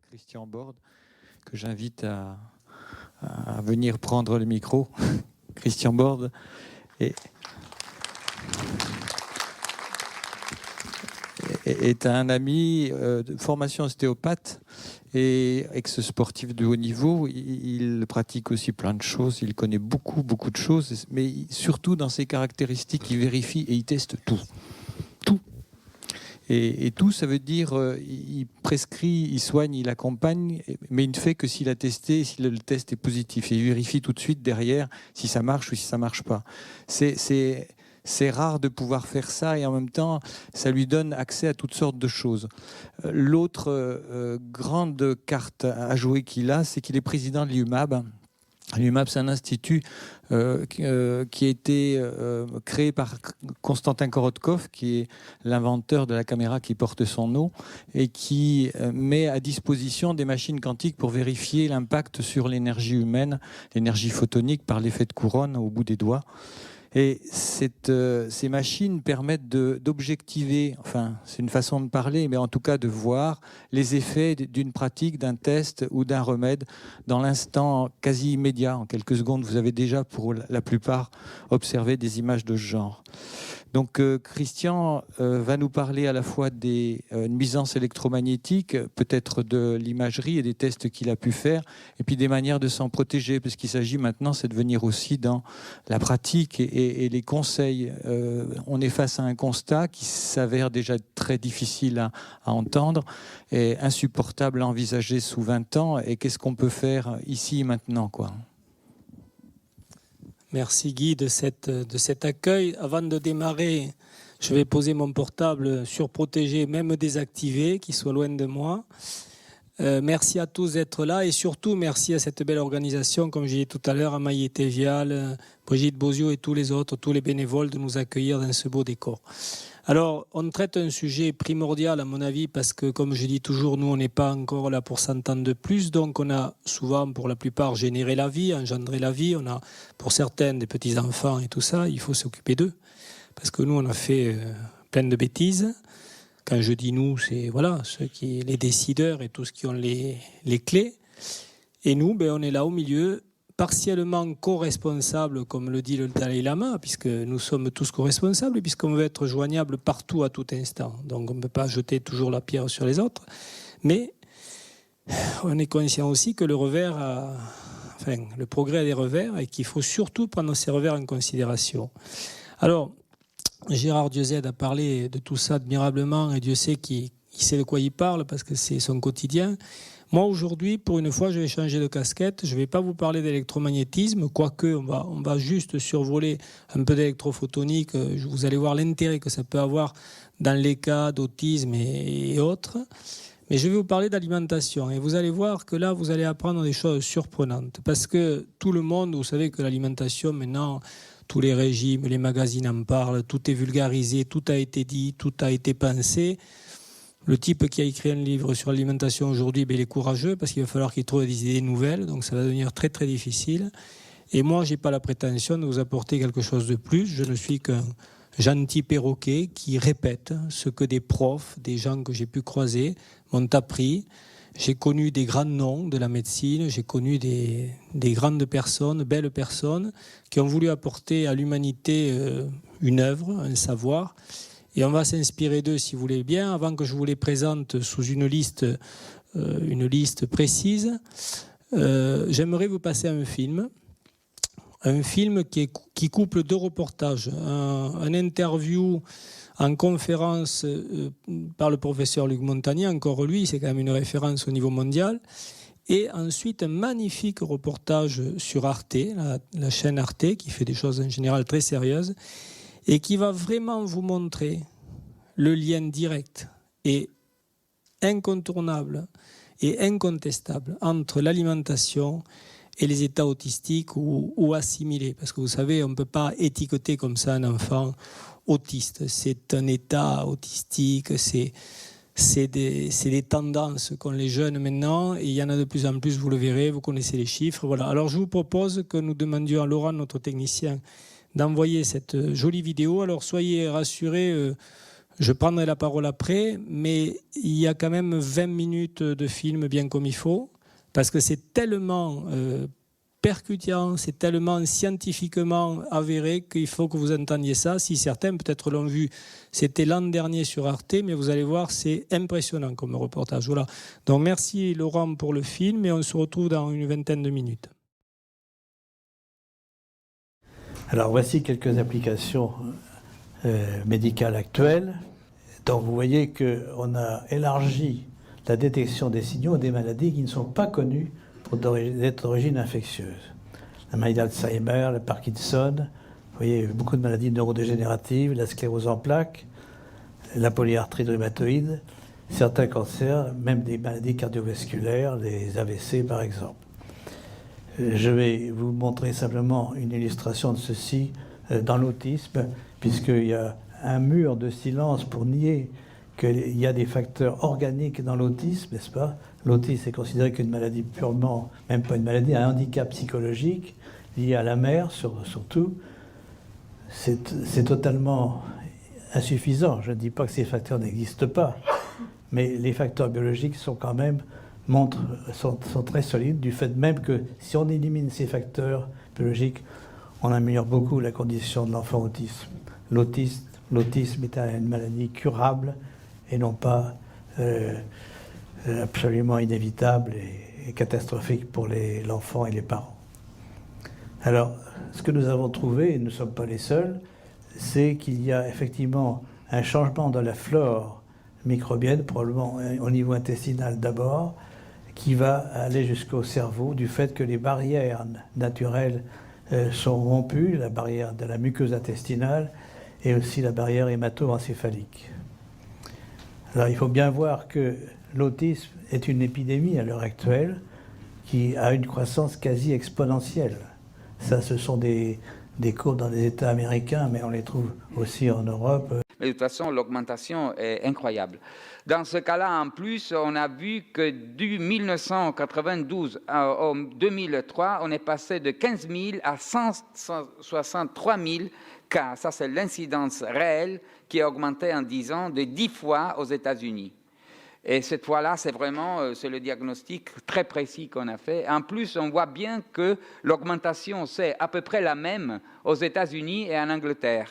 Christian Borde, que j'invite à venir prendre le micro. Christian Borde est un ami de formation ostéopathe et ex-sportif de haut niveau. Il pratique aussi plein de choses, il connaît beaucoup de choses, mais surtout dans ses caractéristiques, il vérifie et il teste tout. Et tout, ça veut dire il prescrit, il soigne, il accompagne, mais il ne fait que s'il a testé, si le test est positif. Et il vérifie tout de suite derrière si ça marche ou si ça ne marche pas. C'est rare de pouvoir faire ça et en même temps, ça lui donne accès à toutes sortes de choses. L'autre grande carte à jouer qu'il a, c'est qu'il est président de l'IUMAB. L'IUMAB, c'est un institut qui a été créé par Konstantin Korotkov, qui est l'inventeur de la caméra qui porte son nom, et qui met à disposition des machines quantiques pour vérifier l'impact sur l'énergie humaine, l'énergie photonique par l'effet de couronne au bout des doigts. Et ces machines permettent d'objectiver, enfin c'est une façon de parler, mais en tout cas de voir les effets d'une pratique, d'un test ou d'un remède dans l'instant quasi immédiat. En quelques secondes, vous avez déjà pour la plupart observé des images de ce genre. Donc Christian va nous parler à la fois des nuisances électromagnétiques, peut-être de l'imagerie et des tests qu'il a pu faire, et puis des manières de s'en protéger, parce qu'il s'agit maintenant, c'est de venir aussi dans la pratique et les conseils. On est face à un constat qui s'avère déjà très difficile à entendre et insupportable à envisager sous 20 ans. Et qu'est-ce qu'on peut faire ici et maintenant, quoi ? Merci Guy de cet accueil. Avant de démarrer, je vais poser mon portable surprotégé, même désactivé, qu'il soit loin de moi. Merci à tous d'être là et surtout merci à cette belle organisation, comme j'ai dit tout à l'heure, à Maïté Vial, Brigitte Bozio et tous les autres, tous les bénévoles de nous accueillir dans ce beau décor. Alors, on traite un sujet primordial à mon avis parce que, comme je dis toujours, nous, on n'est pas encore là pour s'entendre de plus. Donc, on a souvent, pour la plupart, généré la vie, engendré la vie. On a, pour certains, des petits-enfants et tout ça. Il faut s'occuper d'eux parce que nous, on a fait plein de bêtises. Quand je dis nous, c'est voilà, ceux qui, les décideurs et tous qui ont les clés. Et nous, on est là au milieu, partiellement co-responsables, comme le dit le Dalai Lama, puisque nous sommes tous co-responsables, puisqu'on veut être joignable partout à tout instant. Donc on ne peut pas jeter toujours la pierre sur les autres. Mais on est conscient aussi que le progrès a des revers et qu'il faut surtout prendre ces revers en considération. Alors, Gérard Dieuze a parlé de tout ça admirablement et Dieu sait qu'il sait de quoi il parle parce que c'est son quotidien. Moi, aujourd'hui, pour une fois, je vais changer de casquette. Je ne vais pas vous parler d'électromagnétisme, quoique on va juste survoler un peu d'électrophotonique. Vous allez voir l'intérêt que ça peut avoir dans les cas d'autisme et autres. Mais je vais vous parler d'alimentation. Et vous allez voir que là, vous allez apprendre des choses surprenantes. Parce que tout le monde, vous savez que l'alimentation, maintenant, tous les régimes, les magazines en parlent, tout est vulgarisé, tout a été dit, tout a été pensé. Le type qui a écrit un livre sur l'alimentation aujourd'hui, il est courageux parce qu'il va falloir qu'il trouve des idées nouvelles, donc ça va devenir très très difficile. Et moi, je n'ai pas la prétention de vous apporter quelque chose de plus. Je ne suis qu'un gentil perroquet qui répète ce que des profs, des gens que j'ai pu croiser, m'ont appris. J'ai connu des grands noms de la médecine, j'ai connu des grandes personnes, belles personnes, qui ont voulu apporter à l'humanité une œuvre, un savoir. Et on va s'inspirer d'eux, si vous voulez bien. Avant que je vous les présente sous une liste précise, j'aimerais vous passer un film qui couple deux reportages. Un interview en conférence par le professeur Luc Montagnier, encore lui, c'est quand même une référence au niveau mondial. Et ensuite, un magnifique reportage sur Arte, la chaîne Arte, qui fait des choses en général très sérieuses, et qui va vraiment vous montrer le lien direct et incontournable et incontestable entre l'alimentation et les états autistiques ou assimilés. Parce que vous savez, on ne peut pas étiqueter comme ça un enfant autiste. C'est un état autistique, c'est des tendances qu'ont les jeunes maintenant, et il y en a de plus en plus, vous le verrez, vous connaissez les chiffres. Voilà. Alors je vous propose que nous demandions à Laurent, notre technicien, d'envoyer cette jolie vidéo. Alors soyez rassurés, Je prendrai la parole après, mais il y a quand même 20 minutes de film bien comme il faut, parce que c'est tellement percutant, c'est tellement scientifiquement avéré qu'il faut que vous entendiez ça. Si certains peut-être l'ont vu, c'était l'an dernier sur Arte, mais vous allez voir, c'est impressionnant comme reportage. Voilà. Donc merci Laurent pour le film et on se retrouve dans une vingtaine de minutes. Alors voici quelques applications médicales actuelles. Donc vous voyez qu'on a élargi la détection des signaux des maladies qui ne sont pas connues pour d'être d'origine infectieuse. La maladie d'Alzheimer, le Parkinson, vous voyez beaucoup de maladies neurodégénératives, la sclérose en plaques, la polyarthrite rhumatoïde, certains cancers, même des maladies cardiovasculaires, les AVC par exemple. Je vais vous montrer simplement une illustration de ceci dans l'autisme, puisqu'il y a un mur de silence pour nier qu'il y a des facteurs organiques dans l'autisme, n'est-ce pas? L'autisme est considéré qu'une maladie purement, même pas une maladie, un handicap psychologique lié à la mère surtout. C'est totalement insuffisant. Je ne dis pas que ces facteurs n'existent pas, mais les facteurs biologiques sont quand même sont très solides, du fait même que si on élimine ces facteurs biologiques, on améliore beaucoup la condition de l'enfant autiste. L'autisme est une maladie curable et non pas absolument inévitable et catastrophique pour l'enfant et les parents. Alors, ce que nous avons trouvé, et nous ne sommes pas les seuls, c'est qu'il y a effectivement un changement de la flore microbienne, probablement au niveau intestinal d'abord, qui va aller jusqu'au cerveau du fait que les barrières naturelles sont rompues, la barrière de la muqueuse intestinale et aussi la barrière hémato-encéphalique. Alors il faut bien voir que l'autisme est une épidémie à l'heure actuelle qui a une croissance quasi exponentielle. Ça, ce sont des courbes dans les États américains, mais on les trouve aussi en Europe. Mais de toute façon, l'augmentation est incroyable. Dans ce cas-là, en plus, on a vu que du 1992 au 2003, on est passé de 15 000 à 163 000 cas. Ça, c'est l'incidence réelle qui a augmenté en 10 ans de 10 fois aux États-Unis. Et cette fois-là, c'est vraiment c'est le diagnostic très précis qu'on a fait. En plus, on voit bien que l'augmentation, c'est à peu près la même aux États-Unis et en Angleterre.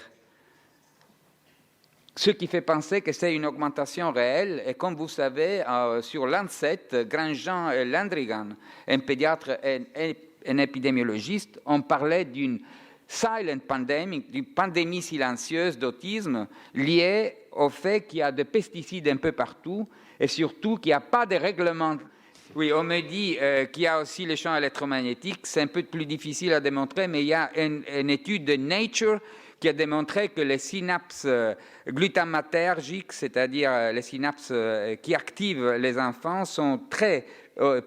Ce qui fait penser que c'est une augmentation réelle. Et comme vous savez, sur Lancet, Grandjean et Landrigan, un pédiatre et un épidémiologiste, on parlait d'une silent pandemic, d'une pandémie silencieuse d'autisme liée au fait qu'il y a des pesticides un peu partout et surtout qu'il n'y a pas de règlement. Oui, on me dit qu'il y a aussi les champs électromagnétiques. C'est un peu plus difficile à démontrer, mais il y a une étude de Nature qui a démontré que les synapses glutamatergiques, c'est-à-dire les synapses qui activent les enfants, sont très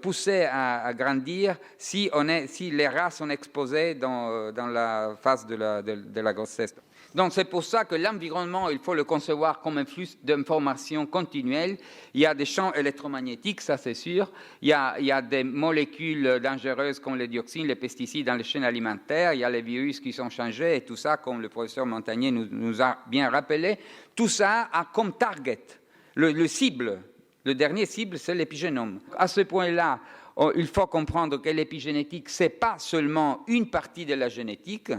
poussées à grandir si les rats sont exposés dans la phase de la grossesse. Donc c'est pour ça que l'environnement, il faut le concevoir comme un flux d'informations continuelles. Il y a des champs électromagnétiques, ça c'est sûr. Il y a des molécules dangereuses comme les dioxines, les pesticides dans les chaînes alimentaires. Il y a les virus qui sont changés et tout ça, comme le professeur Montagnier nous a bien rappelé. Tout ça a comme target le cible. Le dernier cible, c'est l'épigénome. À ce point-là, il faut comprendre que l'épigénétique, ce n'est pas seulement une partie de la génétique.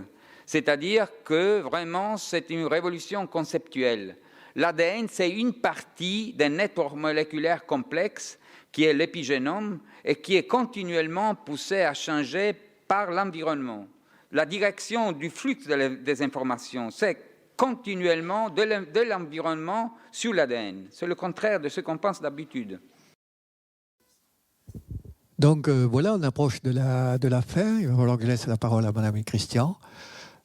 C'est-à-dire que vraiment, c'est une révolution conceptuelle. L'ADN, c'est une partie d'un network moléculaire complexe qui est l'épigénome et qui est continuellement poussé à changer par l'environnement. La direction du flux des informations, c'est continuellement de l'environnement sur l'ADN. C'est le contraire de ce qu'on pense d'habitude. Donc voilà, on approche de la fin. Il va falloir que je laisse la parole à Mme Christian.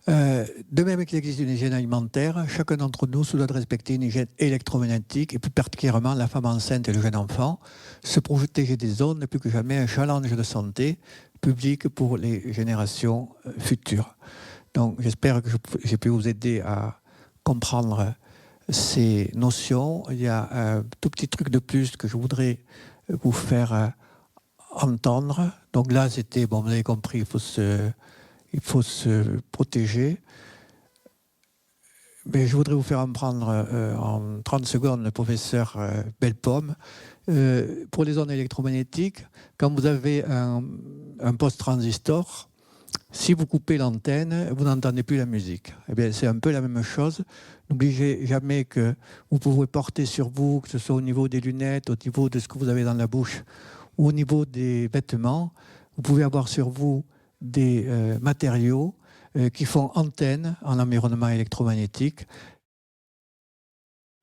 De même qu'il existe une hygiène alimentaire, chacun d'entre nous se doit de respecter une hygiène électromagnétique et plus particulièrement la femme enceinte et le jeune enfant. Se protéger des ondes est plus que jamais un challenge de santé publique pour les générations futures. Donc j'espère que j'ai pu vous aider à comprendre ces notions. Il y a un tout petit truc de plus que je voudrais vous faire entendre. Donc là, c'était, bon, vous avez compris, il faut se protéger. Mais je voudrais vous faire apprendre en 30 secondes le professeur Bellepomme. Pour les ondes électromagnétiques, quand vous avez un post-transistor, si vous coupez l'antenne, vous n'entendez plus la musique. Eh bien, c'est un peu la même chose. N'oubliez jamais que vous pouvez porter sur vous, que ce soit au niveau des lunettes, au niveau de ce que vous avez dans la bouche, ou au niveau des vêtements, vous pouvez avoir sur vous des matériaux qui font antenne en environnement électromagnétique.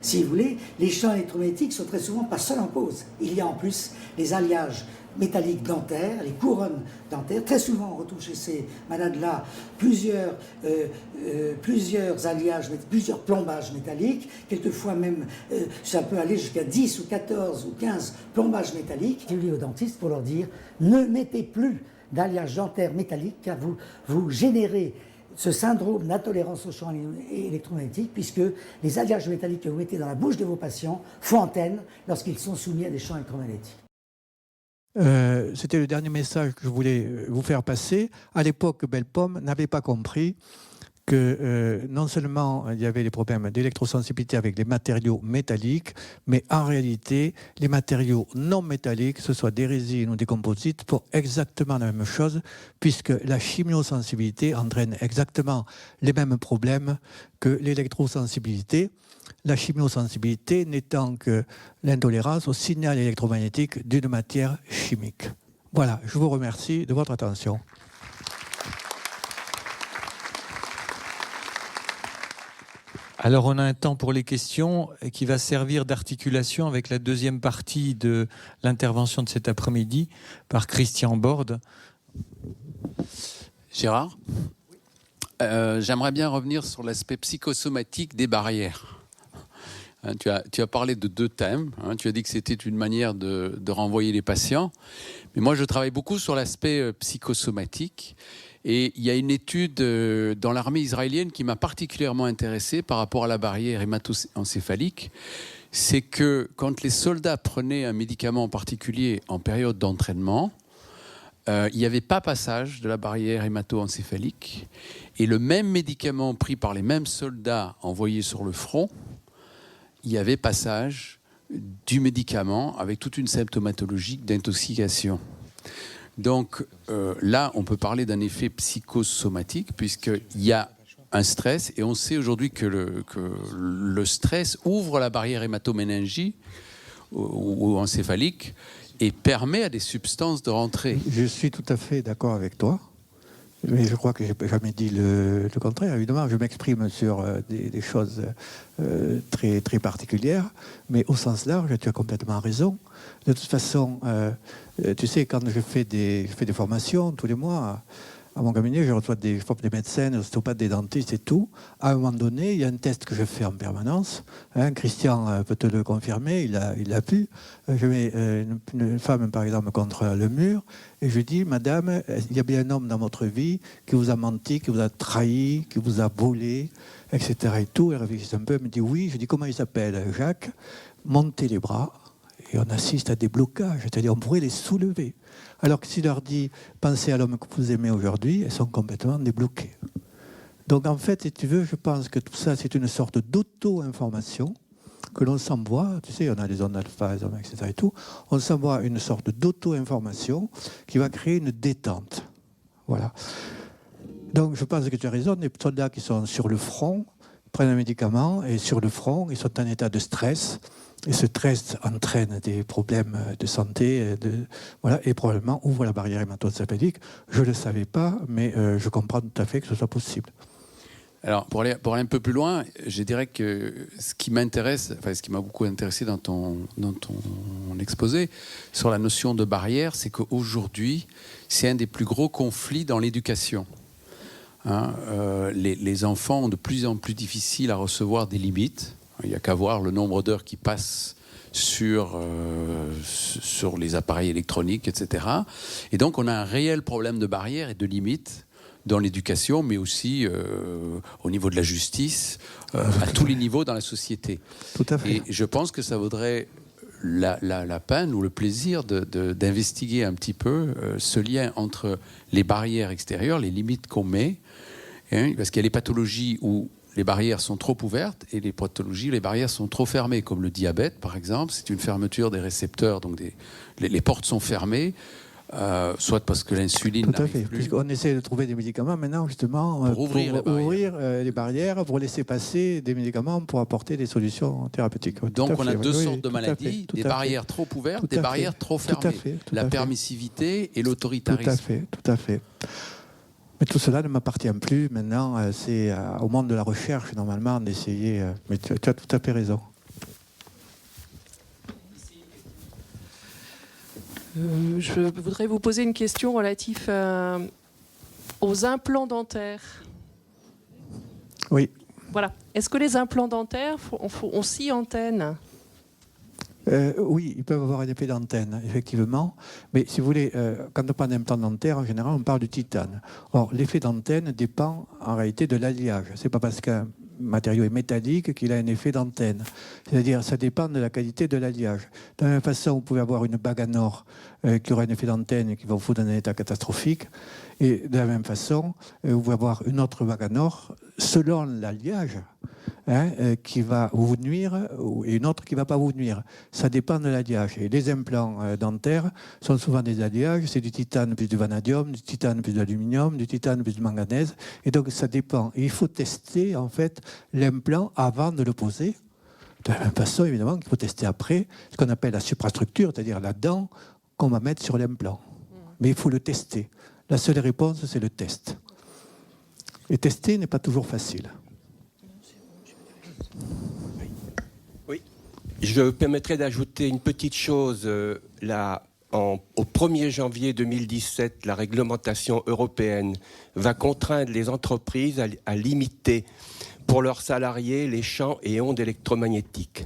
Si vous voulez, les champs électromagnétiques sont très souvent pas seuls en cause. Il y a en plus les alliages métalliques dentaires, les couronnes dentaires. Très souvent, on retrouve chez ces malades-là plusieurs alliages, plusieurs plombages métalliques. Quelquefois même, ça peut aller jusqu'à 10 ou 14 ou 15 plombages métalliques. Je dis aux dentistes pour leur dire, ne mettez plus d'alliages dentaires métalliques car vous générez ce syndrome d'intolérance aux champs électromagnétiques, puisque les alliages métalliques que vous mettez dans la bouche de vos patients font antenne lorsqu'ils sont soumis à des champs électromagnétiques. C'était le dernier message que je voulais vous faire passer. À l'époque, Bellepomme n'avait pas compris que non seulement il y avait les problèmes d'électrosensibilité avec les matériaux métalliques, mais en réalité, les matériaux non métalliques, que ce soit des résines ou des composites, font exactement la même chose, puisque la chimiosensibilité entraîne exactement les mêmes problèmes que l'électrosensibilité. La chimiosensibilité n'étant que l'intolérance au signal électromagnétique d'une matière chimique. Voilà, je vous remercie de votre attention. Alors on a un temps pour les questions qui va servir d'articulation avec la deuxième partie de l'intervention de cet après-midi par Christian Borde. Gérard, j'aimerais bien revenir sur l'aspect psychosomatique des barrières. Tu as parlé de deux thèmes. Tu as dit que c'était une manière de renvoyer les patients. Mais moi, je travaille beaucoup sur l'aspect psychosomatique. Et il y a une étude dans l'armée israélienne qui m'a particulièrement intéressé par rapport à la barrière hémato-encéphalique. C'est que quand les soldats prenaient un médicament en particulier en période d'entraînement, il n'y avait pas passage de la barrière hémato-encéphalique. Et le même médicament pris par les mêmes soldats envoyés sur le front, il y avait passage du médicament avec toute une symptomatologie d'intoxication. Donc là, on peut parler d'un effet psychosomatique puisqu'il y a un stress et on sait aujourd'hui que le stress ouvre la barrière hématoméningique ou encéphalique et permet à des substances de rentrer. Je suis tout à fait d'accord avec toi, mais je crois que je n'ai jamais dit le contraire. Évidemment, je m'exprime sur des choses très, très particulières, mais au sens large, tu as complètement raison. De toute façon, tu sais, quand je fais des formations tous les mois, à mon cabinet, je reçois des médecins, des ostéopathes, des dentistes et tout. À un moment donné, il y a un test que je fais en permanence. Christian peut te le confirmer, il l'a pu. Je mets une femme, par exemple, contre le mur et je lui dis, madame, il y a bien un homme dans votre vie qui vous a menti, qui vous a trahi, qui vous a volé, etc. Et tout. Elle réfléchit un peu, elle me dit oui. Je dis, comment il s'appelle? Jacques. Montez les bras. Et on assiste à des blocages, c'est-à-dire on pourrait les soulever. Alors que si leur dit « pensez à l'homme que vous aimez aujourd'hui », elles sont complètement débloquées. Donc en fait, si tu veux, je pense que tout ça, c'est une sorte d'auto-information que l'on s'envoie. Tu sais, on a les ondes alpha, les ondes, etc. et tout. On s'envoie une sorte d'auto-information qui va créer une détente. Voilà. Donc je pense que tu as raison, les soldats qui sont sur le front prennent un médicament et sur le front, ils sont en état de stress. Et ce stress entraîne des problèmes de santé et probablement ouvre la barrière hémato-encéphalique. Je ne le savais pas, mais je comprends tout à fait que ce soit possible. Alors, pour aller un peu plus loin, je dirais que ce qui m'intéresse, ce qui m'a beaucoup intéressé dans ton exposé sur la notion de barrière, c'est qu'aujourd'hui, c'est un des plus gros conflits dans l'éducation. Les enfants ont de plus en plus difficile à recevoir des limites. Il n'y a qu'à voir le nombre d'heures qui passent sur les appareils électroniques, etc. Et donc, on a un réel problème de barrière et de limites dans l'éducation, mais aussi au niveau de la justice, à tous les niveaux dans la société. Tout à fait. Et je pense que ça vaudrait la peine ou le plaisir d'investiguer un petit peu ce lien entre les barrières extérieures, les limites qu'on met, parce qu'il y a les pathologies où les barrières sont trop ouvertes et les pathologies, les barrières sont trop fermées, comme le diabète par exemple. C'est une fermeture des récepteurs, donc les portes sont fermées. Soit parce que l'insuline Tout à n'arrive fait, plus. puisqu'on essaie de trouver des médicaments maintenant justement Pour ouvrir les barrières, pour laisser passer des médicaments pour apporter des solutions thérapeutiques. Donc on a deux oui, sortes de tout à maladies, fait, tout des à barrières fait. trop ouvertes, Tout des à barrières fait, trop tout à fermées. fait, tout La à fait. permissivité et l'autoritarisme. Tout à fait. Mais tout cela ne m'appartient plus. Maintenant, c'est au monde de la recherche, normalement, d'essayer. Mais tu as tout à fait raison. Je voudrais vous poser une question relative aux implants dentaires. Oui. Voilà. Est-ce que les implants dentaires ont 6 antennes? Oui, ils peuvent avoir un effet d'antenne, effectivement. Mais si vous voulez, quand on parle d'implant dentaire, en général, on parle du titane. Or, l'effet d'antenne dépend en réalité de l'alliage. C'est pas parce qu'un matériau est métallique qu'il a un effet d'antenne. C'est-à-dire, ça dépend de la qualité de l'alliage. De la même façon, vous pouvez avoir une bague en or qui aura un effet d'antenne qui va vous foutre dans un état catastrophique. Et de la même façon, vous pouvez avoir une autre bague en or selon l'alliage. Qui va vous nuire et une autre qui ne va pas vous nuire. Ça dépend de l'alliage. Et les implants dentaires sont souvent des alliages, c'est du titane plus du vanadium, du titane plus de l'aluminium, du titane plus du manganèse. Et donc ça dépend. Et il faut tester en fait l'implant avant de le poser. De la même façon, évidemment, qu'il faut tester après ce qu'on appelle la suprastructure, c'est-à-dire la dent qu'on va mettre sur l'implant. Mais il faut le tester. La seule réponse, c'est le test. Et tester n'est pas toujours facile. Oui. Je permettrai d'ajouter une petite chose. Au 1er janvier 2017, la réglementation européenne va contraindre les entreprises à limiter pour leurs salariés les champs et ondes électromagnétiques.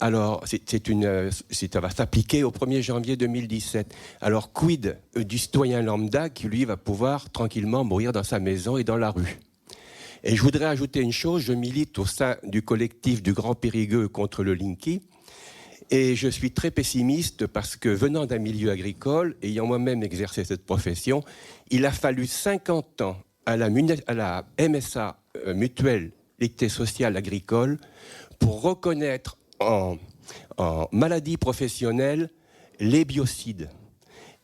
Alors, ça va s'appliquer au 1er janvier 2017. Alors, quid du citoyen lambda qui, lui, va pouvoir tranquillement mourir dans sa maison et dans la rue? Et je voudrais ajouter une chose, je milite au sein du collectif du Grand Périgueux contre le Linky, et je suis très pessimiste parce que venant d'un milieu agricole, ayant moi-même exercé cette profession, il a fallu 50 ans à la MSA, Mutualité Sociale Agricole, pour reconnaître en maladie professionnelle les biocides.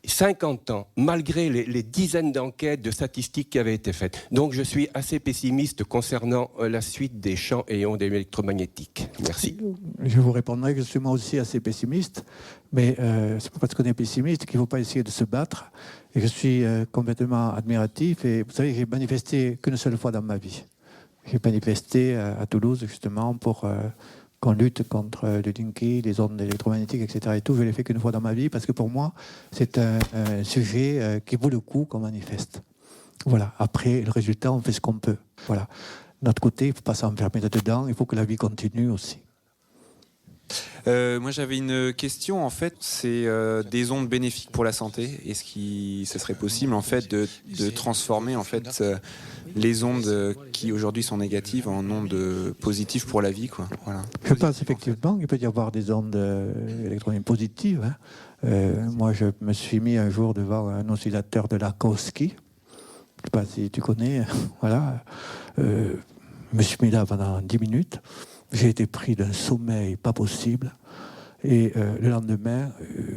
50 ans, malgré les dizaines d'enquêtes, de statistiques qui avaient été faites. Donc je suis assez pessimiste concernant la suite des champs et ondes électromagnétiques. Merci. Je vous répondrai que je suis moi aussi assez pessimiste, mais c'est pas parce qu'on est pessimiste qu'il ne faut pas essayer de se battre. Et je suis complètement admiratif. Et vous savez, j'ai manifesté qu'une seule fois dans ma vie. J'ai manifesté à Toulouse justement pour qu'on lutte contre le Linky, les ondes électromagnétiques, etc. Et tout. Je l'ai fait qu'une fois dans ma vie parce que pour moi, c'est un sujet qui vaut le coup qu'on manifeste. Voilà. Après, le résultat, on fait ce qu'on peut. Voilà. De notre côté, il ne faut pas s'enfermer là-dedans. Il faut que la vie continue aussi. Moi, j'avais une question. En fait, c'est des ondes bénéfiques pour la santé. Est-ce que ce serait possible, en fait, de transformer en fait les ondes qui aujourd'hui sont négatives en ondes positives pour la vie, quoi. Voilà. Je pense effectivement qu'il peut y avoir des ondes électroniques positives. Moi, je me suis mis un jour devant un oscillateur de Lakowski. Je ne sais pas si tu connais. Voilà. Je me suis mis là pendant 10 minutes. J'ai été pris d'un sommeil pas possible. Et le lendemain,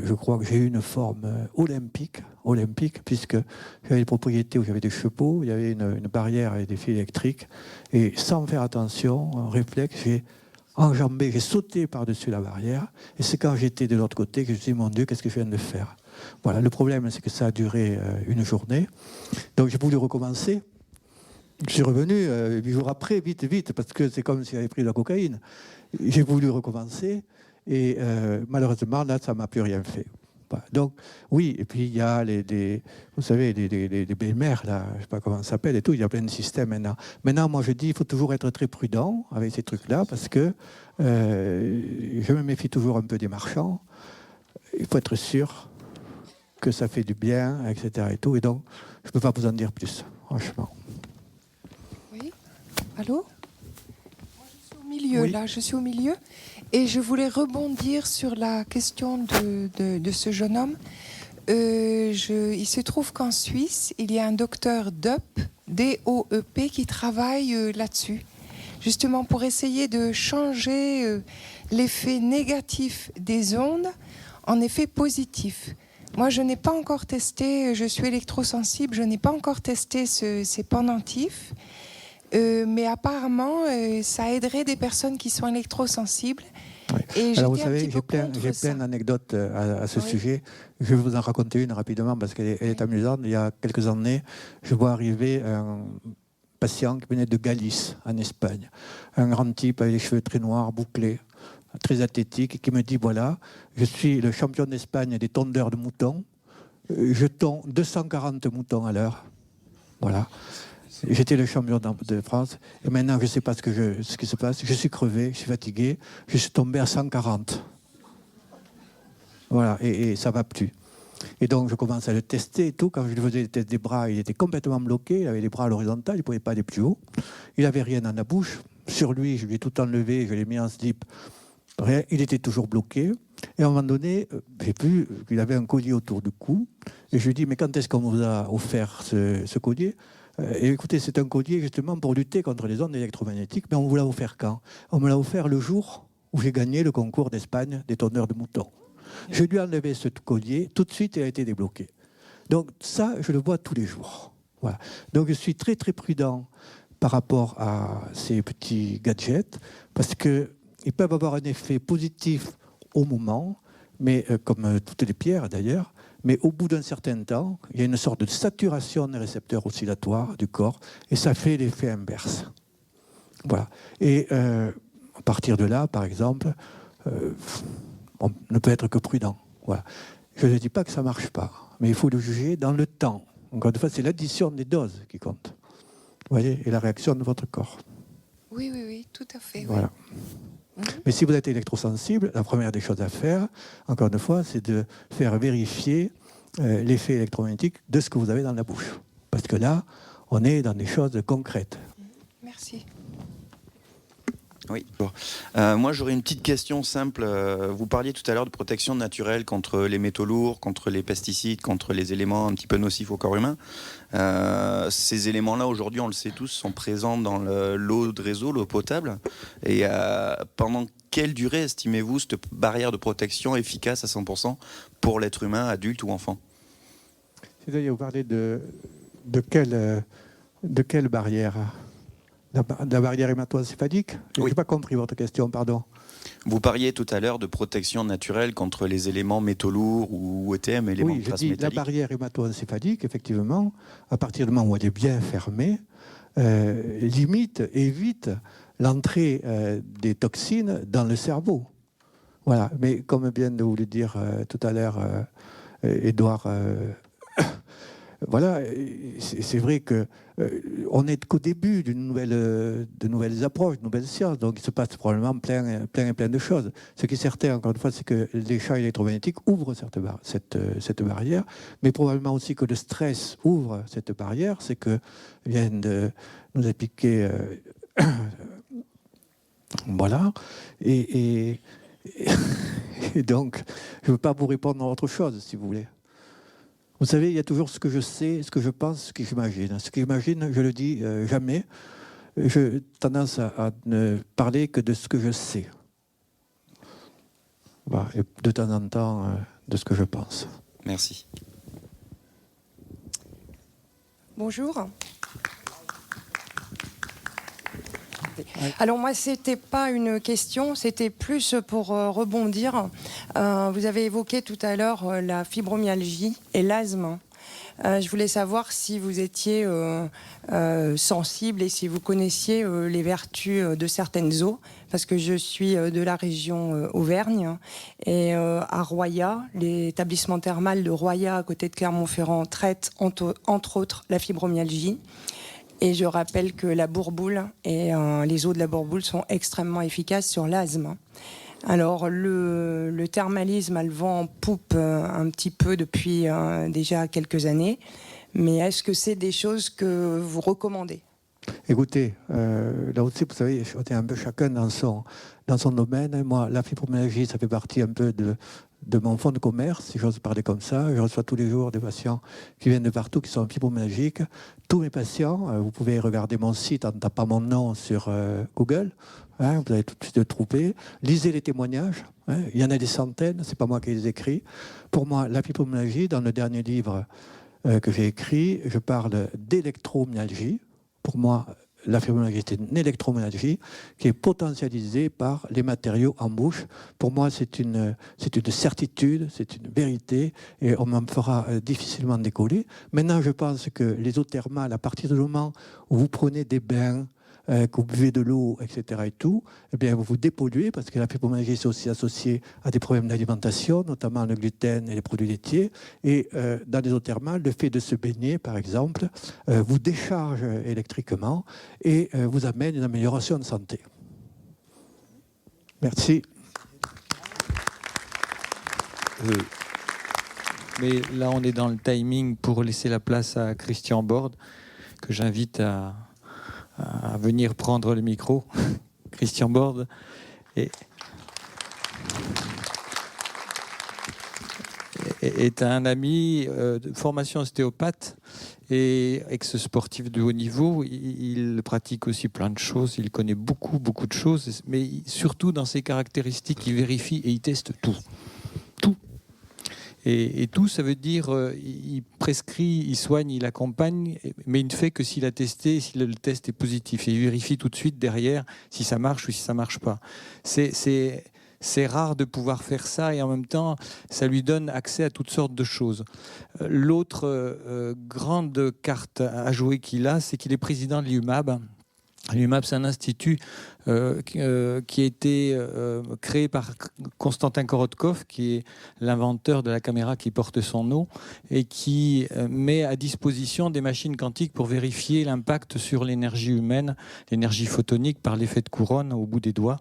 je crois que j'ai eu une forme olympique, puisque j'avais des propriétés où j'avais des chevaux, il y avait une barrière et des fils électriques. Et sans faire attention, en réflexe, j'ai enjambé, j'ai sauté par-dessus la barrière. Et c'est quand j'étais de l'autre côté que je me suis dit, mon Dieu, qu'est-ce que je viens de faire? Voilà, le problème, c'est que ça a duré une journée. Donc j'ai voulu recommencer. Je suis revenu 8 jours après, vite, parce que c'est comme si j'avais pris de la cocaïne. J'ai voulu recommencer et malheureusement, là, ça ne m'a plus rien fait. Donc, oui, et puis il y a vous savez, les belles-mères, là, je ne sais pas comment ça s'appelle et tout, il y a plein de systèmes maintenant. Maintenant, moi, je dis, il faut toujours être très prudent avec ces trucs-là parce que je me méfie toujours un peu des marchands. Il faut être sûr que ça fait du bien, etc. et tout. Et donc, je ne peux pas vous en dire plus, franchement. Allô ? Moi, je suis au milieu, oui. Là, je suis au milieu. Et je voulais rebondir sur la question de ce jeune homme. Il se trouve qu'en Suisse, il y a un docteur DOEP, D-O-E-P, qui travaille là-dessus. justement pour essayer de changer l'effet négatif des ondes en effet positif. Moi, je n'ai pas encore testé, je suis électrosensible, je n'ai pas encore testé ces pendentifs, mais apparemment, ça aiderait des personnes qui sont électrosensibles. Oui. Et alors vous savez, j'ai plein d'anecdotes à ce sujet. Je vais vous en raconter une rapidement parce qu'elle est amusante. Il y a quelques années, je vois arriver un patient qui venait de Galice, en Espagne. Un grand type avec les cheveux très noirs, bouclés, très athlétique, et qui me dit, voilà, je suis le champion d'Espagne des tondeurs de moutons. Je tonds 240 moutons à l'heure. Voilà. J'étais le champion de France et maintenant je ne sais pas ce qui se passe. Je suis crevé, je suis fatigué, je suis tombé à 140. Voilà, et ça ne va plus. Et donc je commence à le tester et tout. Quand je lui faisais les tests des bras, il était complètement bloqué, il avait les bras à l'horizontale, il ne pouvait pas aller plus haut. Il n'avait rien dans la bouche. Sur lui, je lui ai tout enlevé, je l'ai mis en slip. Rien, il était toujours bloqué. Et à un moment donné, j'ai vu qu'il avait un collier autour du cou. Et je lui ai dit, mais quand est-ce qu'on vous a offert ce collier ? Et écoutez, c'est un collier justement pour lutter contre les ondes électromagnétiques, mais on vous l'a offert quand ? On me l'a offert le jour où j'ai gagné le concours d'Espagne des tondeurs de moutons. Je lui ai enlevé ce collier, tout de suite il a été débloqué. Donc ça, je le vois tous les jours. Voilà. Donc je suis très très prudent par rapport à ces petits gadgets, parce qu'ils peuvent avoir un effet positif au moment, mais comme toutes les pierres d'ailleurs, mais au bout d'un certain temps, il y a une sorte de saturation des récepteurs oscillatoires du corps, et ça fait l'effet inverse. Voilà. Et à partir de là, par exemple, on ne peut être que prudent. Voilà. Je ne dis pas que ça ne marche pas, mais il faut le juger dans le temps. Encore une fois, c'est l'addition des doses qui compte. Vous voyez, et la réaction de votre corps. Oui, oui, oui, tout à fait. Voilà. Oui. Mais si vous êtes électrosensible, la première des choses à faire, encore une fois, c'est de faire vérifier l'effet électromagnétique de ce que vous avez dans la bouche. Parce que là, on est dans des choses concrètes. Merci. Oui. Moi, j'aurais une petite question simple. Vous parliez tout à l'heure de protection naturelle contre les métaux lourds, contre les pesticides, contre les éléments un petit peu nocifs au corps humain. Ces éléments-là, aujourd'hui, on le sait tous, sont présents dans l'eau de réseau, l'eau potable. Et pendant quelle durée estimez-vous cette barrière de protection efficace à 100% pour l'être humain, adulte ou enfant ? C'est-à-dire, vous parlez de quelle barrière ? De la barrière hémato-encéphalique ? Je n'ai pas compris votre question, pardon. Vous parliez tout à l'heure de protection naturelle contre les éléments métaux lourds ou ETM, éléments de traces métalliques. La barrière hémato-encéphalique, effectivement, à partir du moment où elle est bien fermée, évite l'entrée des toxines dans le cerveau. Voilà. Mais comme vient de vous le dire tout à l'heure Édouard, voilà, c'est vrai qu'on n'est qu'au début de nouvelles approches, de nouvelles sciences, donc il se passe probablement plein de choses. Ce qui est certain, encore une fois, c'est que les champs électromagnétiques ouvrent cette barrière, mais probablement aussi que le stress ouvre cette barrière. C'est que vient de nous expliquer, voilà, et donc je ne veux pas vous répondre à autre chose, si vous voulez. Vous savez, il y a toujours ce que je sais, ce que je pense, ce que j'imagine. Ce que j'imagine, je le dis jamais. J'ai tendance à ne parler que de ce que je sais. Voilà, et de temps en temps, de ce que je pense. Merci. Bonjour. Alors moi, c'était pas une question, c'était plus pour rebondir. Vous avez évoqué tout à l'heure la fibromyalgie et l'asthme. Je voulais savoir si vous étiez sensible et si vous connaissiez les vertus de certaines eaux, parce que je suis de la région Auvergne et à Roya, l'établissement thermal de Roya à côté de Clermont-Ferrand traite entre autres la fibromyalgie. Et je rappelle que la bourboule et les eaux de la bourboule sont extrêmement efficaces sur l'asthme. Alors, le thermalisme a le vent en poupe un petit peu depuis déjà quelques années. Mais est-ce que c'est des choses que vous recommandez ? Écoutez, là aussi, vous savez, on est un peu chacun dans son domaine. Moi, la fibromyalgie, ça fait partie un peu de de mon fonds de commerce, si j'ose parler comme ça. Je reçois tous les jours des patients qui viennent de partout, qui sont fibromyalgiques. Tous mes patients, vous pouvez regarder mon site en tapant mon nom sur Google. Hein, vous allez tout de suite le trouver. Lisez les témoignages. Hein, il y en a des centaines, c'est pas moi qui les écris. Pour moi, la fibromyalgie, dans le dernier livre que j'ai écrit, je parle d'électromyalgie. Pour moi, la fibromyalgie est une électromyalgie qui est potentialisée par les matériaux en bouche. Pour moi, c'est une certitude, c'est une vérité, et on m'en fera difficilement décoller. Maintenant, je pense que les eaux thermales, à partir du moment où vous prenez des bains, que vous buvez de l'eau, etc. et tout, eh bien, vous vous dépolluez, parce que la fibromyalgie est aussi associée à des problèmes d'alimentation, notamment le gluten et les produits laitiers. Et dans les eaux thermales, le fait de se baigner, par exemple, vous décharge électriquement et vous amène une amélioration de santé. Merci. Mais là, on est dans le timing pour laisser la place à Christian Borde, que j'invite à venir prendre le micro. Christian Borde est un ami de formation ostéopathe et ex-sportif de haut niveau. Il pratique aussi plein de choses, il connaît beaucoup de choses, mais surtout dans ses caractéristiques, il vérifie et il teste tout. Et tout, ça veut dire il prescrit, il soigne, il accompagne, mais il ne fait que s'il a testé, si le test est positif. Et il vérifie tout de suite derrière si ça marche ou si ça ne marche pas. C'est rare de pouvoir faire ça, et en même temps, ça lui donne accès à toutes sortes de choses. L'autre grande carte à jouer qu'il a, c'est qu'il est président de l'IUMAB. L'IUMAB, c'est un institut qui a été créé par Konstantin Korotkov, qui est l'inventeur de la caméra qui porte son nom, et qui met à disposition des machines quantiques pour vérifier l'impact sur l'énergie humaine, l'énergie photonique par l'effet de couronne au bout des doigts.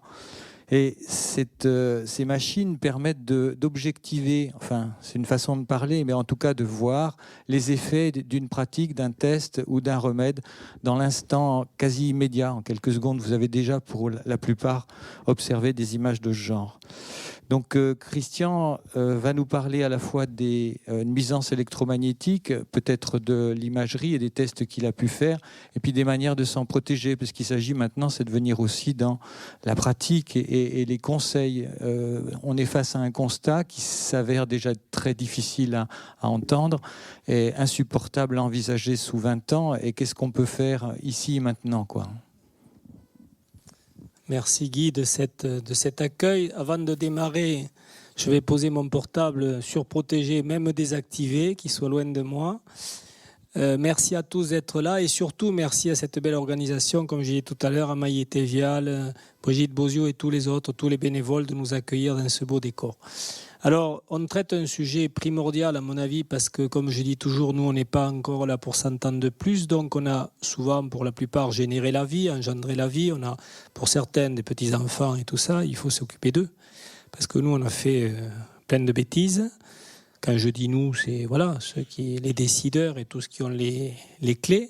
Et ces machines permettent d'objectiver, enfin c'est une façon de parler, mais en tout cas de voir les effets d'une pratique, d'un test ou d'un remède dans l'instant quasi immédiat. En quelques secondes, vous avez déjà pour la plupart observé des images de ce genre. Donc Christian va nous parler à la fois des nuisances électromagnétiques, peut-être de l'imagerie et des tests qu'il a pu faire, et puis des manières de s'en protéger, parce qu'il s'agit maintenant, c'est de venir aussi dans la pratique et les conseils. On est face à un constat qui s'avère déjà très difficile à entendre et insupportable à envisager sous 20 ans. Et qu'est-ce qu'on peut faire ici et maintenant, quoi ? Merci Guy de cet accueil. Avant de démarrer, je vais poser mon portable surprotégé, même désactivé, qui soit loin de moi. Merci à tous d'être là, et surtout merci à cette belle organisation, comme j'ai dit tout à l'heure, à Maïté Vial, Brigitte Bozio et tous les autres, tous les bénévoles, de nous accueillir dans ce beau décor. Alors, on traite un sujet primordial à mon avis, parce que, comme je dis toujours, nous, on n'est pas encore là pour s'entendre de plus. Donc, on a souvent, pour la plupart, généré la vie, engendré la vie. On a, pour certains, des petits-enfants et tout ça. Il faut s'occuper d'eux. Parce que nous, on a fait plein de bêtises. Quand je dis nous, c'est voilà, les décideurs et tous ceux qui ont les clés.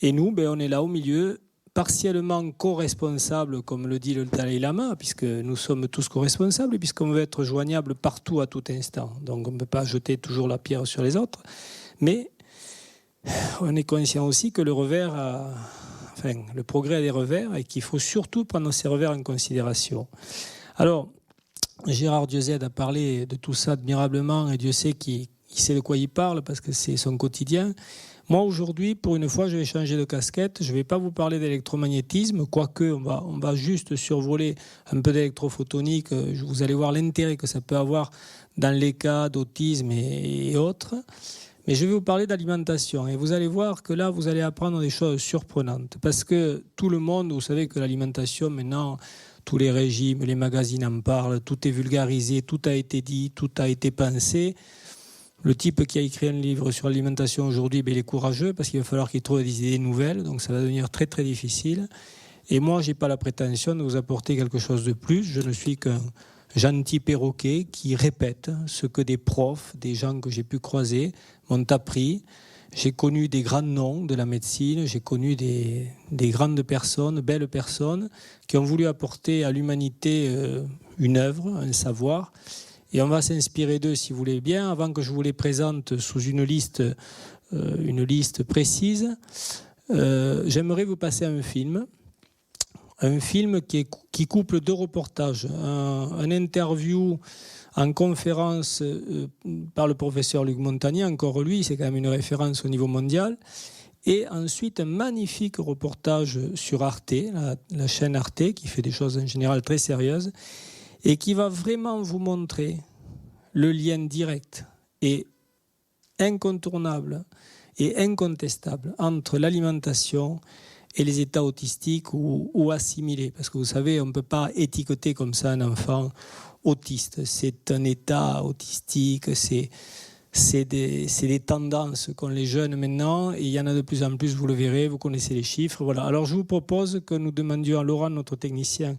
Et nous, on est là au milieu, partiellement co-responsables, comme le dit le Dalai Lama, puisque nous sommes tous co-responsables, puisqu'on veut être joignable partout à tout instant. Donc on ne peut pas jeter toujours la pierre sur les autres. Mais on est conscient aussi que le progrès a des revers, et qu'il faut surtout prendre ces revers en considération. Alors, Gérard Dieuze a parlé de tout ça admirablement, et Dieu sait qu'il sait de quoi il parle, parce que c'est son quotidien. Moi, aujourd'hui, pour une fois, je vais changer de casquette. Je ne vais pas vous parler d'électromagnétisme, quoique on va juste survoler un peu d'électrophotonique. Vous allez voir l'intérêt que ça peut avoir dans les cas d'autisme et autres. Mais je vais vous parler d'alimentation. Et vous allez voir que là, vous allez apprendre des choses surprenantes. Parce que tout le monde, vous savez que l'alimentation, maintenant, tous les régimes, les magazines en parlent, tout est vulgarisé, tout a été dit, tout a été pensé. Le type qui a écrit un livre sur l'alimentation aujourd'hui, il est courageux, parce qu'il va falloir qu'il trouve des idées nouvelles, donc ça va devenir très très difficile. Et moi, je n'ai pas la prétention de vous apporter quelque chose de plus. Je ne suis qu'un gentil perroquet qui répète ce que des profs, des gens que j'ai pu croiser, m'ont appris. J'ai connu des grands noms de la médecine, j'ai connu des grandes personnes, belles personnes, qui ont voulu apporter à l'humanité une œuvre, un savoir. Et on va s'inspirer d'eux, si vous voulez bien, avant que je vous les présente sous une liste précise. J'aimerais vous passer un film qui couple 2 reportages, un interview en conférence par le professeur Luc Montagnier, encore lui, c'est quand même une référence au niveau mondial, et ensuite un magnifique reportage sur Arte, la chaîne Arte, qui fait des choses en général très sérieuses, et qui va vraiment vous montrer le lien direct et incontournable et incontestable entre l'alimentation et les états autistiques ou assimilés. Parce que vous savez, on ne peut pas étiqueter comme ça un enfant autiste. C'est un état autistique, c'est des tendances qu'ont les jeunes maintenant, et il y en a de plus en plus, vous le verrez, vous connaissez les chiffres. Voilà. Alors je vous propose que nous demandions à Laurent, notre technicien,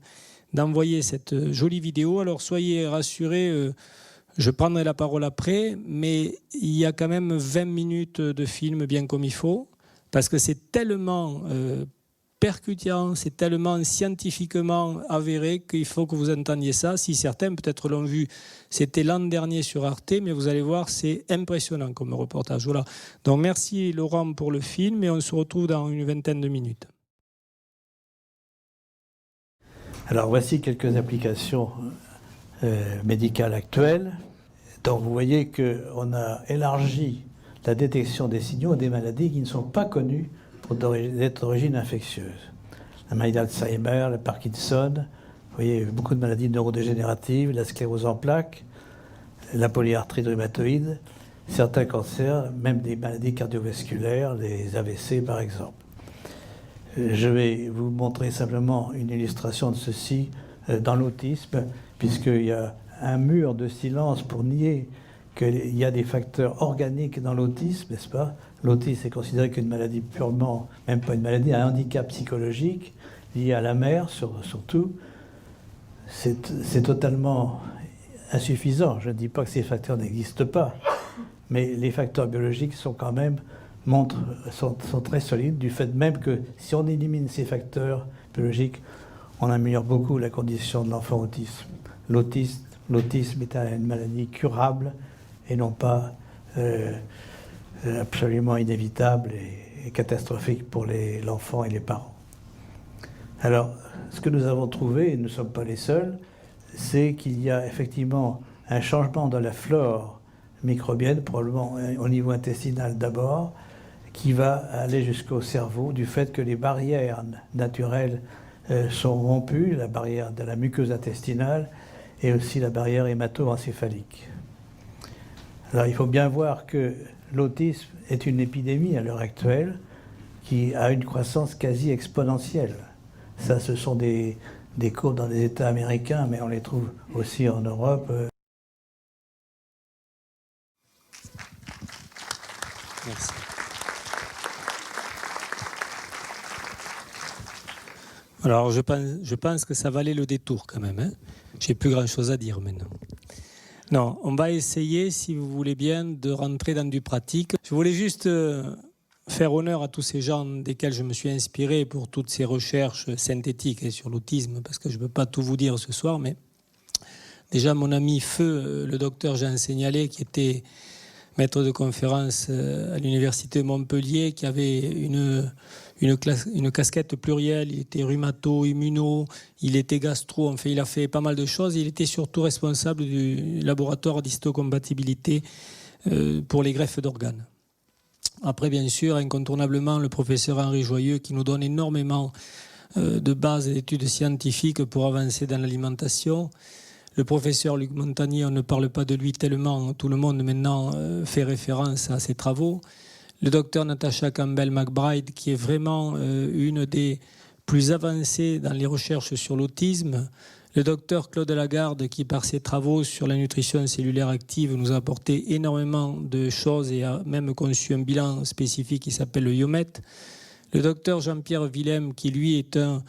d'envoyer cette jolie vidéo. Alors soyez rassurés, je prendrai la parole après, mais il y a quand même 20 minutes de film bien comme il faut, parce que c'est tellement percutant, c'est tellement scientifiquement avéré qu'il faut que vous entendiez ça. Si certains peut-être l'ont vu, c'était l'an dernier sur Arte, mais vous allez voir, c'est impressionnant comme reportage. Voilà. Donc merci Laurent pour le film, et on se retrouve dans une vingtaine de minutes. Alors voici quelques applications médicales actuelles. Donc vous voyez qu'on a élargi la détection des signaux des maladies qui ne sont pas connues pour d'être d'origine infectieuse. La maladie d'Alzheimer, le Parkinson, vous voyez beaucoup de maladies neurodégénératives, la sclérose en plaques, la polyarthrite rhumatoïde, certains cancers, même des maladies cardiovasculaires, les AVC par exemple. Je vais vous montrer simplement une illustration de ceci dans l'autisme, puisqu'il y a un mur de silence pour nier qu'il y a des facteurs organiques dans l'autisme, n'est-ce pas? L'autisme est considéré qu'une maladie purement, même pas une maladie, un handicap psychologique lié à la mère surtout. C'est totalement insuffisant. Je ne dis pas que ces facteurs n'existent pas, mais les facteurs biologiques sont quand même sont très solides, du fait même que si on élimine ces facteurs biologiques, on améliore beaucoup la condition de l'enfant autiste. L'autisme est une maladie curable et non pas absolument inévitable et catastrophique pour l'enfant et les parents. Alors, ce que nous avons trouvé, et nous ne sommes pas les seuls, c'est qu'il y a effectivement un changement de la flore microbienne, probablement au niveau intestinal d'abord, qui va aller jusqu'au cerveau, du fait que les barrières naturelles sont rompues, la barrière de la muqueuse intestinale et aussi la barrière hémato-encéphalique. Alors il faut bien voir que l'autisme est une épidémie à l'heure actuelle qui a une croissance quasi exponentielle. Ça, ce sont des courbes dans les États américains, mais on les trouve aussi en Europe. Merci. Alors, je pense que ça valait le détour quand même. J'ai plus grand-chose à dire maintenant. Non, on va essayer, si vous voulez bien, de rentrer dans du pratique. Je voulais juste faire honneur à tous ces gens desquels je me suis inspiré pour toutes ces recherches synthétiques sur l'autisme, parce que je ne peux pas tout vous dire ce soir, mais déjà mon ami Feu, le docteur Jean Seignalet, qui était maître de conférence à l'université de Montpellier, qui avait une casquette plurielle, il était rhumato-immuno, il était gastro, enfin il a fait pas mal de choses. Il était surtout responsable du laboratoire d'histocompatibilité pour les greffes d'organes. Après, bien sûr, incontournablement, le professeur Henri Joyeux, qui nous donne énormément de bases et d'études scientifiques pour avancer dans l'alimentation. Le professeur Luc Montagnier, on ne parle pas de lui tellement, tout le monde maintenant fait référence à ses travaux. Le docteur Natasha Campbell-McBride, qui est vraiment une des plus avancées dans les recherches sur l'autisme. Le docteur Claude Lagarde, qui par ses travaux sur la nutrition cellulaire active nous a apporté énormément de choses et a même conçu un bilan spécifique qui s'appelle le IOMET. Le docteur Jean-Pierre Willem, qui lui est un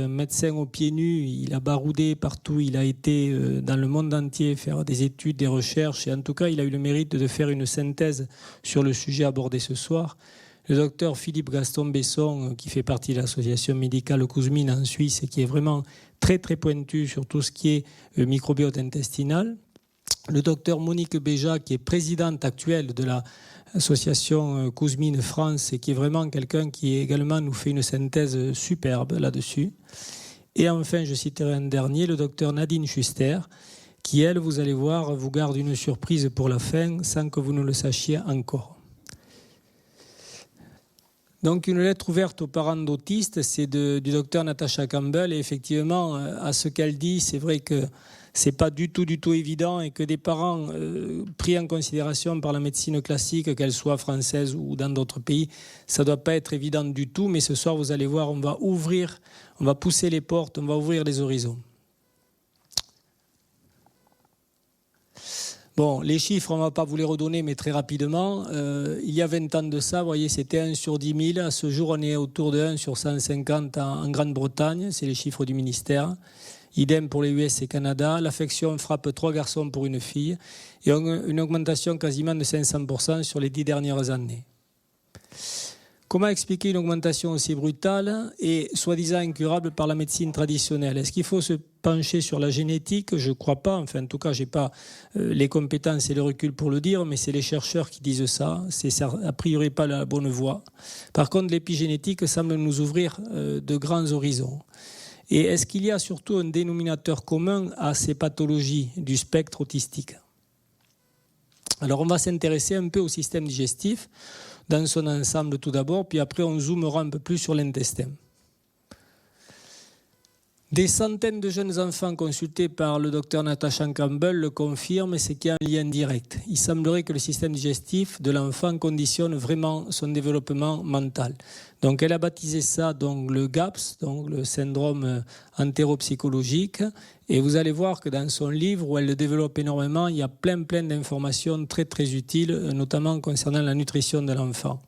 médecin aux pieds nus, il a baroudé partout, il a été dans le monde entier faire des études, des recherches, et en tout cas, il a eu le mérite de faire une synthèse sur le sujet abordé ce soir. Le docteur Philippe Gaston Besson, qui fait partie de l'association médicale Kouzmine en Suisse, et qui est vraiment très très pointu sur tout ce qui est microbiote intestinal. le docteur Monique Béja, qui est présidente actuelle de l'association Kouzmine France et qui est vraiment quelqu'un qui également nous fait une synthèse superbe là-dessus. Et enfin, je citerai un dernier, le docteur Nadine Schuster, qui, elle, vous allez voir, vous garde une surprise pour la fin sans que vous ne le sachiez encore. Donc une lettre ouverte aux parents d'autistes, c'est du docteur Natasha Campbell, et effectivement, à ce qu'elle dit, c'est vrai que c'est pas du tout évident et que des parents pris en considération par la médecine classique, qu'elle soit française ou dans d'autres pays, ça doit pas être évident du tout, mais ce soir, vous allez voir, on va pousser les portes, on va ouvrir les horizons. Bon, les chiffres, on ne va pas vous les redonner, mais très rapidement. Il y a 20 ans de ça, vous voyez, c'était 1 sur 10 000. À ce jour, on est autour de 1 sur 150 en Grande-Bretagne. C'est les chiffres du ministère. Idem pour les US et Canada. L'affection frappe 3 garçons pour une fille. Et une augmentation quasiment de 500% sur les 10 dernières années. Comment expliquer une augmentation aussi brutale et soi-disant incurable par la médecine traditionnelle? Est-ce qu'il faut se pencher sur la génétique? Je ne crois pas. Enfin, en tout cas, je n'ai pas les compétences et le recul pour le dire, mais c'est les chercheurs qui disent ça. C'est a priori pas la bonne voie. Par contre, l'épigénétique semble nous ouvrir de grands horizons. Et est-ce qu'il y a surtout un dénominateur commun à ces pathologies du spectre autistique? Alors, on va s'intéresser un peu au système digestif dans son ensemble tout d'abord, puis après on zoomera un peu plus sur l'intestin. Des centaines de jeunes enfants consultés par le docteur Natasha Campbell le confirment, et c'est qu'il y a un lien direct. Il semblerait que le système digestif de l'enfant conditionne vraiment son développement mental. Donc elle a baptisé ça donc, le GAPS, donc le syndrome entéropsychologique, et vous allez voir que dans son livre, où elle le développe énormément, il y a plein d'informations très très utiles, notamment concernant la nutrition de l'enfant.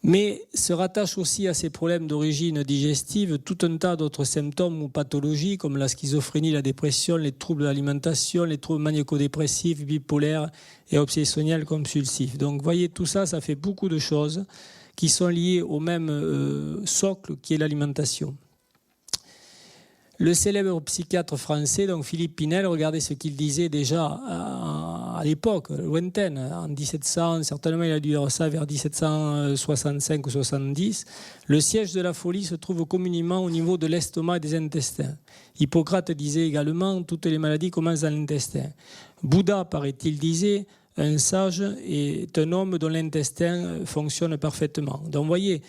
Mais se rattache aussi à ces problèmes d'origine digestive tout un tas d'autres symptômes ou pathologies comme la schizophrénie, la dépression, les troubles d'alimentation, les troubles maniaco-dépressifs, bipolaires et obsessionnels compulsifs. Donc vous voyez, tout ça, ça fait beaucoup de choses qui sont liées au même socle qui est l'alimentation. Le célèbre psychiatre français, donc Philippe Pinel, regardez ce qu'il disait déjà à l'époque lointaine, en 1700, certainement il a dû dire ça vers 1765 ou 70. Le siège de la folie se trouve communément au niveau de l'estomac et des intestins. Hippocrate disait également toutes les maladies commencent dans l'intestin. Bouddha, paraît-il, disait un sage est un homme dont l'intestin fonctionne parfaitement. Donc vous voyez,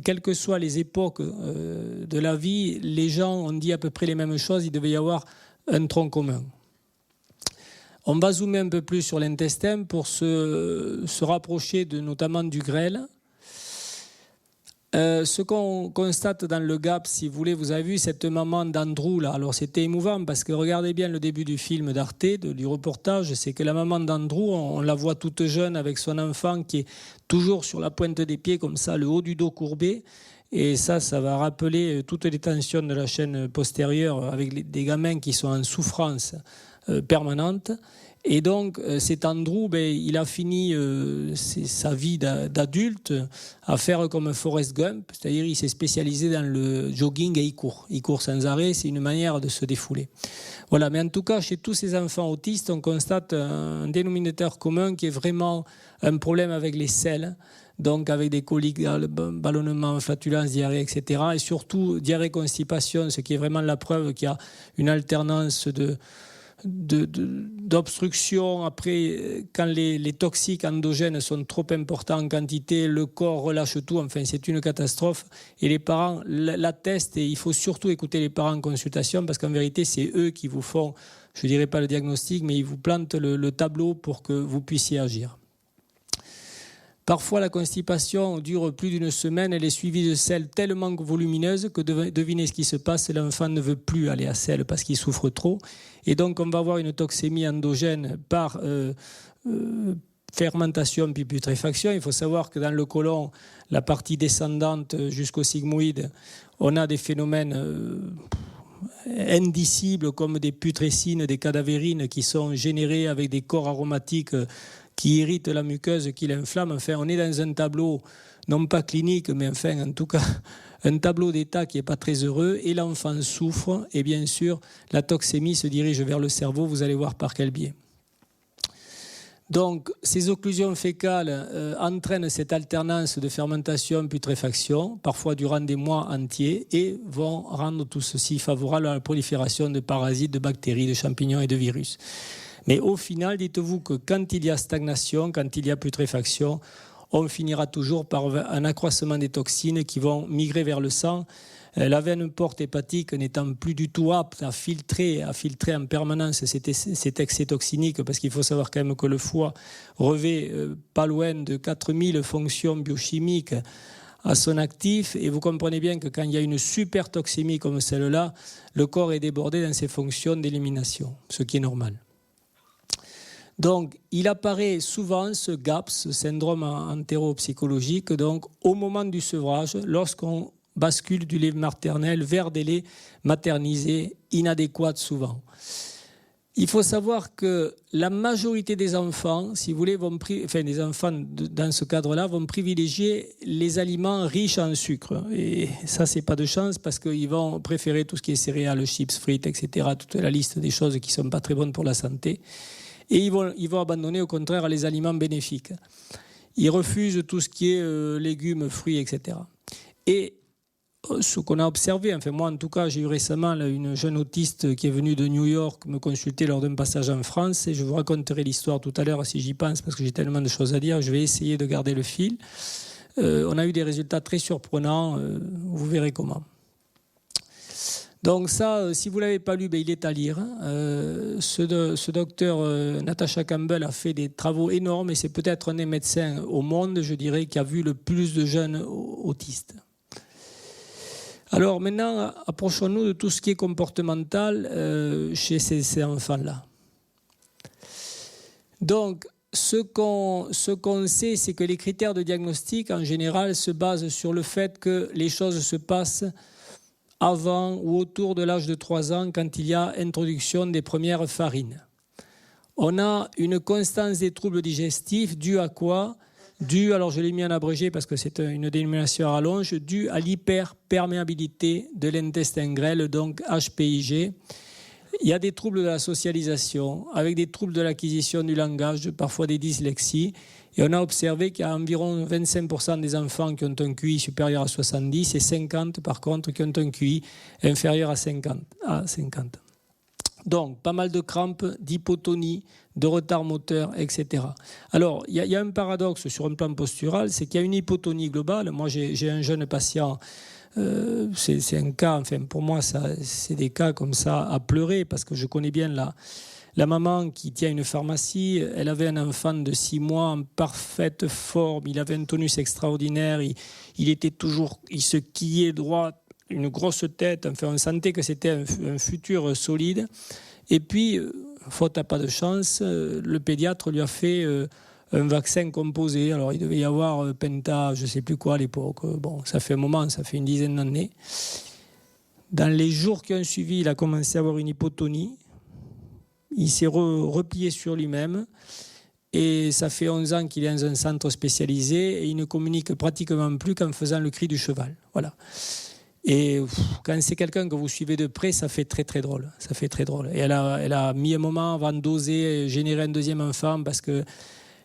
quelles que soient les époques de la vie, les gens ont dit à peu près les mêmes choses, il devait y avoir un tronc commun. On va zoomer un peu plus sur l'intestin pour se rapprocher notamment du grêle. Ce qu'on constate dans le GAP, si vous voulez, vous avez vu cette maman d'Andrew là. Alors c'était émouvant parce que regardez bien le début du film d'Arte, du reportage, c'est que la maman d'Andrew, on la voit toute jeune avec son enfant qui est toujours sur la pointe des pieds comme ça, le haut du dos courbé. Et ça va rappeler toutes les tensions de la chaîne postérieure avec des gamins qui sont en souffrance permanente. Et donc, cet Andrew, il a fini sa vie d'adulte à faire comme Forrest Gump, c'est-à-dire il s'est spécialisé dans le jogging et il court sans arrêt, c'est une manière de se défouler. Voilà, mais en tout cas, chez tous ces enfants autistes, on constate un dénominateur commun qui est vraiment un problème avec les selles, donc avec des coliques, ballonnements, flatulences, diarrhée, etc. Et surtout, diarrhée-constipation, ce qui est vraiment la preuve qu'il y a une alternance d'obstruction. Après, quand les toxiques endogènes sont trop importants en quantité, le corps relâche tout. Enfin, c'est une catastrophe. Et les parents l'attestent. Et il faut surtout écouter les parents en consultation parce qu'en vérité, c'est eux qui vous font, je ne dirais pas le diagnostic, mais ils vous plantent le tableau pour que vous puissiez agir. Parfois, la constipation dure plus d'une semaine. Elle est suivie de selles tellement volumineuses que devinez ce qui se passe, l'enfant ne veut plus aller à selle parce qu'il souffre trop. Et donc, on va avoir une toxémie endogène par fermentation puis putréfaction. Il faut savoir que dans le côlon, la partie descendante jusqu'au sigmoïde, on a des phénomènes indicibles comme des putrécines, des cadavérines qui sont générées avec des corps aromatiques qui irrite la muqueuse, qui l'inflamme. Enfin, on est dans un tableau, non pas clinique, mais enfin, en tout cas, un tableau d'état qui n'est pas très heureux et l'enfant souffre et bien sûr la toxémie se dirige vers le cerveau, vous allez voir par quel biais. Donc, ces occlusions fécales entraînent cette alternance de fermentation-putréfaction, parfois durant des mois entiers, et vont rendre tout ceci favorable à la prolifération de parasites, de bactéries, de champignons et de virus. Mais au final, dites-vous que quand il y a stagnation, quand il y a putréfaction, on finira toujours par un accroissement des toxines qui vont migrer vers le sang. La veine porte hépatique n'étant plus du tout apte à filtrer en permanence cet excès toxinique, parce qu'il faut savoir quand même que le foie revêt pas loin de 4000 fonctions biochimiques à son actif, et vous comprenez bien que quand il y a une supertoxémie comme celle-là, le corps est débordé dans ses fonctions d'élimination, ce qui est normal. Donc, il apparaît souvent ce GAP, ce syndrome entéropsychologique, donc au moment du sevrage, lorsqu'on bascule du lait maternel vers des laits maternisés inadéquats souvent. Il faut savoir que la majorité des enfants, si vous voulez, des enfants dans ce cadre-là, vont privilégier les aliments riches en sucre. Et ça, c'est pas de chance parce qu'ils vont préférer tout ce qui est céréales, chips, frites, etc., toute la liste des choses qui sont pas très bonnes pour la santé. Et ils vont abandonner au contraire les aliments bénéfiques. Ils refusent tout ce qui est légumes, fruits, etc. Et ce qu'on a observé, enfin moi en tout cas, j'ai eu récemment une jeune autiste qui est venue de New York me consulter lors d'un passage en France, et je vous raconterai l'histoire tout à l'heure si j'y pense parce que j'ai tellement de choses à dire, je vais essayer de garder le fil. On a eu des résultats très surprenants, vous verrez comment. Donc ça, si vous ne l'avez pas lu, il est à lire. Ce docteur Natasha Campbell a fait des travaux énormes et c'est peut-être un des médecins au monde, je dirais, qui a vu le plus de jeunes autistes. Alors maintenant, approchons-nous de tout ce qui est comportemental chez ces enfants-là. Donc, ce qu'on sait, c'est que les critères de diagnostic, en général, se basent sur le fait que les choses se passent avant ou autour de l'âge de 3 ans, quand il y a introduction des premières farines. On a une constance des troubles digestifs due à quoi ? Alors je l'ai mis en abrégé parce que c'est une dénomination à rallonge, due à l'hyperperméabilité de l'intestin grêle, donc HPIG. Il y a des troubles de la socialisation, avec des troubles de l'acquisition du langage, parfois des dyslexies. Et on a observé qu'il y a environ 25% des enfants qui ont un QI supérieur à 70 et 50% par contre qui ont un QI inférieur à 50. Donc, pas mal de crampes, d'hypotonie, de retard moteur, etc. Alors, il y a un paradoxe sur un plan postural, c'est qu'il y a une hypotonie globale. Moi, j'ai un jeune patient, c'est un cas, enfin, pour moi, c'est des cas comme ça à pleurer, parce que je connais bien la maman qui tient une pharmacie. Elle avait un enfant de 6 mois en parfaite forme, il avait un tonus extraordinaire, il se quillait droit, une grosse tête, enfin on sentait que c'était un futur solide. Et puis, faute à pas de chance, le pédiatre lui a fait un vaccin composé. Alors il devait y avoir Penta, je ne sais plus quoi à l'époque. Bon, ça fait un moment, ça fait une dizaine d'années. Dans les jours qui ont suivi, il a commencé à avoir une hypotonie. Il s'est replié sur lui-même. Et ça fait 11 ans qu'il est dans un centre spécialisé et il ne communique pratiquement plus qu'en faisant le cri du cheval. Voilà. Et quand c'est quelqu'un que vous suivez de près, ça fait très très drôle. Ça fait très drôle. Et elle a mis un moment avant d'oser générer un deuxième enfant parce que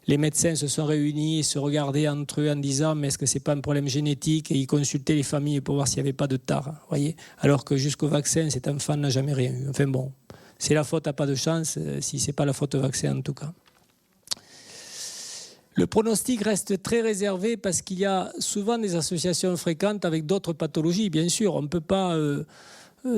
les médecins se sont réunis et se regardaient entre eux en disant mais est-ce que c'est pas un problème génétique, et ils consultaient les familles pour voir s'il n'y avait pas de tard. Voyez, alors que jusqu'au vaccin, cet enfant n'a jamais rien eu. Enfin bon, c'est la faute à pas de chance, si c'est pas la faute au vaccin en tout cas. Le pronostic reste très réservé parce qu'il y a souvent des associations fréquentes avec d'autres pathologies. Bien sûr, on ne peut pas,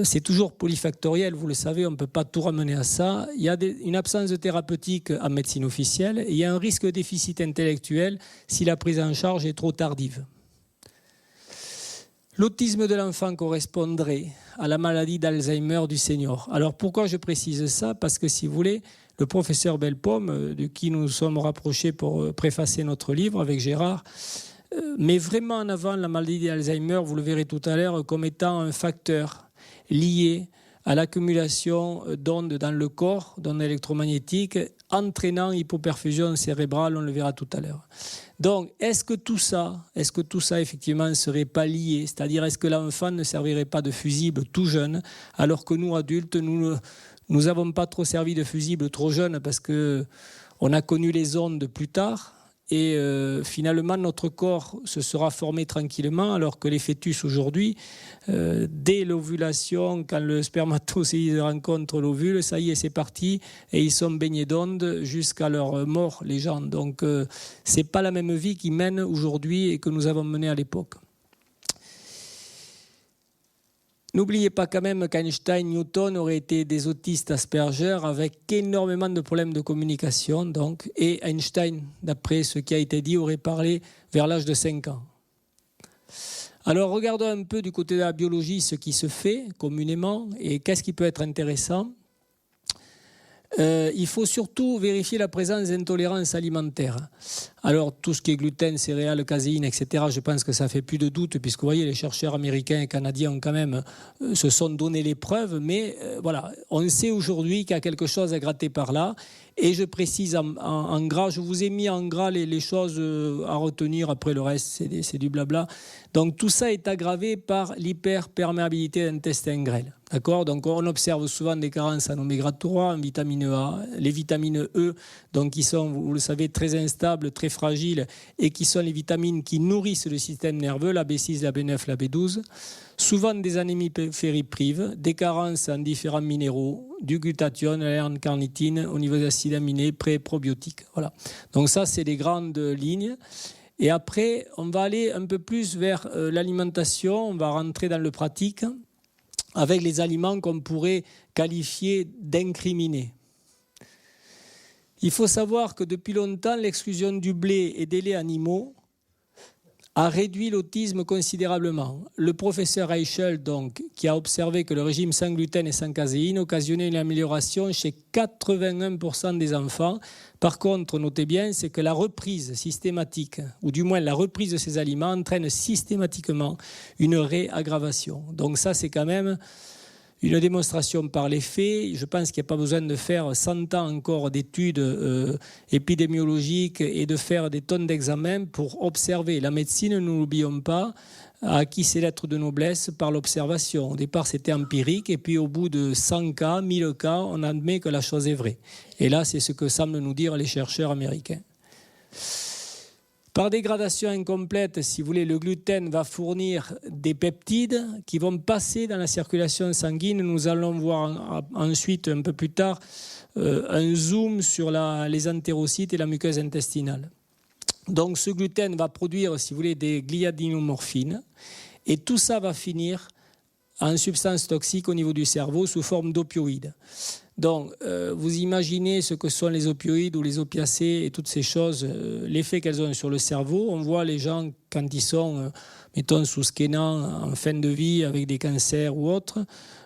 c'est toujours polyfactoriel, vous le savez, on ne peut pas tout ramener à ça. Il y a une absence de thérapeutique en médecine officielle et il y a un risque de déficit intellectuel si la prise en charge est trop tardive. L'autisme de l'enfant correspondrait à la maladie d'Alzheimer du senior. Alors pourquoi je précise ça ? Parce que si vous voulez, le professeur Bellepomme, de qui nous nous sommes rapprochés pour préfacer notre livre avec Gérard, met vraiment en avant la maladie d'Alzheimer, vous le verrez tout à l'heure, comme étant un facteur lié à l'accumulation d'ondes dans le corps, d'ondes électromagnétiques, entraînant hypoperfusion cérébrale, on le verra tout à l'heure. Donc, est-ce que tout ça effectivement ne serait pas lié? C'est-à-dire, est-ce que l'enfant ne servirait pas de fusible tout jeune, alors que nous, adultes, nous n'avons pas trop servi de fusible trop jeune parce qu'on a connu les ondes plus tard et finalement, notre corps se sera formé tranquillement, alors que les fœtus aujourd'hui, dès l'ovulation, quand le spermatozoïde rencontre l'ovule, ça y est, c'est parti, et ils sont baignés d'ondes jusqu'à leur mort, les gens. Donc, c'est pas la même vie qu'ils mènent aujourd'hui et que nous avons menée à l'époque. N'oubliez pas quand même qu'Einstein, Newton auraient été des autistes Asperger avec énormément de problèmes de communication. Donc, et Einstein, d'après ce qui a été dit, aurait parlé vers l'âge de 5 ans. Alors regardons un peu du côté de la biologie ce qui se fait communément et qu'est-ce qui peut être intéressant. Il faut surtout vérifier la présence d'intolérances alimentaires. Alors, tout ce qui est gluten, céréales, caséine, etc., je pense que ça fait plus de doute, puisque vous voyez, les chercheurs américains et canadiens ont quand même se sont donné les preuves, mais voilà, on sait aujourd'hui qu'il y a quelque chose à gratter par là. Et je précise en gras, je vous ai mis en gras les choses à retenir, après le reste, c'est du blabla. Donc, tout ça est aggravé par l'hyperperméabilité d'intestin grêle. D'accord ? Donc, on observe souvent des carences en oméga 3, en vitamine A, les vitamines E, donc qui sont, vous le savez, très instables, très fragiles, et qui sont les vitamines qui nourrissent le système nerveux, la B6, la B9, la B12. Souvent des anémies ferriprives, des carences en différents minéraux, du glutathion, la L-carnitine, au niveau des acides aminés, pré- et probiotiques. Voilà. Donc ça, c'est les grandes lignes. Et après, on va aller un peu plus vers l'alimentation, on va rentrer dans le pratique, avec les aliments qu'on pourrait qualifier d'incriminés. Il faut savoir que depuis longtemps, l'exclusion du blé et des laits animaux a réduit l'autisme considérablement. Le professeur Reichel, donc, qui a observé que le régime sans gluten et sans caséine occasionnait une amélioration chez 81% des enfants. Par contre, notez bien, c'est que la reprise systématique, ou du moins la reprise de ces aliments, entraîne systématiquement une réaggravation. Donc ça, c'est quand même une démonstration par les faits. Je pense qu'il n'y a pas besoin de faire 100 ans encore d'études épidémiologiques et de faire des tonnes d'examens pour observer. La médecine, nous n'oublions pas, a acquis ses lettres de noblesse par l'observation. Au départ, c'était empirique, et puis au bout de 100 cas, 1000 cas, on admet que la chose est vraie. Et là, c'est ce que semblent nous dire les chercheurs américains. Par dégradation incomplète, si vous voulez, le gluten va fournir des peptides qui vont passer dans la circulation sanguine. Nous allons voir ensuite, un peu plus tard, un zoom sur les entérocytes et la muqueuse intestinale. Donc ce gluten va produire, si vous voulez, des gliadinomorphines, et tout ça va finir en substances toxiques au niveau du cerveau sous forme d'opioïdes. Donc, vous imaginez ce que sont les opioïdes ou les opiacés et toutes ces choses, l'effet qu'elles ont sur le cerveau. On voit les gens, quand ils sont, mettons, sous scanant, en fin de vie, avec des cancers ou autres,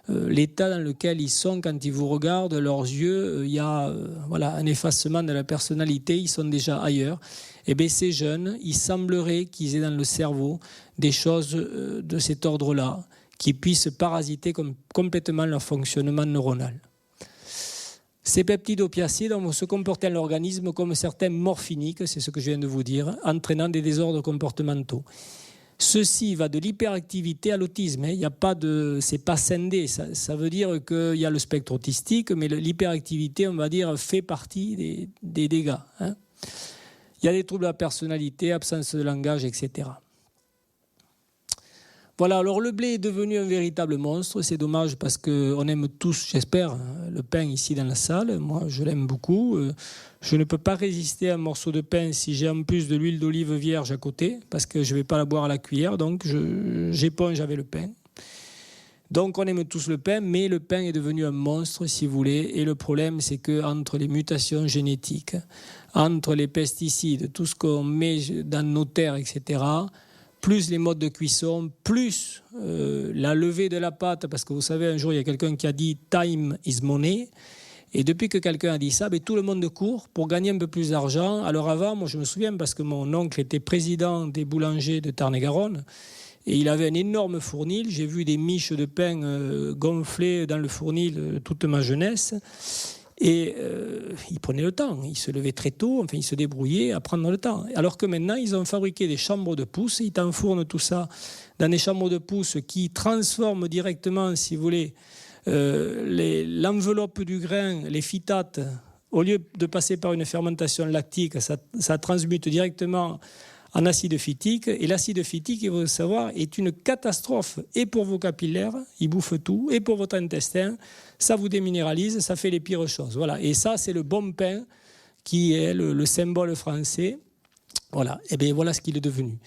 l'état dans lequel ils sont quand ils vous regardent, leurs yeux, il y a voilà, un effacement de la personnalité, ils sont déjà ailleurs. Et bien, ces jeunes, il semblerait qu'ils aient dans le cerveau des choses de cet ordre-là, qui puissent parasiter complètement leur fonctionnement neuronal. Ces peptides opiacés vont se comporter dans l'organisme comme certains morphiniques, c'est ce que je viens de vous dire, entraînant des désordres comportementaux. Ceci va de l'hyperactivité à l'autisme. Il n'y a pas de, c'est pas scindé. Ça veut dire qu'il y a le spectre autistique, mais l'hyperactivité, on va dire, fait partie des dégâts. Hein. Il y a des troubles de la personnalité, absence de langage, etc. Voilà, alors le blé est devenu un véritable monstre. C'est dommage parce qu'on aime tous, j'espère, le pain ici dans la salle. Moi, je l'aime beaucoup. Je ne peux pas résister à un morceau de pain si j'ai en plus de l'huile d'olive vierge à côté, parce que je ne vais pas la boire à la cuillère, donc j'éponge avec le pain. Donc on aime tous le pain, mais le pain est devenu un monstre, si vous voulez. Et le problème, c'est qu'entre les mutations génétiques, entre les pesticides, tout ce qu'on met dans nos terres, etc., plus les modes de cuisson, plus la levée de la pâte, parce que vous savez, un jour, il y a quelqu'un qui a dit « time is money », et depuis que quelqu'un a dit ça, tout le monde court pour gagner un peu plus d'argent. Alors avant, moi je me souviens, parce que mon oncle était président des boulangers de Tarn-et-Garonne, Et il avait un énorme fournil. J'ai vu des miches de pain gonflées dans le fournil toute ma jeunesse. Et il prenait le temps. Il se levait très tôt, enfin, il se débrouillait à prendre le temps. Alors que maintenant, ils ont fabriqué des chambres de pousse. Ils t'enfournent tout ça dans des chambres de pousse qui transforment directement, si vous voulez, l'enveloppe du grain, les phytates. Au lieu de passer par une fermentation lactique, ça transmute directement en acide phytique. Et l'acide phytique, il faut savoir, est une catastrophe. Et pour vos capillaires, il bouffe tout. Et pour votre intestin, ça vous déminéralise, ça fait les pires choses. Voilà. Et ça, c'est le bon pain qui est le symbole français. Voilà. Et bien voilà ce qu'il est devenu.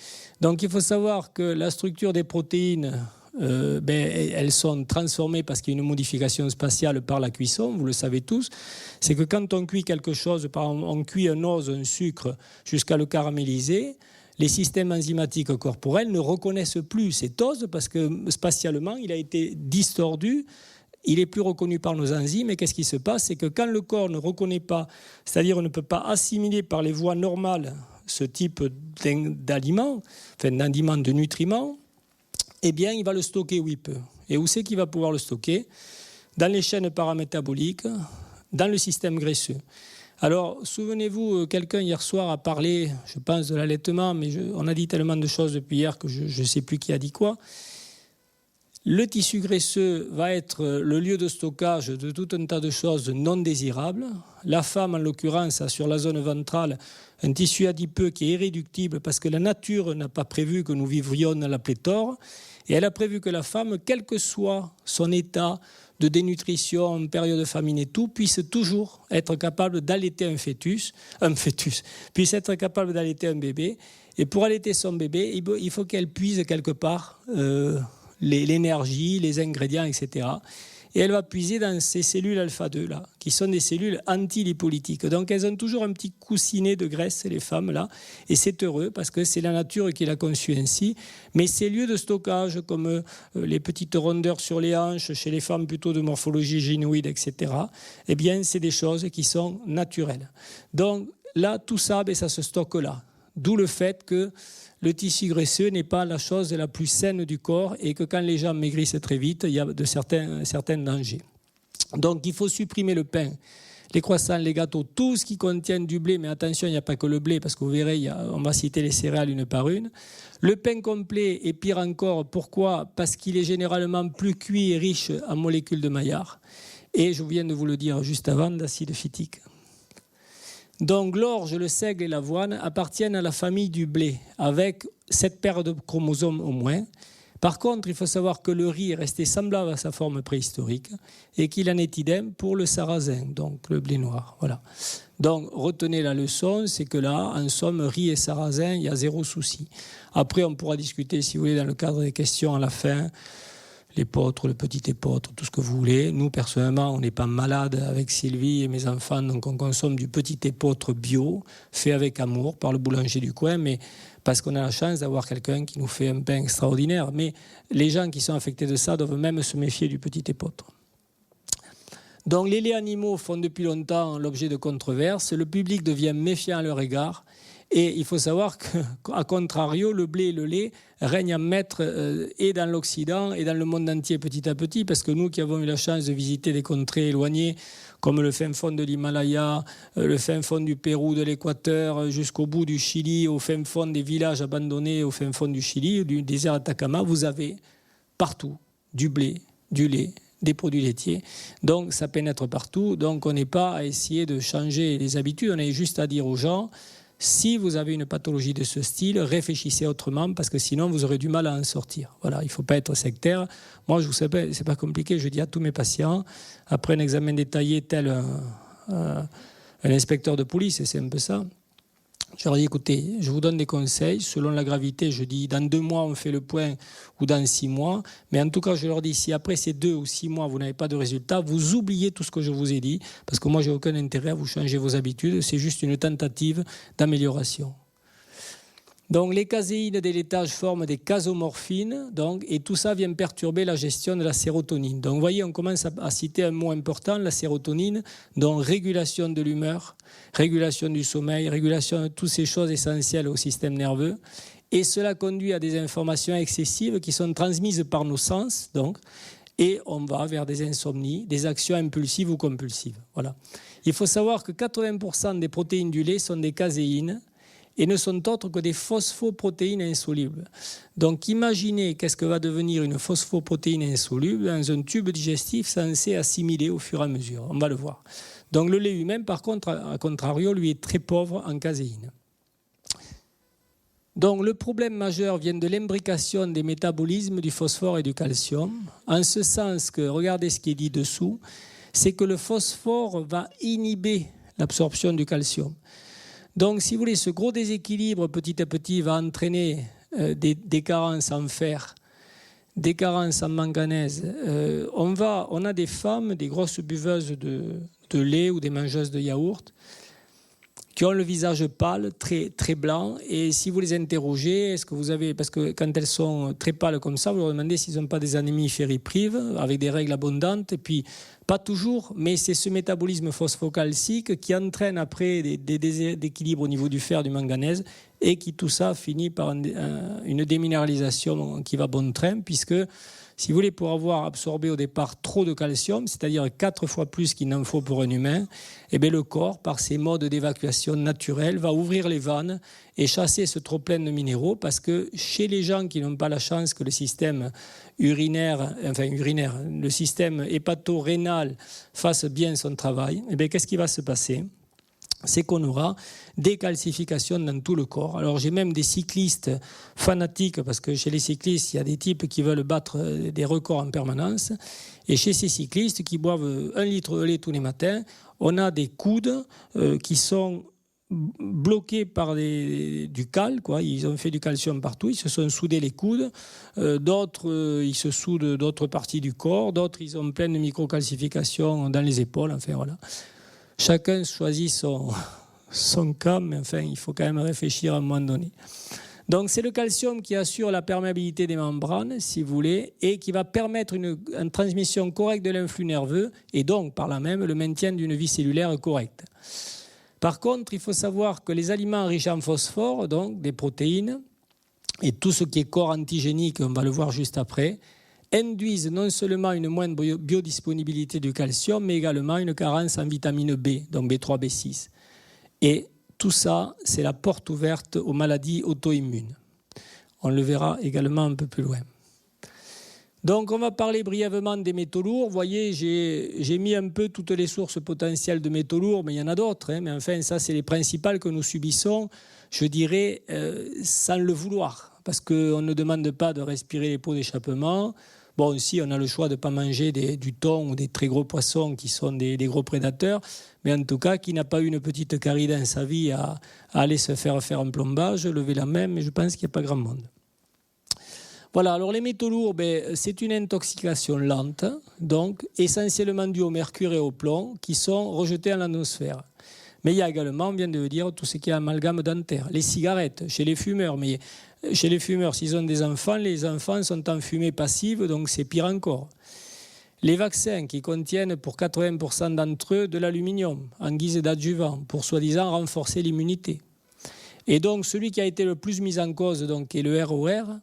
Donc il faut savoir que la structure des protéines, elles sont transformées parce qu'il y a une modification spatiale par la cuisson, vous le savez tous. C'est que quand on cuit quelque chose, par exemple, on cuit un ose, un sucre, jusqu'à le caraméliser, les systèmes enzymatiques corporels ne reconnaissent plus cet ose parce que spatialement, il a été distordu. Il n'est plus reconnu par nos enzymes. Et qu'est-ce qui se passe? C'est que quand le corps ne reconnaît pas, c'est-à-dire ne peut pas assimiler par les voies normales ce type d'aliments, enfin d'aliments, de nutriments, eh bien, il va le stocker où il peut. Et où c'est qu'il va pouvoir le stocker? Dans les chaînes paramétaboliques, dans le système graisseux. Alors, souvenez-vous, quelqu'un hier soir a parlé, je pense, de l'allaitement, mais on a dit tellement de choses depuis hier que je ne sais plus qui a dit quoi. Le tissu graisseux va être le lieu de stockage de tout un tas de choses non désirables. La femme, en l'occurrence, a sur la zone ventrale un tissu adipeux qui est irréductible parce que la nature n'a pas prévu que nous vivrions dans la pléthore. Et elle a prévu que la femme, quel que soit son état de dénutrition, en période de famine et tout, puisse toujours être capable d'allaiter un fœtus, puisse être capable d'allaiter un bébé. Et pour allaiter son bébé, il faut qu'elle puise quelque part l'énergie, les ingrédients, etc. Et elle va puiser dans ces cellules alpha-2, là, qui sont des cellules antilipolytiques. Donc elles ont toujours un petit coussinet de graisse, les femmes, là. Et c'est heureux, parce que c'est la nature qui l'a conçu ainsi. Mais ces lieux de stockage, comme les petites rondeurs sur les hanches, chez les femmes plutôt de morphologie gynoïde, etc., eh bien, c'est des choses qui sont naturelles. Donc là, tout ça, ça se stocke là. D'où le fait que le tissu graisseux n'est pas la chose la plus saine du corps et que quand les gens maigrissent très vite, il y a certains dangers. Donc il faut supprimer le pain, les croissants, les gâteaux, tout ce qui contient du blé, mais attention, il n'y a pas que le blé, parce que vous verrez, on va citer les céréales une par une. Le pain complet est pire encore, pourquoi? Parce qu'il est généralement plus cuit et riche en molécules de Maillard. Et je viens de vous le dire juste avant, d'acide phytique. Donc l'orge, le seigle et l'avoine appartiennent à la famille du blé, avec 7 paires de chromosomes au moins. Par contre, il faut savoir que le riz est resté semblable à sa forme préhistorique et qu'il en est idem pour le sarrasin, donc le blé noir. Voilà. Donc retenez la leçon, c'est que là, en somme, riz et sarrasin, il y a zéro souci. Après, on pourra discuter, si vous voulez, dans le cadre des questions à la fin, l'épeautre, le petit épeautre, tout ce que vous voulez. Nous, personnellement, on n'est pas malade avec Sylvie et mes enfants, donc on consomme du petit épeautre bio, fait avec amour par le boulanger du coin, mais parce qu'on a la chance d'avoir quelqu'un qui nous fait un pain extraordinaire. Mais les gens qui sont affectés de ça doivent même se méfier du petit épeautre. Donc les laits animaux font depuis longtemps l'objet de controverses. Le public devient méfiant à leur égard. Et il faut savoir qu'à contrario, le blé et le lait règnent en maître et dans l'Occident et dans le monde entier petit à petit, parce que nous qui avons eu la chance de visiter des contrées éloignées, comme le fin fond de l'Himalaya, le fin fond du Pérou, de l'Équateur, jusqu'au bout du Chili, au fin fond des villages abandonnés, au fin fond du Chili, du désert Atacama, vous avez partout du blé, du lait, des produits laitiers. Donc ça pénètre partout. Donc on n'est pas à essayer de changer les habitudes, on est juste à dire aux gens, si vous avez une pathologie de ce style, réfléchissez autrement parce que sinon vous aurez du mal à en sortir. Voilà, il ne faut pas être sectaire. Moi, je vous sais pas, c'est pas compliqué. Je dis à tous mes patients, après un examen détaillé tel un inspecteur de police, et c'est un peu ça, je leur dis, écoutez, je vous donne des conseils. Selon la gravité, je dis, dans 2 mois, on fait le point ou dans 6 mois. Mais en tout cas, je leur dis, si après ces 2 ou 6 mois, vous n'avez pas de résultat, vous oubliez tout ce que je vous ai dit. Parce que moi, je n'ai aucun intérêt à vous changer vos habitudes. C'est juste une tentative d'amélioration. Donc, les caséines des laitages forment des casomorphines, donc, et tout ça vient perturber la gestion de la sérotonine. Donc, vous voyez, on commence à citer un mot important, la sérotonine, donc régulation de l'humeur, régulation du sommeil, régulation de toutes ces choses essentielles au système nerveux. et cela conduit à des informations excessives qui sont transmises par nos sens, donc, et on va vers des insomnies, des actions impulsives ou compulsives. Voilà. Il faut savoir que 80% des protéines du lait sont des caséines et ne sont autres que des phosphoprotéines insolubles. Donc imaginez qu'est-ce que va devenir une phosphoprotéine insoluble dans un tube digestif censé assimiler au fur et à mesure. On va le voir. Donc le lait humain, par contre, à contrario, lui est très pauvre en caséine. Donc le problème majeur vient de l'imbrication des métabolismes du phosphore et du calcium, en ce sens que, regardez ce qui est dit dessous, c'est que le phosphore va inhiber l'absorption du calcium. Donc si vous voulez, ce gros déséquilibre petit à petit va entraîner des carences en fer, des carences en manganèse. On a des femmes, des grosses buveuses de lait ou des mangeuses de yaourt, qui ont le visage pâle, très, très blanc. Et si vous les interrogez, est-ce que vous avez... Parce que quand elles sont très pâles comme ça, vous leur demandez s'ils n'ont pas des anémies fériprives, avec des règles abondantes. Et puis, pas toujours, mais c'est ce métabolisme phosphocalcique qui entraîne après des déséquilibres au niveau du fer, du manganèse, et qui tout ça finit par une déminéralisation qui va bon train, puisque... Si vous voulez, pour avoir absorbé au départ trop de calcium, c'est-à-dire 4 fois plus qu'il n'en faut pour un humain, eh bien le corps, par ses modes d'évacuation naturels, va ouvrir les vannes et chasser ce trop-plein de minéraux, parce que chez les gens qui n'ont pas la chance que le système le système hépato-rénal fasse bien son travail, eh bien qu'est-ce qui va se passer ? C'est qu'on aura des calcifications dans tout le corps. Alors j'ai même des cyclistes fanatiques, parce que chez les cyclistes, il y a des types qui veulent battre des records en permanence. Et chez ces cyclistes qui boivent 1 litre de lait tous les matins, on a des coudes qui sont bloqués par du cal, quoi. Ils ont fait du calcium partout, ils se sont soudés les coudes. D'autres, ils se soudent d'autres parties du corps. D'autres, ils ont plein de microcalcifications dans les épaules. Enfin, voilà. Chacun choisit son cas, mais enfin, il faut quand même réfléchir à un moment donné. Donc, c'est le calcium qui assure la perméabilité des membranes, si vous voulez, et qui va permettre une transmission correcte de l'influx nerveux, et donc, par là même, le maintien d'une vie cellulaire correcte. Par contre, il faut savoir que les aliments riches en phosphore, donc des protéines, et tout ce qui est corps antigénique, on va le voir juste après, induisent non seulement une moindre biodisponibilité du calcium, mais également une carence en vitamine B, donc B3, B6. Et tout ça, c'est la porte ouverte aux maladies auto-immunes. On le verra également un peu plus loin. Donc, on va parler brièvement des métaux lourds. Vous voyez, j'ai mis un peu toutes les sources potentielles de métaux lourds, mais il y en a d'autres. Mais enfin, ça, c'est les principales que nous subissons, je dirais, sans le vouloir. Parce qu'on ne demande pas de respirer les pots d'échappement. Bon, si on a le choix de ne pas manger du thon ou des très gros poissons qui sont des gros prédateurs, mais en tout cas, qui n'a pas eu une petite carie dans sa vie à aller se faire un plombage, lever la main, mais je pense qu'il n'y a pas grand monde. Voilà, alors les métaux lourds, c'est une intoxication lente, donc essentiellement due au mercure et au plomb, qui sont rejetés en l'atmosphère. Mais il y a également, on vient de le dire, tout ce qui est amalgame dentaire, les cigarettes, chez les fumeurs, mais chez les fumeurs, s'ils ont des enfants, les enfants sont en fumée passive, donc c'est pire encore. Les vaccins qui contiennent pour 80% d'entre eux de l'aluminium en guise d'adjuvant pour soi-disant renforcer l'immunité. Et donc celui qui a été le plus mis en cause donc, est le ROR,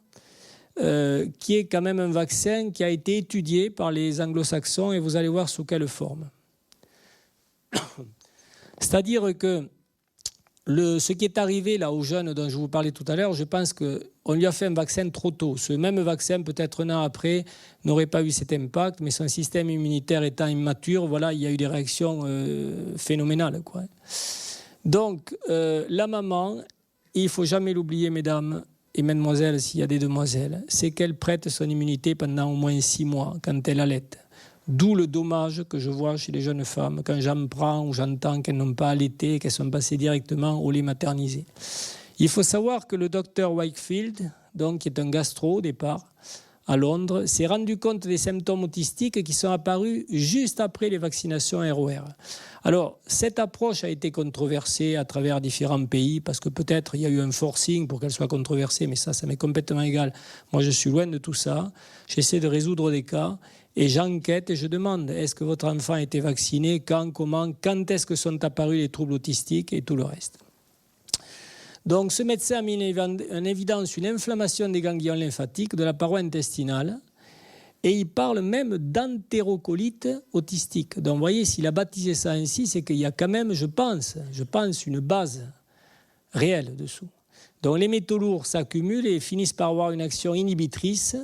qui est quand même un vaccin qui a été étudié par les anglo-saxons et vous allez voir sous quelle forme. C'est-à-dire que ce qui est arrivé là aux jeunes dont je vous parlais tout à l'heure, je pense qu'on lui a fait un vaccin trop tôt. Ce même vaccin, peut-être 1 an après, n'aurait pas eu cet impact, mais son système immunitaire étant immature, voilà, il y a eu des réactions phénoménales, quoi. Donc, la maman, il ne faut jamais l'oublier, mesdames et mesdemoiselles, s'il y a des demoiselles, c'est qu'elle prête son immunité pendant au moins 6 mois quand elle allait. D'où le dommage que je vois chez les jeunes femmes quand j'en prends ou j'entends qu'elles n'ont pas allaité, qu'elles sont passées directement au lait maternisé. Il faut savoir que le docteur Wakefield, donc, qui est un gastro au départ, à Londres, s'est rendu compte des symptômes autistiques qui sont apparus juste après les vaccinations ROR. Alors, cette approche a été controversée à travers différents pays parce que peut-être il y a eu un forcing pour qu'elle soit controversée, mais ça m'est complètement égal. Moi, je suis loin de tout ça. J'essaie de résoudre des cas et j'enquête et je demande est-ce que votre enfant a été vacciné, quand, comment, quand est-ce que sont apparus les troubles autistiques et tout le reste. Donc ce médecin a mis en évidence une inflammation des ganglions lymphatiques de la paroi intestinale et il parle même d'entérocolite autistique. Donc vous voyez, s'il a baptisé ça ainsi, c'est qu'il y a quand même, je pense, une base réelle dessous. Donc les métaux lourds s'accumulent et finissent par avoir une action inhibitrice.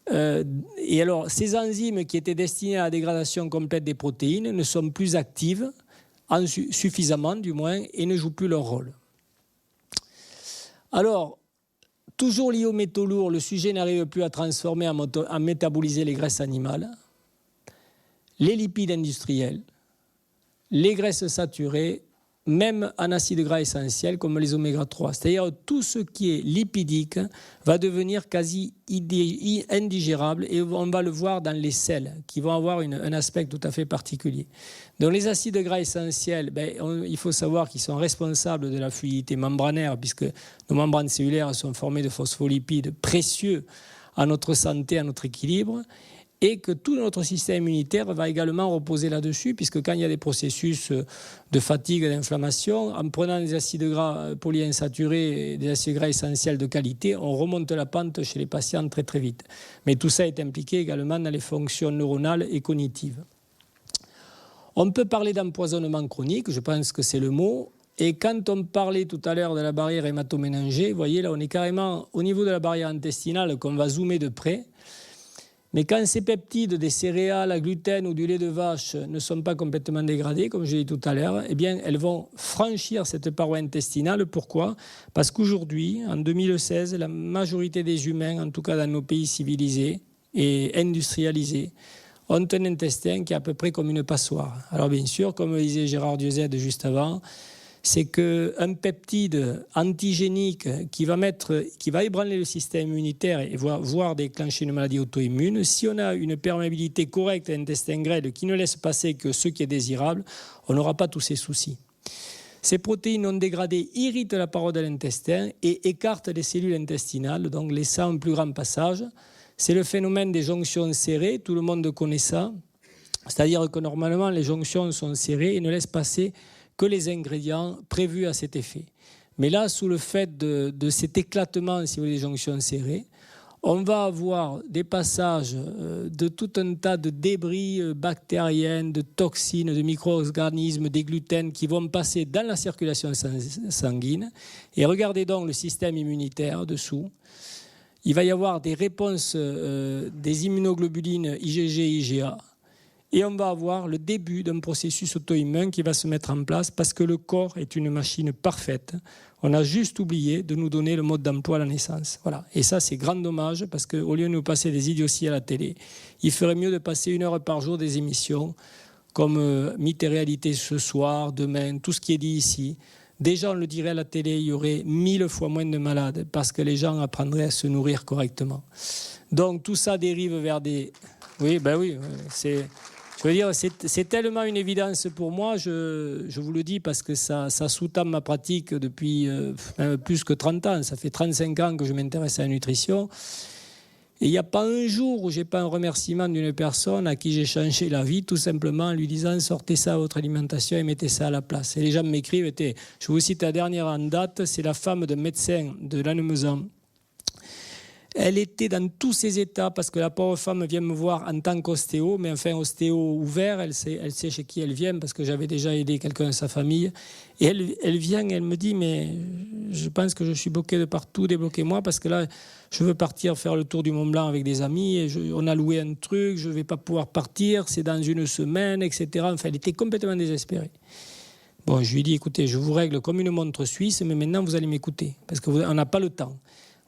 Et alors, ces enzymes qui étaient destinées à la dégradation complète des protéines ne sont plus actives, suffisamment du moins, et ne jouent plus leur rôle. Alors, toujours lié aux métaux lourds, le sujet n'arrive plus à transformer, à métaboliser les graisses animales, les lipides industriels, les graisses saturées, même en acides gras essentiels comme les oméga 3. C'est-à-dire tout ce qui est lipidique va devenir quasi indigérable et on va le voir dans les sels qui vont avoir un aspect tout à fait particulier. Donc les acides gras essentiels, il faut savoir qu'ils sont responsables de la fluidité membranaire puisque nos membranes cellulaires sont formées de phospholipides précieux à notre santé, à notre équilibre. Et que tout notre système immunitaire va également reposer là-dessus, puisque quand il y a des processus de fatigue, d'inflammation, en prenant des acides gras polyinsaturés, des acides gras essentiels de qualité, on remonte la pente chez les patients très très vite. Mais tout ça est impliqué également dans les fonctions neuronales et cognitives. On peut parler d'empoisonnement chronique, je pense que c'est le mot. Et quand on parlait tout à l'heure de la barrière hématoméningée, vous voyez là, on est carrément au niveau de la barrière intestinale qu'on va zoomer de près. Mais quand ces peptides des céréales à gluten ou du lait de vache ne sont pas complètement dégradés, comme je l'ai dit tout à l'heure, eh bien, elles vont franchir cette paroi intestinale. Pourquoi ? Parce qu'aujourd'hui, en 2016, la majorité des humains, en tout cas dans nos pays civilisés et industrialisés, ont un intestin qui est à peu près comme une passoire. Alors bien sûr, comme le disait Gérard Dieuze juste avant, c'est qu'un peptide antigénique qui va ébranler le système immunitaire et voire déclencher une maladie auto-immune, si on a une perméabilité correcte à l'intestin grêle qui ne laisse passer que ce qui est désirable, on n'aura pas tous ces soucis. Ces protéines non dégradées irritent la paroi de l'intestin et écartent les cellules intestinales, donc laissant un plus grand passage. C'est le phénomène des jonctions serrées, tout le monde connaît ça. C'est-à-dire que normalement, les jonctions sont serrées et ne laissent passer que les ingrédients prévus à cet effet. Mais là, sous le fait de cet éclatement, si vous voulez, des jonctions serrées, on va avoir des passages de tout un tas de débris bactériens, de toxines, de micro-organismes, des gluten qui vont passer dans la circulation sanguine. Et regardez donc le système immunitaire dessous. Il va y avoir des réponses des immunoglobulines IgG et IgA. Et on va avoir le début d'un processus auto-immune qui va se mettre en place parce que le corps est une machine parfaite. On a juste oublié de nous donner le mode d'emploi à la naissance. Voilà. Et ça, c'est grand dommage parce qu'au lieu de nous passer des idioties à la télé, il ferait mieux de passer 1 heure par jour des émissions comme Mythes et réalité ce soir, demain, tout ce qui est dit ici. Déjà, on le dirait à la télé, il y aurait 1000 fois moins de malades parce que les gens apprendraient à se nourrir correctement. Donc tout ça dérive vers des... Oui, c'est... Je veux dire, c'est tellement une évidence pour moi, je vous le dis parce que ça sous-tend ma pratique depuis plus que 30 ans. Ça fait 35 ans que je m'intéresse à la nutrition. Et il n'y a pas un jour où je n'ai pas un remerciement d'une personne à qui j'ai changé la vie, tout simplement en lui disant « sortez ça à votre alimentation et mettez ça à la place ». Et les gens m'écrivent, je vous cite la dernière en date, c'est la femme d'un médecin de Lannemezan. Elle était dans tous ses états parce que la pauvre femme vient me voir en tant qu'ostéo, mais enfin ostéo ouvert, elle sait chez qui elle vient parce que j'avais déjà aidé quelqu'un de sa famille. Et elle vient, elle me dit, mais je pense que je suis bloqué de partout, débloquez-moi parce que là, je veux partir faire le tour du Mont Blanc avec des amis, et on a loué un truc, je ne vais pas pouvoir partir, c'est dans 1 semaine, etc. Enfin, elle était complètement désespérée. Bon, je lui ai dit, écoutez, je vous règle comme une montre suisse, mais maintenant vous allez m'écouter parce qu'on n'a pas le temps.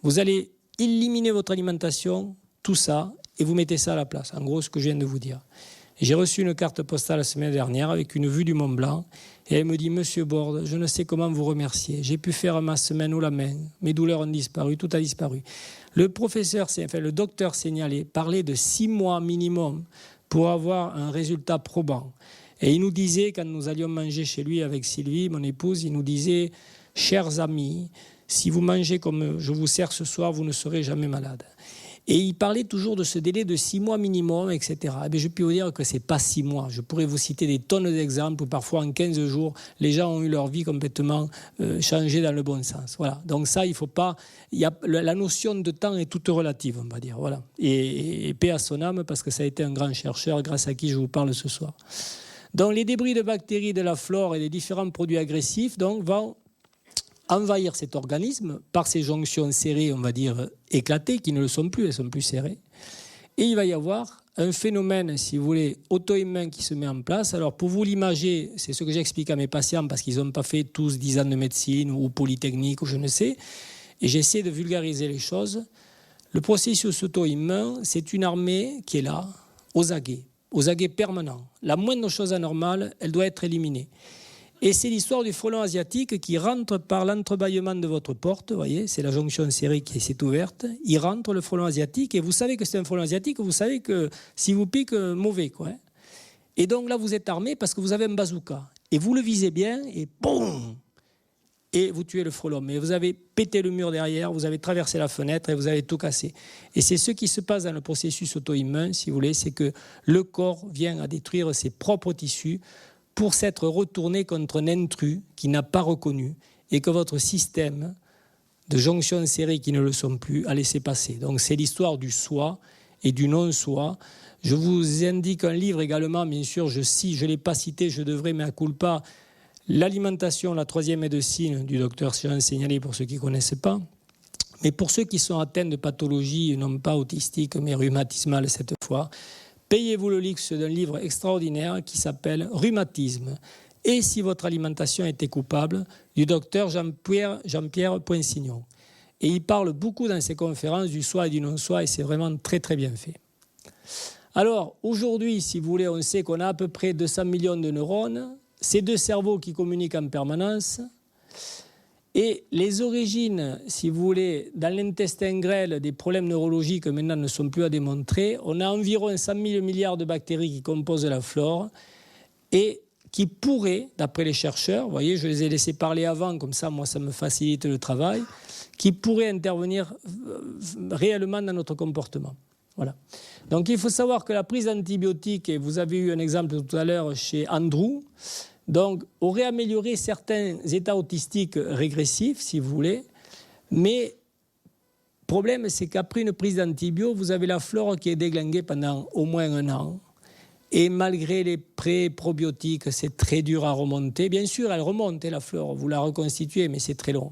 Vous allez éliminez votre alimentation, tout ça, et vous mettez ça à la place. En gros, ce que je viens de vous dire. Et j'ai reçu une carte postale la semaine dernière avec une vue du Mont Blanc. Et elle me dit, Monsieur Borde, je ne sais comment vous remercier. J'ai pu faire ma semaine ou la main. Mes douleurs ont disparu, tout a disparu. Le docteur signalé parlait de 6 mois minimum pour avoir un résultat probant. Et il nous disait, quand nous allions manger chez lui avec Sylvie, mon épouse, il nous disait, chers amis, si vous mangez comme je vous sers ce soir, vous ne serez jamais malade. Et il parlait toujours de ce délai de 6 mois minimum, etc. Eh bien, je peux vous dire que ce n'est pas 6 mois. Je pourrais vous citer des tonnes d'exemples où parfois en 15 jours, les gens ont eu leur vie complètement changée dans le bon sens. Voilà. Donc ça, il faut pas... la notion de temps est toute relative, on va dire. Voilà. Et paix à son âme, parce que ça a été un grand chercheur, grâce à qui je vous parle ce soir. Donc les débris de bactéries de la flore et les différents produits agressifs vont envahir cet organisme par ces jonctions serrées, on va dire, éclatées, qui ne le sont plus, elles sont plus serrées. Et il va y avoir un phénomène, si vous voulez, auto-immun qui se met en place. Alors, pour vous l'imager, c'est ce que j'explique à mes patients, parce qu'ils n'ont pas fait tous 10 ans de médecine ou polytechnique ou je ne sais, et j'essaie de vulgariser les choses. Le processus auto-immun, c'est une armée qui est là, aux aguets permanents. La moindre chose anormale, elle doit être éliminée. Et c'est l'histoire du frelon asiatique qui rentre par l'entrebâillement de votre porte, vous voyez, c'est la jonction serrée qui s'est ouverte. Il rentre, le frelon asiatique, et vous savez que c'est un frelon asiatique, vous savez que si vous pique, mauvais, quoi. Et donc là, vous êtes armé parce que vous avez un bazooka. Et vous le visez bien, et boum, et vous tuez le frelon. Mais vous avez pété le mur derrière, vous avez traversé la fenêtre et vous avez tout cassé. Et c'est ce qui se passe dans le processus auto-immun, si vous voulez, c'est que le corps vient à détruire ses propres tissus pour s'être retourné contre un intrus qui n'a pas reconnu et que votre système de jonctions serrées qui ne le sont plus a laissé passer. Donc c'est l'histoire du soi et du non-soi. Je vous indique un livre également, bien sûr, je ne l'ai pas cité, je devrais, mais à culpa, l'alimentation, la 3e médecine du docteur Jean Signalé, pour ceux qui ne connaissent pas. Mais pour ceux qui sont atteints de pathologies, non pas autistiques, mais rhumatismales cette fois, payez-vous le luxe d'un livre extraordinaire qui s'appelle « Rhumatisme ». Et si votre alimentation était coupable, du docteur Jean-Pierre Poinsignon. Et il parle beaucoup dans ses conférences du soi et du non-soi, et c'est vraiment très très bien fait. Alors, aujourd'hui, si vous voulez, on sait qu'on a à peu près 200 millions de neurones, ces 2 cerveaux qui communiquent en permanence, et les origines, si vous voulez, dans l'intestin grêle des problèmes neurologiques maintenant ne sont plus à démontrer. On a environ 100 000 milliards de bactéries qui composent la flore et qui pourraient, d'après les chercheurs, vous voyez, je les ai laissés parler avant, comme ça, moi, ça me facilite le travail, qui pourraient intervenir réellement dans notre comportement. Voilà. Donc il faut savoir que la prise d'antibiotiques, et vous avez eu un exemple tout à l'heure chez Andrew, donc, aurait amélioré certains états autistiques régressifs, si vous voulez, mais le problème, c'est qu'après une prise d'antibio, vous avez la flore qui est déglinguée pendant au moins 1 an. Et malgré les pré-probiotiques, c'est très dur à remonter. Bien sûr, elle remonte, la flore, vous la reconstituez, mais c'est très long.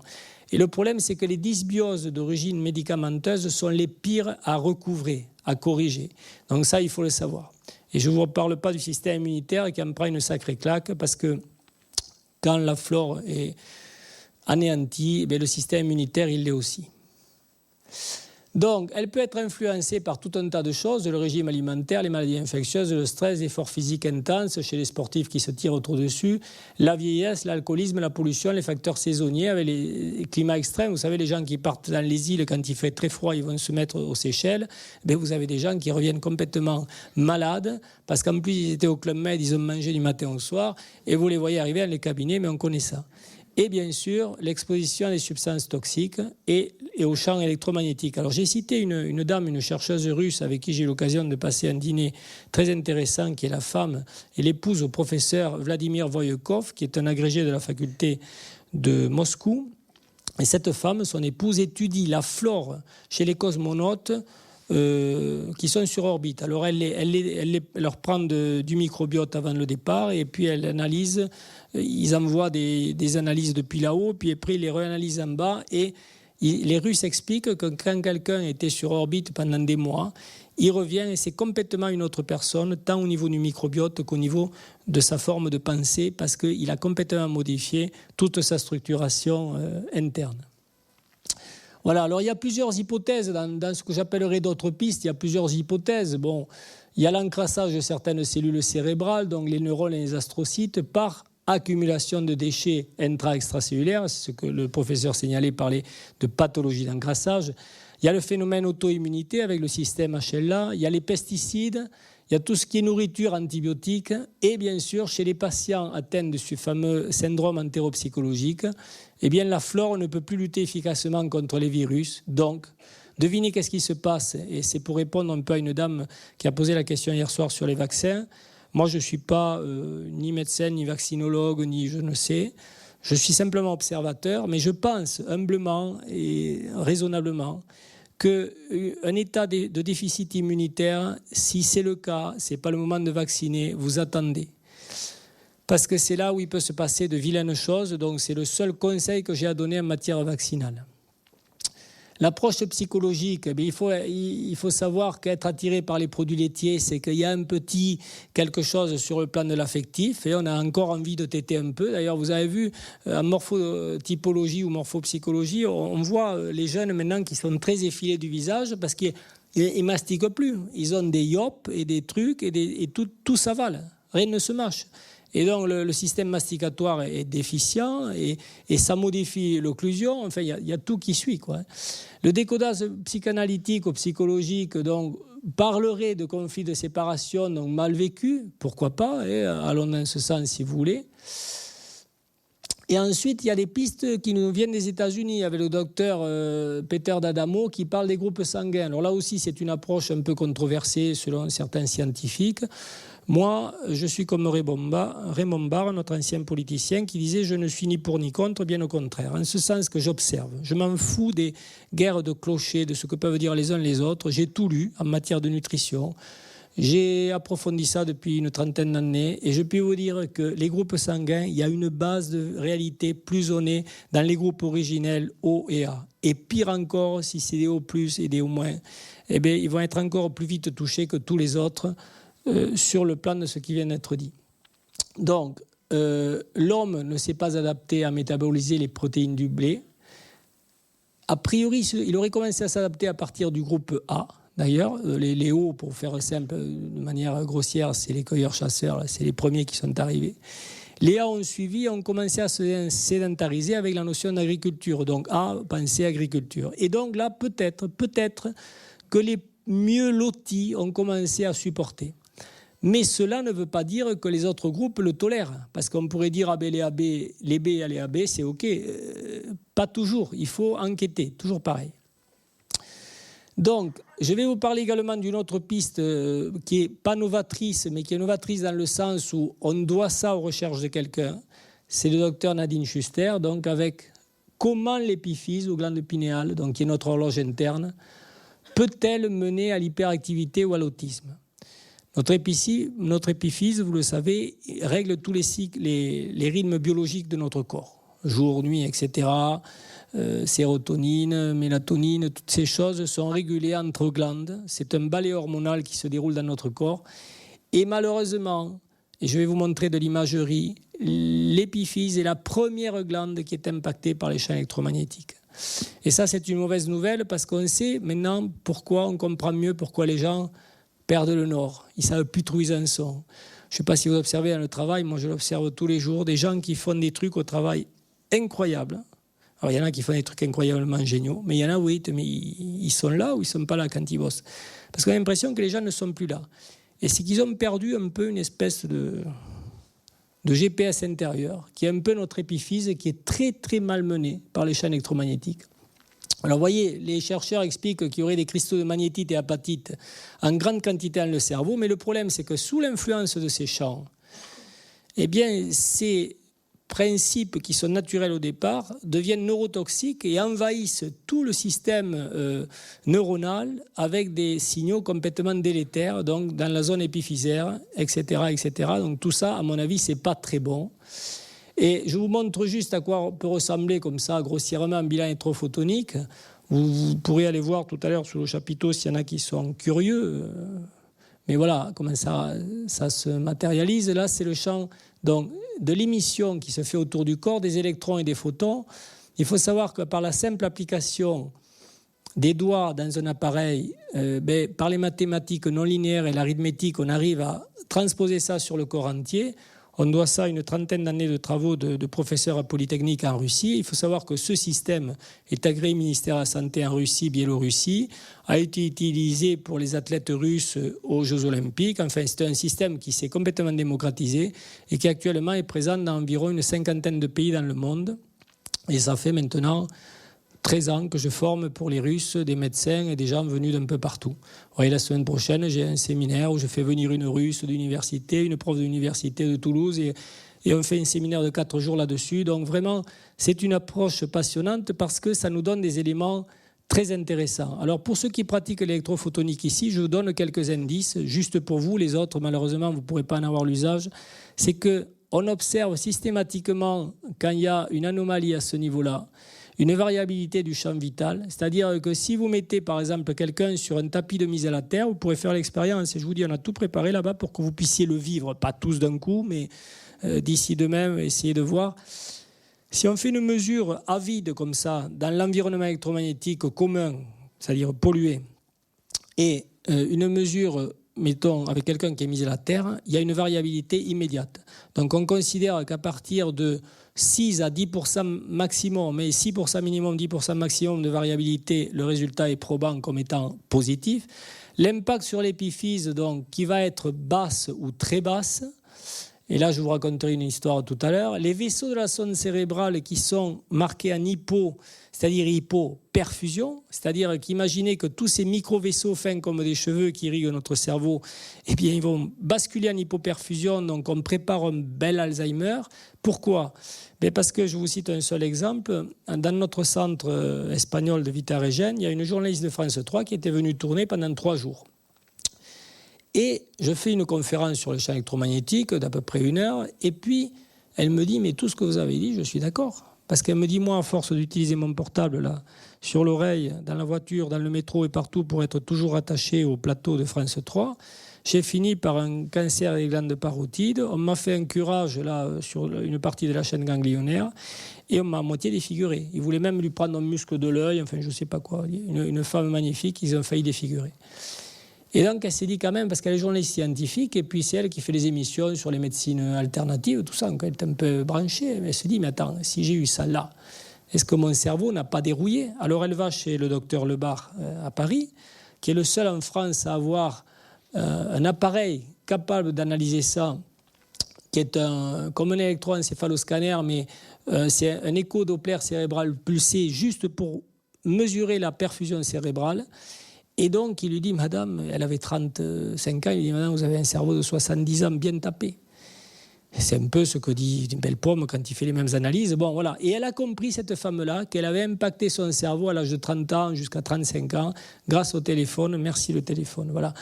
Et le problème, c'est que les dysbioses d'origine médicamenteuse sont les pires à recouvrer, à corriger. Donc ça, il faut le savoir. Et je ne vous parle pas du système immunitaire qui en prend une sacrée claque parce que quand la flore est anéantie, le système immunitaire, il l'est aussi. Donc, elle peut être influencée par tout un tas de choses, le régime alimentaire, les maladies infectieuses, le stress, l'effort physique intense chez les sportifs qui se tirent autour dessus, la vieillesse, l'alcoolisme, la pollution, les facteurs saisonniers avec les climats extrêmes. Vous savez, les gens qui partent dans les îles quand il fait très froid, ils vont se mettre aux Seychelles. Vous avez des gens qui reviennent complètement malades parce qu'en plus, ils étaient au Club Med, ils ont mangé du matin au soir et vous les voyez arriver dans les cabinets, mais on connaît ça. Et bien sûr, l'exposition à des substances toxiques et aux champs électromagnétiques. Alors j'ai cité une dame, une chercheuse russe avec qui j'ai eu l'occasion de passer un dîner très intéressant, qui est la femme et l'épouse au professeur Vladimir Voyekov, qui est un agrégé de la faculté de Moscou. Et cette femme, son épouse, étudie la flore chez les cosmonautes qui sont sur orbite. Alors elle leur prend du microbiote avant le départ et puis elle analyse, ils envoient des analyses depuis là-haut, puis après ils les réanalysent en bas et les Russes expliquent que quand quelqu'un était sur orbite pendant des mois, il revient et c'est complètement une autre personne, tant au niveau du microbiote qu'au niveau de sa forme de pensée, parce qu'il a complètement modifié toute sa structuration interne. Voilà, alors il y a plusieurs hypothèses dans ce que j'appellerais d'autres pistes. Il y a plusieurs hypothèses. Bon, il y a l'encrassage de certaines cellules cérébrales, donc les neurones et les astrocytes, par accumulation de déchets intra-extracellulaires. C'est ce que le professeur signalait, parlait de pathologie d'encrassage. Il y a le phénomène auto-immunité avec le système HLA. Il y a les pesticides. Il y a tout ce qui est nourriture antibiotique et bien sûr, chez les patients atteints de ce fameux syndrome entéropsychologique, eh bien, la flore ne peut plus lutter efficacement contre les virus. Donc, devinez qu'est-ce qui se passe. Et c'est pour répondre un peu à une dame qui a posé la question hier soir sur les vaccins. Moi, je ne suis pas ni médecin, ni vaccinologue, ni je ne sais. Je suis simplement observateur, mais je pense humblement et raisonnablement qu'un état de déficit immunitaire, si c'est le cas, ce n'est pas le moment de vacciner, vous attendez. Parce que c'est là où il peut se passer de vilaines choses, donc c'est le seul conseil que j'ai à donner en matière vaccinale. L'approche psychologique, il faut savoir qu'être attiré par les produits laitiers, c'est qu'il y a un petit quelque chose sur le plan de l'affectif et on a encore envie de téter un peu. D'ailleurs, vous avez vu, en morphotypologie ou morphopsychologie, on voit les jeunes maintenant qui sont très effilés du visage parce qu'ils ne mastiquent plus. Ils ont des yopes et des trucs et tout s'avale. Rien ne se mâche. Et donc, le système masticatoire est déficient et ça modifie l'occlusion. Enfin, il y a tout qui suit, quoi. Le décodage psychanalytique ou psychologique donc, parlerait de conflits de séparation donc mal vécus, pourquoi pas, et allons dans ce sens si vous voulez. Et ensuite, il y a des pistes qui nous viennent des États-Unis avec le docteur Peter D'Adamo qui parle des groupes sanguins. Alors là aussi, c'est une approche un peu controversée selon certains scientifiques. Moi, je suis comme Raymond Barre, notre ancien politicien, qui disait « je ne suis ni pour ni contre, bien au contraire ». En ce sens que j'observe. Je m'en fous des guerres de clochers, de ce que peuvent dire les uns les autres. J'ai tout lu en matière de nutrition. J'ai approfondi ça depuis une trentaine d'années et je peux vous dire que les groupes sanguins, il y a une base de réalité plus zonée dans les groupes originels O et A. Et pire encore, si c'est des O+, et des O-, eh bien, ils vont être encore plus vite touchés que tous les autres sur le plan de ce qui vient d'être dit. Donc, l'homme ne s'est pas adapté à métaboliser les protéines du blé. A priori, il aurait commencé à s'adapter à partir du groupe A. D'ailleurs, les hauts, pour faire simple, de manière grossière, c'est les cueilleurs-chasseurs, c'est les premiers qui sont arrivés. Les A ont suivi, ont commencé à se sédentariser avec la notion d'agriculture. Donc A, pensez agriculture. Et donc là, peut-être que les mieux lotis ont commencé à supporter. Mais cela ne veut pas dire que les autres groupes le tolèrent. Parce qu'on pourrait dire ah ben les B et les AB, c'est OK. Pas toujours, il faut enquêter, toujours pareil. Donc, je vais vous parler également d'une autre piste qui n'est pas novatrice, mais qui est novatrice dans le sens où on doit ça aux recherches de quelqu'un. C'est le docteur Nadine Schuster, donc avec comment l'épiphyse ou glande pinéale, donc qui est notre horloge interne, peut-elle mener à l'hyperactivité ou à l'autisme ? Notre épiphyse, vous le savez, règle tous les cycles, les rythmes biologiques de notre corps. Jour, nuit, etc. Sérotonine, mélatonine, toutes ces choses sont régulées entre glandes. C'est un balai hormonal qui se déroule dans notre corps. Et malheureusement, et je vais vous montrer de l'imagerie, l'épiphyse est la première glande qui est impactée par les champs électromagnétiques. Et ça, c'est une mauvaise nouvelle parce qu'on sait maintenant pourquoi, on comprend mieux pourquoi les gens perdent le nord. Ils ne savent plus trop où ils en sont. Je ne sais pas si vous observez dans le travail, moi je l'observe tous les jours, des gens qui font des trucs au travail incroyables. Alors il y en a qui font des trucs incroyablement géniaux, mais il y en a, oui, mais ils sont là ou ils ne sont pas là quand ils bossent. Parce qu'on a l'impression que les gens ne sont plus là. Et c'est qu'ils ont perdu un peu une espèce de GPS intérieur, qui est un peu notre épiphyse, qui est très très malmenée par les champs électromagnétiques. Alors vous voyez, les chercheurs expliquent qu'il y aurait des cristaux de magnétite et apatite en grande quantité dans le cerveau, mais le problème c'est que sous l'influence de ces champs, eh bien ces principes qui sont naturels au départ deviennent neurotoxiques et envahissent tout le système neuronal avec des signaux complètement délétères, donc dans la zone épiphysaire, etc., etc. Donc tout ça, à mon avis, c'est pas très bon. Et je vous montre juste à quoi peut ressembler comme ça, grossièrement, un bilan électrophotonique. Vous pourrez aller voir tout à l'heure sur le chapiteau s'il y en a qui sont curieux. Mais voilà comment ça se matérialise. Là, c'est le champ donc, de l'émission qui se fait autour du corps, des électrons et des photons. Il faut savoir que par la simple application des doigts dans un appareil, par les mathématiques non linéaires et l'arithmétique, on arrive à transposer ça sur le corps entier. On doit ça à une trentaine d'années de travaux de professeurs à Polytechnique en Russie. Il faut savoir que ce système est agréé ministère de la Santé en Russie, Biélorussie, a été utilisé pour les athlètes russes aux Jeux Olympiques. Enfin, c'est un système qui s'est complètement démocratisé et qui actuellement est présent dans environ une cinquantaine de pays dans le monde. Et ça fait maintenant 13 ans que je forme pour les Russes des médecins et des gens venus d'un peu partout. Vous voyez, la semaine prochaine, j'ai un séminaire où je fais venir une Russe d'université, une prof d'université de Toulouse et on fait un séminaire de 4 jours là-dessus. Donc vraiment, c'est une approche passionnante parce que ça nous donne des éléments très intéressants. Alors pour ceux qui pratiquent l'électrophotonique ici, je vous donne quelques indices, juste pour vous. Les autres, malheureusement, vous ne pourrez pas en avoir l'usage. C'est qu'on observe systématiquement, quand il y a une anomalie à ce niveau-là, une variabilité du champ vital, c'est-à-dire que si vous mettez par exemple quelqu'un sur un tapis de mise à la terre, vous pourrez faire l'expérience, et je vous dis, on a tout préparé là-bas pour que vous puissiez le vivre, pas tous d'un coup, mais d'ici demain, essayez de voir. Si on fait une mesure à vide comme ça, dans l'environnement électromagnétique commun, c'est-à-dire pollué, et une mesure, mettons, avec quelqu'un qui est mis à la terre, il y a une variabilité immédiate. Donc on considère qu'à partir de 6 à 10% maximum, mais 6% minimum, 10% maximum de variabilité, le résultat est probant comme étant positif. L'impact sur l'épiphyse, donc, qui va être basse ou très basse, et là je vous raconterai une histoire tout à l'heure, les vaisseaux de la zone cérébrale qui sont marqués en hypo, c'est-à-dire hypoperfusion, c'est-à-dire qu'imaginez que tous ces micro-vaisseaux fins comme des cheveux qui irriguent notre cerveau, eh bien ils vont basculer en hypoperfusion, donc on prépare un bel Alzheimer. Pourquoi ? Parce que je vous cite un seul exemple, dans notre centre espagnol de Vita-Régène, il y a une journaliste de France 3 qui était venue tourner pendant 3 jours. Et je fais une conférence sur le champ électromagnétique d'à peu près 1 heure, et puis elle me dit, mais tout ce que vous avez dit, je suis d'accord. Parce qu'elle me dit, moi, à force d'utiliser mon portable là, sur l'oreille, dans la voiture, dans le métro et partout pour être toujours attaché au plateau de France 3, j'ai fini par un cancer des glandes parotides. On m'a fait un curage là, sur une partie de la chaîne ganglionnaire et on m'a à moitié défiguré. Ils voulaient même lui prendre un muscle de l'œil, enfin je ne sais pas quoi. Une femme magnifique, ils ont failli défigurer. Et donc elle s'est dit quand même, parce qu'elle est journaliste scientifique, et puis c'est elle qui fait les émissions sur les médecines alternatives, tout ça, donc elle est un peu branchée. Mais elle se dit, mais attends, si j'ai eu ça là, est-ce que mon cerveau n'a pas dérouillé ? Alors elle va chez le docteur Lebar à Paris, qui est le seul en France à avoir un appareil capable d'analyser ça, qui est comme un électroencéphaloscanner, mais c'est un écho-doppler cérébral pulsé juste pour mesurer la perfusion cérébrale. Et donc, il lui dit, madame, elle avait 35 ans, il lui dit, madame, vous avez un cerveau de 70 ans bien tapé. C'est un peu ce que dit une belle pomme quand il fait les mêmes analyses. Bon, voilà. Et elle a compris, cette femme-là, qu'elle avait impacté son cerveau à l'âge de 30 ans jusqu'à 35 ans grâce au téléphone. Merci le téléphone. Voilà.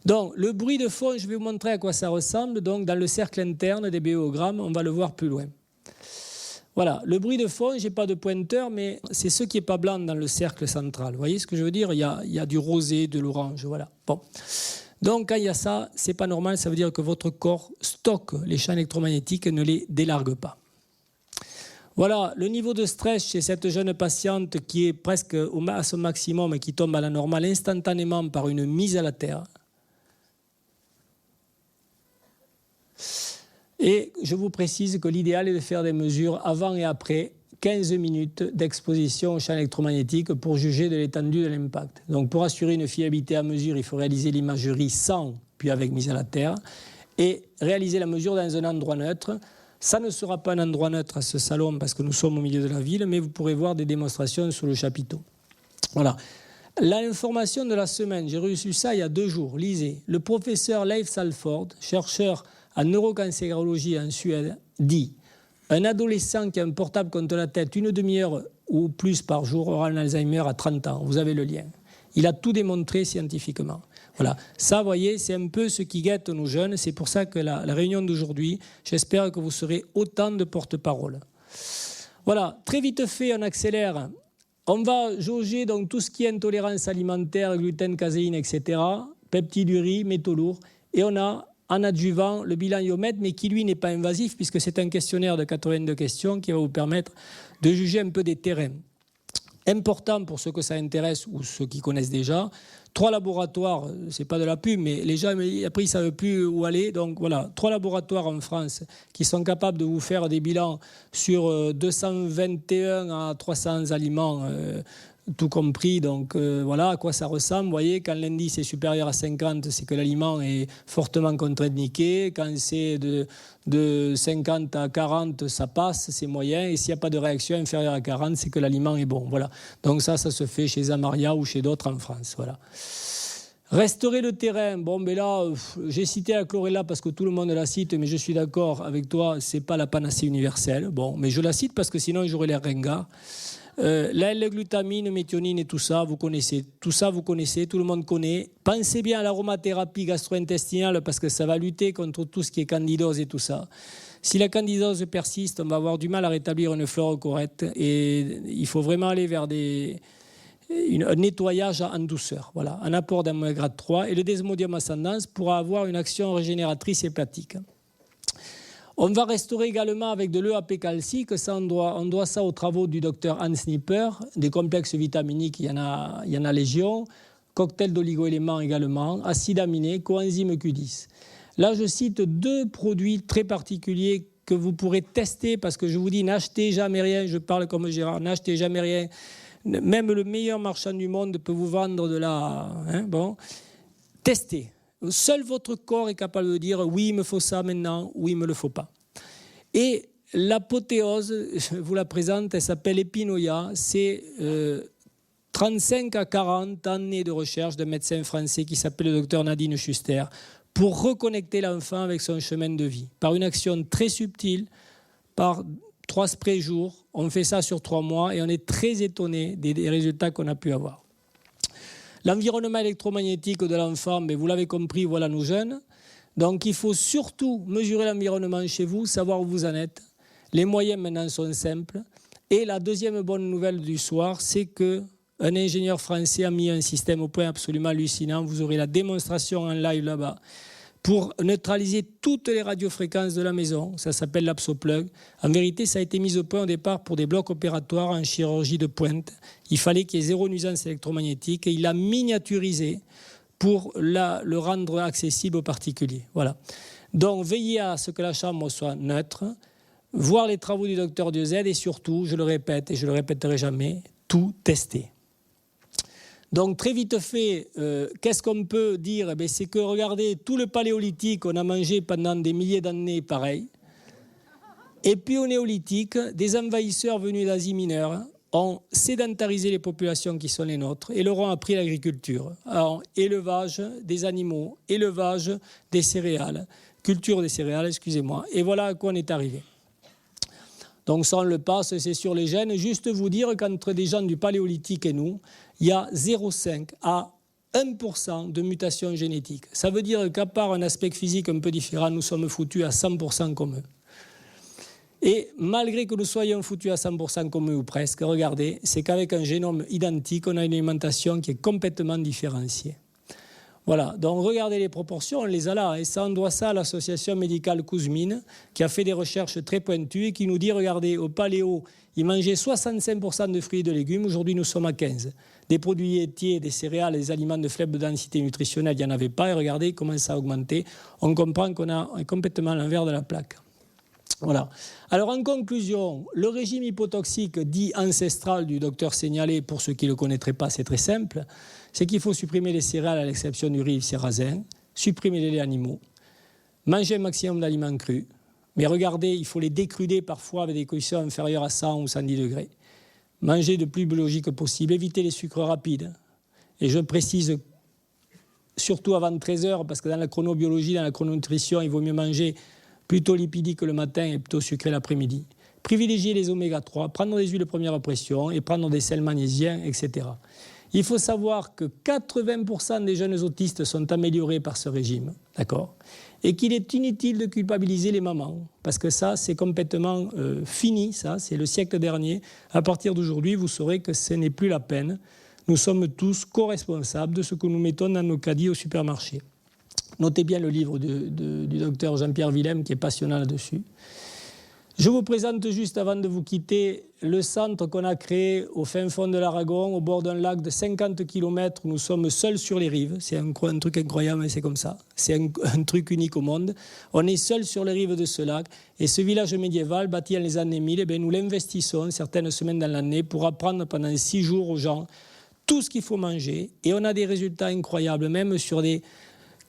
Donc, le bruit de fond, je vais vous montrer à quoi ça ressemble. Donc, dans le cercle interne des BEogrammes, on va le voir plus loin. Voilà, le bruit de fond, je n'ai pas de pointeur, mais c'est ce qui n'est pas blanc dans le cercle central. Vous voyez ce que je veux dire ? Il y a du rosé, de l'orange, voilà. Bon. Donc, quand il y a ça, ce n'est pas normal, ça veut dire que votre corps stocke les champs électromagnétiques et ne les délargue pas. Voilà, le niveau de stress chez cette jeune patiente qui est presque à son maximum et qui tombe à la normale instantanément par une mise à la terre. Et je vous précise que l'idéal est de faire des mesures avant et après 15 minutes d'exposition au champ électromagnétique pour juger de l'étendue de l'impact. Donc pour assurer une fiabilité à mesure, il faut réaliser l'imagerie sans, puis avec mise à la terre, et réaliser la mesure dans un endroit neutre. Ça ne sera pas un endroit neutre à ce salon parce que nous sommes au milieu de la ville, mais vous pourrez voir des démonstrations sur le chapiteau. Voilà. L'information de la semaine, j'ai reçu ça il y a 2 jours. Lisez. Le professeur Leif Salford, chercheur en neurocancérologie en Suède, dit « Un adolescent qui a un portable contre la tête 1 demi-heure ou plus par jour aura un Alzheimer à 30 ans. » Vous avez le lien. Il a tout démontré scientifiquement. Voilà. Ça, vous voyez, c'est un peu ce qui guette nos jeunes. C'est pour ça que la réunion d'aujourd'hui, j'espère que vous serez autant de porte-parole. Voilà. Très vite fait, on accélère. On va jauger donc tout ce qui est intolérance alimentaire, gluten, caséine, etc., peptidurie, métaux lourds. Et on a en adjuvant le bilan IOMED, mais qui lui n'est pas invasif puisque c'est un questionnaire de 82 questions qui va vous permettre de juger un peu des terrains. Important pour ceux que ça intéresse ou ceux qui connaissent déjà. 3 laboratoires, c'est pas de la pub, mais les gens après ils savent plus où aller. Donc voilà, 3 laboratoires en France qui sont capables de vous faire des bilans sur 221 à 300 aliments tout compris. Donc voilà à quoi ça ressemble. Vous voyez, quand l'indice est supérieur à 50, c'est que l'aliment est fortement contre-indiqué. Quand c'est de 50 à 40, ça passe, c'est moyen. Et s'il n'y a pas de réaction inférieure à 40, c'est que l'aliment est bon. Voilà. Donc ça se fait chez Amaria ou chez d'autres en France. Voilà. Restaurer le terrain, bon, mais là, j'ai cité la chlorella parce que tout le monde la cite, mais je suis d'accord avec toi, c'est pas la panacée universelle. Bon, mais je la cite parce que sinon j'aurais l'air ringard. La L-glutamine, méthionine et tout ça, vous connaissez. Tout ça, vous connaissez, tout le monde connaît. Pensez bien à l'aromathérapie gastro-intestinale parce que ça va lutter contre tout ce qui est candidose et tout ça. Si la candidose persiste, on va avoir du mal à rétablir une flore correcte et il faut vraiment aller vers un nettoyage en douceur, voilà, un apport d'oméga 3 et le Desmodium ascendens pourra avoir une action régénératrice hépatique. On va restaurer également avec de l'EAP calcique, ça on doit ça aux travaux du docteur Hans Nipper, des complexes vitaminiques, il y en a légion, cocktail d'oligo-éléments également, acide aminé, coenzyme Q10. Là je cite 2 produits très particuliers que vous pourrez tester parce que je vous dis n'achetez jamais rien, je parle comme Gérard, n'achetez jamais rien. Même le meilleur marchand du monde peut vous vendre de la... bon. Testez. Seul votre corps est capable de dire « oui, il me faut ça maintenant » ou « il ne me le faut pas ». Et l'apothéose, je vous la présente, elle s'appelle Epinoia. C'est 35 à 40 années de recherche d'un médecin français qui s'appelle le docteur Nadine Schuster pour reconnecter l'enfant avec son chemin de vie. Par une action très subtile, par 3 sprays jour, on fait ça sur 3 mois et on est très étonné des résultats qu'on a pu avoir. L'environnement électromagnétique de l'enfant, mais vous l'avez compris, voilà nos jeunes. Donc il faut surtout mesurer l'environnement chez vous, savoir où vous en êtes. Les moyens maintenant sont simples. Et la deuxième bonne nouvelle du soir, c'est qu'un ingénieur français a mis un système au point absolument hallucinant. Vous aurez la démonstration en live là-bas. Pour neutraliser toutes les radiofréquences de la maison. Ça s'appelle l'Apsoplug. En vérité, ça a été mis au point au départ pour des blocs opératoires en chirurgie de pointe. Il fallait qu'il y ait 0 nuisance électromagnétique et il l'a miniaturisé pour le rendre accessible aux particuliers. Voilà. Donc, veillez à ce que la chambre soit neutre, voir les travaux du docteur Dieuze et surtout, je le répète et je le répéterai jamais, tout tester. Donc très vite fait, qu'est-ce qu'on peut dire ? C'est que regardez, tout le paléolithique, on a mangé pendant des milliers d'années pareil. Et puis au néolithique, des envahisseurs venus d'Asie mineure ont sédentarisé les populations qui sont les nôtres et leur ont appris l'agriculture. Alors, élevage des animaux, élevage des céréales, culture des céréales, excusez-moi. Et voilà à quoi on est arrivé. Donc ça on le passe, c'est sur les gènes. Juste vous dire qu'entre des gens du paléolithique et nous, il y a 0,5 à 1% de mutation génétique. Ça veut dire qu'à part un aspect physique un peu différent, nous sommes foutus à 100% comme eux. Et malgré que nous soyons foutus à 100% comme eux ou presque, regardez, c'est qu'avec un génome identique, on a une alimentation qui est complètement différenciée. Voilà, donc regardez les proportions, on les a là. Et ça, on doit ça à l'association médicale Kouzmine, qui a fait des recherches très pointues et qui nous dit, regardez, au paléo, ils mangeaient 65% de fruits et de légumes, aujourd'hui nous sommes à 15%. Des produits laitiers, des céréales, des aliments de faible densité nutritionnelle, il n'y en avait pas. Et regardez comment ça a augmenté. On comprend qu'on est complètement à l'envers de la plaque. Voilà. Alors en conclusion, le régime hypotoxique dit ancestral du docteur Seignalé, pour ceux qui ne le connaîtraient pas, c'est très simple, c'est qu'il faut supprimer les céréales à l'exception du riz et du sarrasin, supprimer les laits animaux, manger un maximum d'aliments crus, mais regardez, il faut les décruder parfois avec des cuissons inférieures à 100 ou 110 degrés. Manger le plus biologique possible, éviter les sucres rapides. Et je précise surtout avant 13 heures, parce que dans la chronobiologie, dans la chrononutrition, il vaut mieux manger plutôt lipidique le matin et plutôt sucré l'après-midi. Privilégier les oméga 3, prendre des huiles de première pression et prendre des sels magnésiens, etc. Il faut savoir que 80% des jeunes autistes sont améliorés par ce régime, d'accord ? Et qu'il est inutile de culpabiliser les mamans, parce que ça, c'est complètement fini, ça, c'est le siècle dernier. À partir d'aujourd'hui, vous saurez que ce n'est plus la peine. Nous sommes tous co-responsables de ce que nous mettons dans nos caddies au supermarché. Notez bien le livre du docteur Jean-Pierre Willem qui est passionnant là-dessus. Je vous présente juste avant de vous quitter le centre qu'on a créé au fin fond de l'Aragon, au bord d'un lac de 50 km où nous sommes seuls sur les rives. C'est un truc incroyable, mais c'est comme ça. C'est un truc unique au monde. On est seuls sur les rives de ce lac. Et ce village médiéval, bâti dans les années 1000, nous l'investissons certaines semaines dans l'année pour apprendre pendant 6 jours aux gens tout ce qu'il faut manger. Et on a des résultats incroyables, même sur des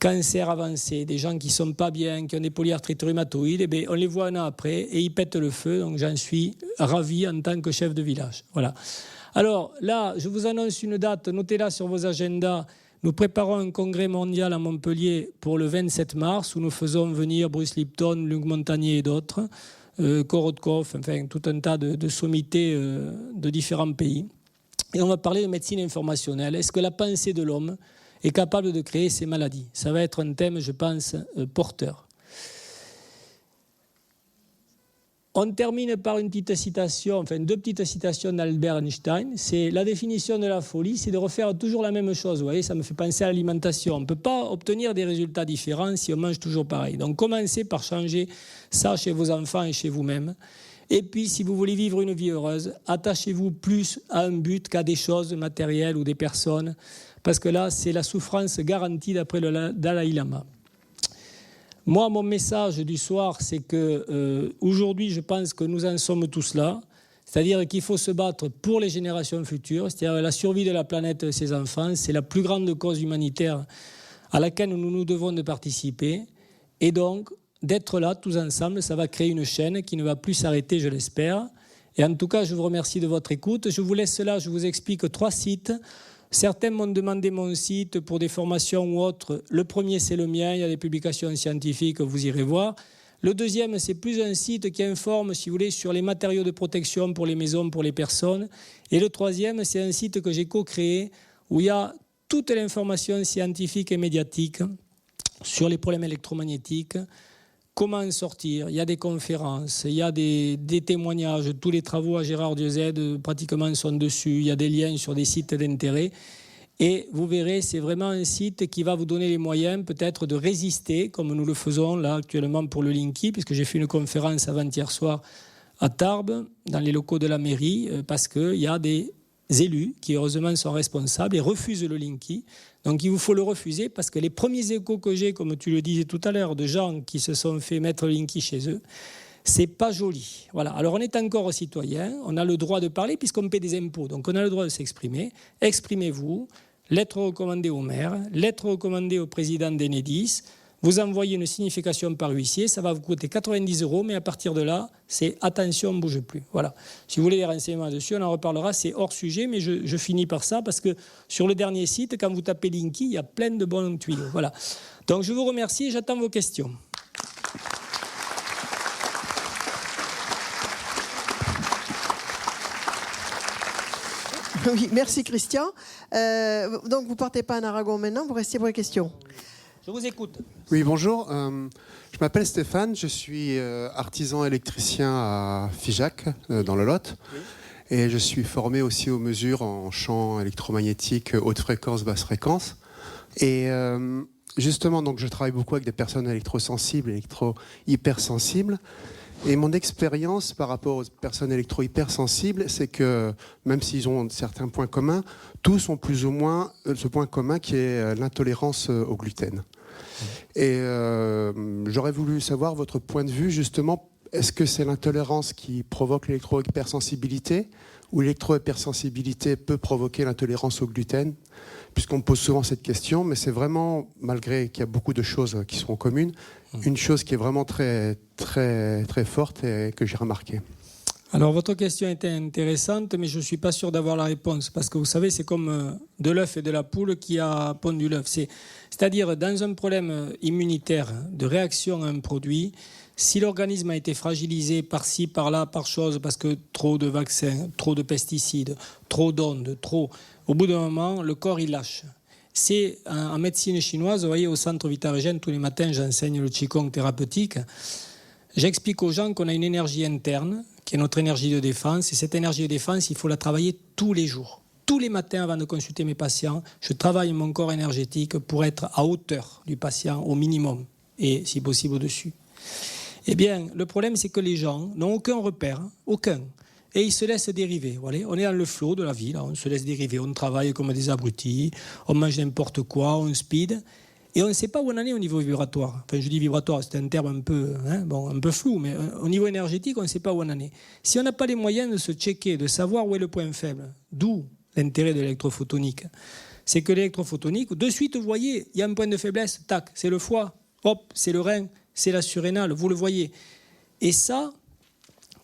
cancers avancés, des gens qui ne sont pas bien, qui ont des polyarthrites rhumatoïdes, on les voit un an après et ils pètent le feu. Donc j'en suis ravi en tant que chef de village. Voilà. Alors là, je vous annonce une date, notez-la sur vos agendas. Nous préparons un congrès mondial à Montpellier pour le 27 mars où nous faisons venir Bruce Lipton, Luc Montagnier et d'autres, Korotkov, enfin tout un tas de sommités de différents pays. Et on va parler de médecine informationnelle. Est-ce que la pensée de l'homme est capable de créer ces maladies? Ça va être un thème, je pense, porteur. On termine par une petite citation, enfin 2 petites citations d'Albert Einstein. C'est la définition de la folie, c'est de refaire toujours la même chose. Vous voyez, ça me fait penser à l'alimentation. On ne peut pas obtenir des résultats différents si on mange toujours pareil. Donc commencez par changer ça chez vos enfants et chez vous-même. Et puis, si vous voulez vivre une vie heureuse, attachez-vous plus à un but qu'à des choses matérielles ou des personnes. Parce que là, c'est la souffrance garantie d'après le Dalai Lama. Moi, mon message du soir, c'est que aujourd'hui, je pense que nous en sommes tous là. C'est-à-dire qu'il faut se battre pour les générations futures, c'est-à-dire la survie de la planète et ses enfants. C'est la plus grande cause humanitaire à laquelle nous nous devons de participer. Et donc, d'être là tous ensemble, ça va créer une chaîne qui ne va plus s'arrêter, je l'espère. Et en tout cas, je vous remercie de votre écoute. Je vous laisse là, je vous explique 3 sites. Certains m'ont demandé mon site pour des formations ou autres. Le premier, c'est le mien. Il y a des publications scientifiques, vous irez voir. Le deuxième, c'est plus un site qui informe, si vous voulez, sur les matériaux de protection pour les maisons, pour les personnes. Et le troisième, c'est un site que j'ai co-créé où il y a toute l'information scientifique et médiatique sur les problèmes électromagnétiques. Comment en sortir? Il y a des conférences, il y a des témoignages. Tous les travaux à Gérard Dieuze pratiquement sont dessus. Il y a des liens sur des sites d'intérêt. Et vous verrez, c'est vraiment un site qui va vous donner les moyens peut-être de résister, comme nous le faisons là actuellement pour le Linky, puisque j'ai fait une conférence avant-hier soir à Tarbes, dans les locaux de la mairie, parce qu'il y a des élus qui heureusement sont responsables et refusent le Linky. Donc il vous faut le refuser parce que les premiers échos que j'ai, comme tu le disais tout à l'heure, de gens qui se sont fait mettre le Linky chez eux, c'est pas joli. Voilà. Alors on est encore citoyen, on a le droit de parler puisqu'on paie des impôts, donc on a le droit de s'exprimer. Exprimez-vous, lettre recommandée au maire, lettre recommandée au président d'Enedis. Vous envoyez une signification par huissier, ça va vous coûter 90 €, mais à partir de là, c'est attention, on ne bouge plus. Voilà. Si vous voulez des renseignements dessus, on en reparlera, c'est hors sujet, mais je finis par ça, parce que sur le dernier site, quand vous tapez Linky, il y a plein de bons tuyaux. Voilà. Donc je vous remercie et j'attends vos questions. Oui, merci Christian. Donc vous ne partez pas en Aragon maintenant, vous restez pour les questions. Je vous écoute. Oui, bonjour. Je m'appelle Stéphane, je suis artisan électricien à Figeac, dans le Lot. Oui. Et je suis formé aussi aux mesures en champ électromagnétique, haute fréquence, basse fréquence. Et justement, donc, je travaille beaucoup avec des personnes électrosensibles, électro-hypersensibles. Et mon expérience par rapport aux personnes électro-hypersensibles, c'est que même s'ils ont certains points communs, tous ont plus ou moins ce point commun qui est l'intolérance au gluten. Et j'aurais voulu savoir votre point de vue, justement, est-ce que c'est l'intolérance qui provoque l'électro-hypersensibilité ou l'électro-hypersensibilité peut provoquer l'intolérance au gluten? Puisqu'on me pose souvent cette question, mais c'est vraiment, malgré qu'il y a beaucoup de choses qui sont communes, une chose qui est vraiment très, très, très forte et que j'ai remarqué. Alors, votre question était intéressante, mais je ne suis pas sûr d'avoir la réponse. Parce que vous savez, c'est comme de l'œuf et de la poule qui a pondu l'œuf. C'est-à-dire, dans un problème immunitaire de réaction à un produit, si l'organisme a été fragilisé par-ci, par-là, par chose, parce que trop de vaccins, trop de pesticides, trop d'ondes, au bout d'un moment, le corps, il lâche. C'est en médecine chinoise, vous voyez, au centre Vitargène, tous les matins, j'enseigne le Qigong thérapeutique. J'explique aux gens qu'on a une énergie interne, qui est notre énergie de défense. Et cette énergie de défense, il faut la travailler tous les jours. Tous les matins, avant de consulter mes patients, je travaille mon corps énergétique pour être à hauteur du patient, au minimum, et si possible au-dessus. Eh bien, le problème, c'est que les gens n'ont aucun repère, aucun. Et ils se laissent dériver. Voilà. On est dans le flot de la vie, là. On se laisse dériver, on travaille comme des abrutis, on mange n'importe quoi, on speed. Et on ne sait pas où on en est au niveau vibratoire. Enfin, je dis vibratoire, c'est un terme un peu, un peu flou, mais au niveau énergétique, on ne sait pas où on en est. Si on n'a pas les moyens de se checker, de savoir où est le point faible, d'où l'intérêt de l'électrophotonique, c'est que l'électrophotonique, de suite, vous voyez, il y a un point de faiblesse, tac, c'est le foie, hop, c'est le rein, c'est la surrénale, vous le voyez. Et ça,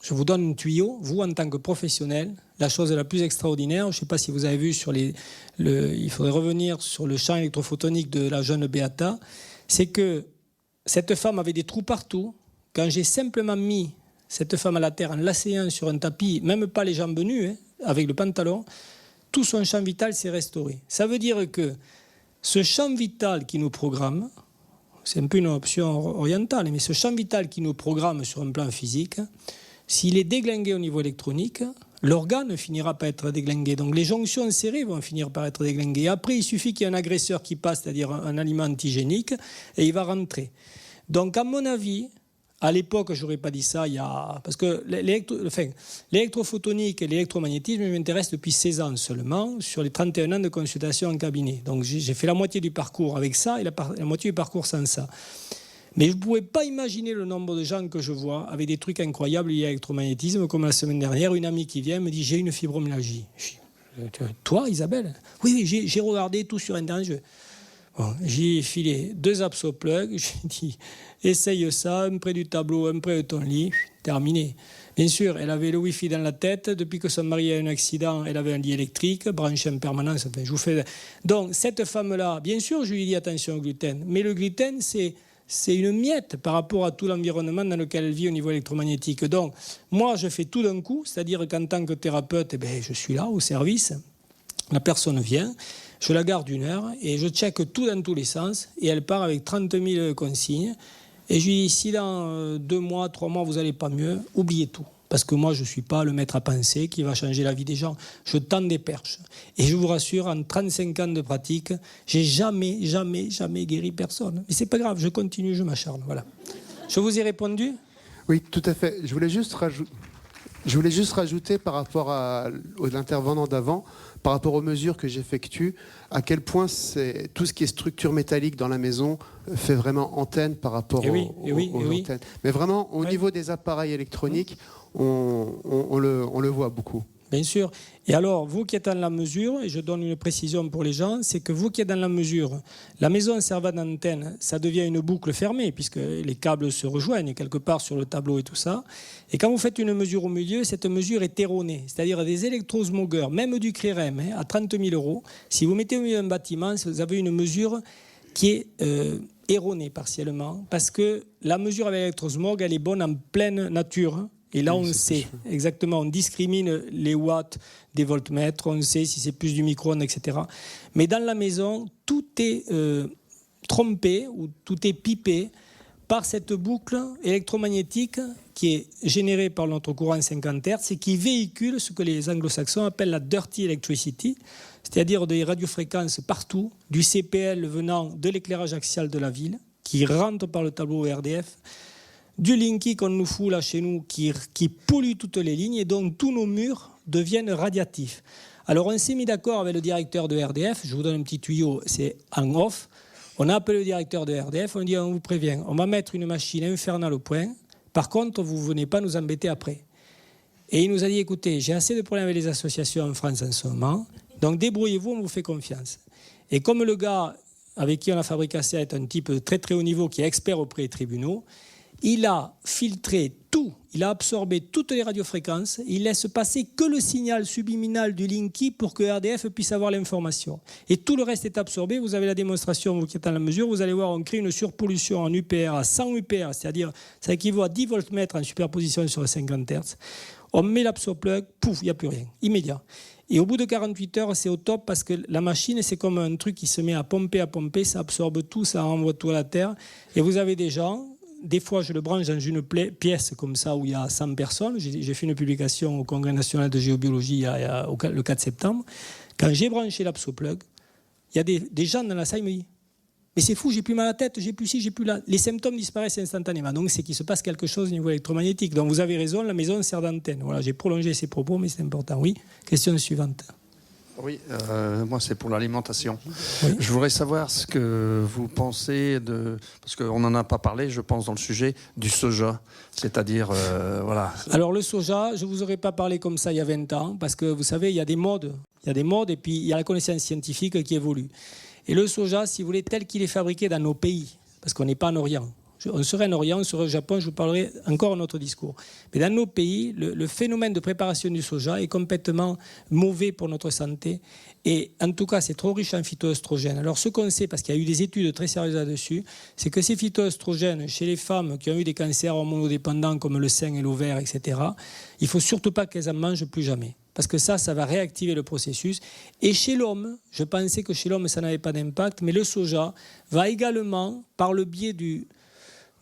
je vous donne un tuyau, vous en tant que professionnel, la chose la plus extraordinaire, je ne sais pas si vous avez vu il faudrait revenir sur le champ électrophotonique de la jeune Beata, c'est que cette femme avait des trous partout. Quand j'ai simplement mis cette femme à la terre en l'asseyant sur un tapis, même pas les jambes nues, avec le pantalon, tout son champ vital s'est restauré. Ça veut dire que ce champ vital qui nous programme, c'est un peu une option orientale, mais ce champ vital qui nous programme sur un plan physique, s'il est déglingué au niveau électronique, l'organe finira par être déglingué. Donc les jonctions serrées vont finir par être déglinguées. Après, il suffit qu'il y ait un agresseur qui passe, c'est-à-dire un aliment antigénique, et il va rentrer. Donc à mon avis, à l'époque, je n'aurais pas dit ça, parce que l'électrophotonique et l'électromagnétisme m'intéressent depuis 16 ans seulement, sur les 31 ans de consultation en cabinet. Donc j'ai fait la moitié du parcours avec ça et la moitié du parcours sans ça. Mais je ne pouvais pas imaginer le nombre de gens que je vois avec des trucs incroyables liés à l'électromagnétisme, comme la semaine dernière, une amie qui vient me dit « j'ai une fibromyalgie ». Toi, Isabelle ? Oui, j'ai regardé tout sur Internet. J'ai filé 2 absoplugs, j'ai dit « essaye ça, un près du tableau, un près de ton lit ». Terminé. Bien sûr, elle avait le Wi-Fi dans la tête. Depuis que son mari a eu un accident, elle avait un lit électrique, branché en permanence. Enfin, je vous fais... Donc, cette femme-là, bien sûr, je lui dis attention au gluten. Mais le gluten, c'est une miette par rapport à tout l'environnement dans lequel elle vit au niveau électromagnétique. Donc, moi, je fais tout d'un coup, c'est-à-dire qu'en tant que thérapeute, je suis là, au service. La personne vient, je la garde 1 heure et je check tout dans tous les sens. Et elle part avec 30 000 consignes. Et je lui dis, si dans 2 mois, 3 mois, vous n'allez pas mieux, oubliez tout. Parce que moi, je ne suis pas le maître à penser qui va changer la vie des gens. Je tends des perches. Et je vous rassure, en 35 ans de pratique, j'ai jamais guéri personne. Mais c'est pas grave, je continue, je m'acharne. Voilà. Je vous ai répondu ? Oui, tout à fait. Je voulais juste rajouter par rapport à l'intervenant d'avant, par rapport aux mesures que j'effectue, à quel point tout ce qui est structure métallique dans la maison fait vraiment antenne par rapport aux antennes. Mais vraiment, au niveau des appareils électroniques, on le voit beaucoup. Bien sûr. Et alors, vous qui êtes dans la mesure, et je donne une précision pour les gens, c'est que vous qui êtes dans la mesure, la maison servant d'antenne, ça devient une boucle fermée, puisque les câbles se rejoignent quelque part sur le tableau et tout ça. Et quand vous faites une mesure au milieu, cette mesure est erronée. C'est-à-dire des électrosmogeurs, même du CREREM, à 30 000 €. Si vous mettez au milieu d'un bâtiment, vous avez une mesure qui est erronée partiellement, parce que la mesure avec l'électrosmog, elle est bonne en pleine nature. Et là, on sait exactement, on discrimine les watts des voltmètres, on sait si c'est plus du micro-ondes, etc. Mais dans la maison, tout est trompé ou tout est pipé par cette boucle électromagnétique qui est générée par notre courant 50 Hz et qui véhicule ce que les anglo-saxons appellent la dirty electricity, c'est-à-dire des radiofréquences partout, du CPL venant de l'éclairage axial de la ville, qui rentre par le tableau RDF, du Linky qu'on nous fout là chez nous qui pollue toutes les lignes et donc tous nos murs deviennent radiatifs. Alors on s'est mis d'accord avec le directeur de RDF, je vous donne un petit tuyau, c'est en off. On a appelé le directeur de RDF, on dit on vous prévient, on va mettre une machine infernale au point, par contre vous ne venez pas nous embêter après. Et il nous a dit écoutez, j'ai assez de problèmes avec les associations en France en ce moment, donc débrouillez-vous, on vous fait confiance. Et comme le gars avec qui on a fabriqué ça est un type très très haut niveau qui est expert auprès des tribunaux, il a filtré tout, il a absorbé toutes les radiofréquences, il laisse passer que le signal subliminal du Linky pour que RDF puisse avoir l'information. Et tout le reste est absorbé, vous avez la démonstration, vous qui êtes à la mesure, vous allez voir, on crée une surpollution en UPR à 100 UPR, c'est-à-dire ça équivaut à 10 voltmètres en superposition sur les 50 Hz. On met l'absoplug, pouf, il n'y a plus rien, immédiat. Et au bout de 48 heures, c'est au top parce que la machine, c'est comme un truc qui se met à pomper, ça absorbe tout, ça renvoie tout à la terre. Et vous avez des gens... Des fois, je le branche dans une pièce comme ça où il y a 100 personnes. J'ai fait une publication au Congrès national de géobiologie le 4 septembre. Quand j'ai branché l'absoplug, il y a des gens dans la salle qui me disent Mais c'est fou, j'ai plus mal à la tête, j'ai plus ci, j'ai plus là. Les symptômes disparaissent instantanément. Donc c'est qu'il se passe quelque chose au niveau électromagnétique. Donc vous avez raison, la maison sert d'antenne. Voilà, j'ai prolongé ces propos, mais c'est important. Oui, question suivante. Oui, moi c'est pour l'alimentation. Oui. Je voudrais savoir ce que vous pensez de... Parce qu'on n'en a pas parlé, je pense, dans le sujet du soja. C'est-à-dire, voilà... Alors le soja, je ne vous aurais pas parlé comme ça il y a 20 ans, parce que vous savez, il y a des modes. Il y a des modes et puis il y a la connaissance scientifique qui évolue. Et le soja, si vous voulez, tel qu'il est fabriqué dans nos pays, parce qu'on n'est pas en Orient. On serait en Orient, on serait au Japon, je vous parlerai encore un autre discours. Mais dans nos pays, le phénomène de préparation du soja est complètement mauvais pour notre santé. Et en tout cas, c'est trop riche en phytoœstrogènes. Alors ce qu'on sait, parce qu'il y a eu des études très sérieuses là-dessus, c'est que ces phytoœstrogènes, chez les femmes qui ont eu des cancers hormonodépendants comme le sein et l'ovaire, etc., il ne faut surtout pas qu'elles en mangent plus jamais. Parce que ça va réactiver le processus. Et chez l'homme, je pensais que chez l'homme, ça n'avait pas d'impact, mais le soja va également, par le biais de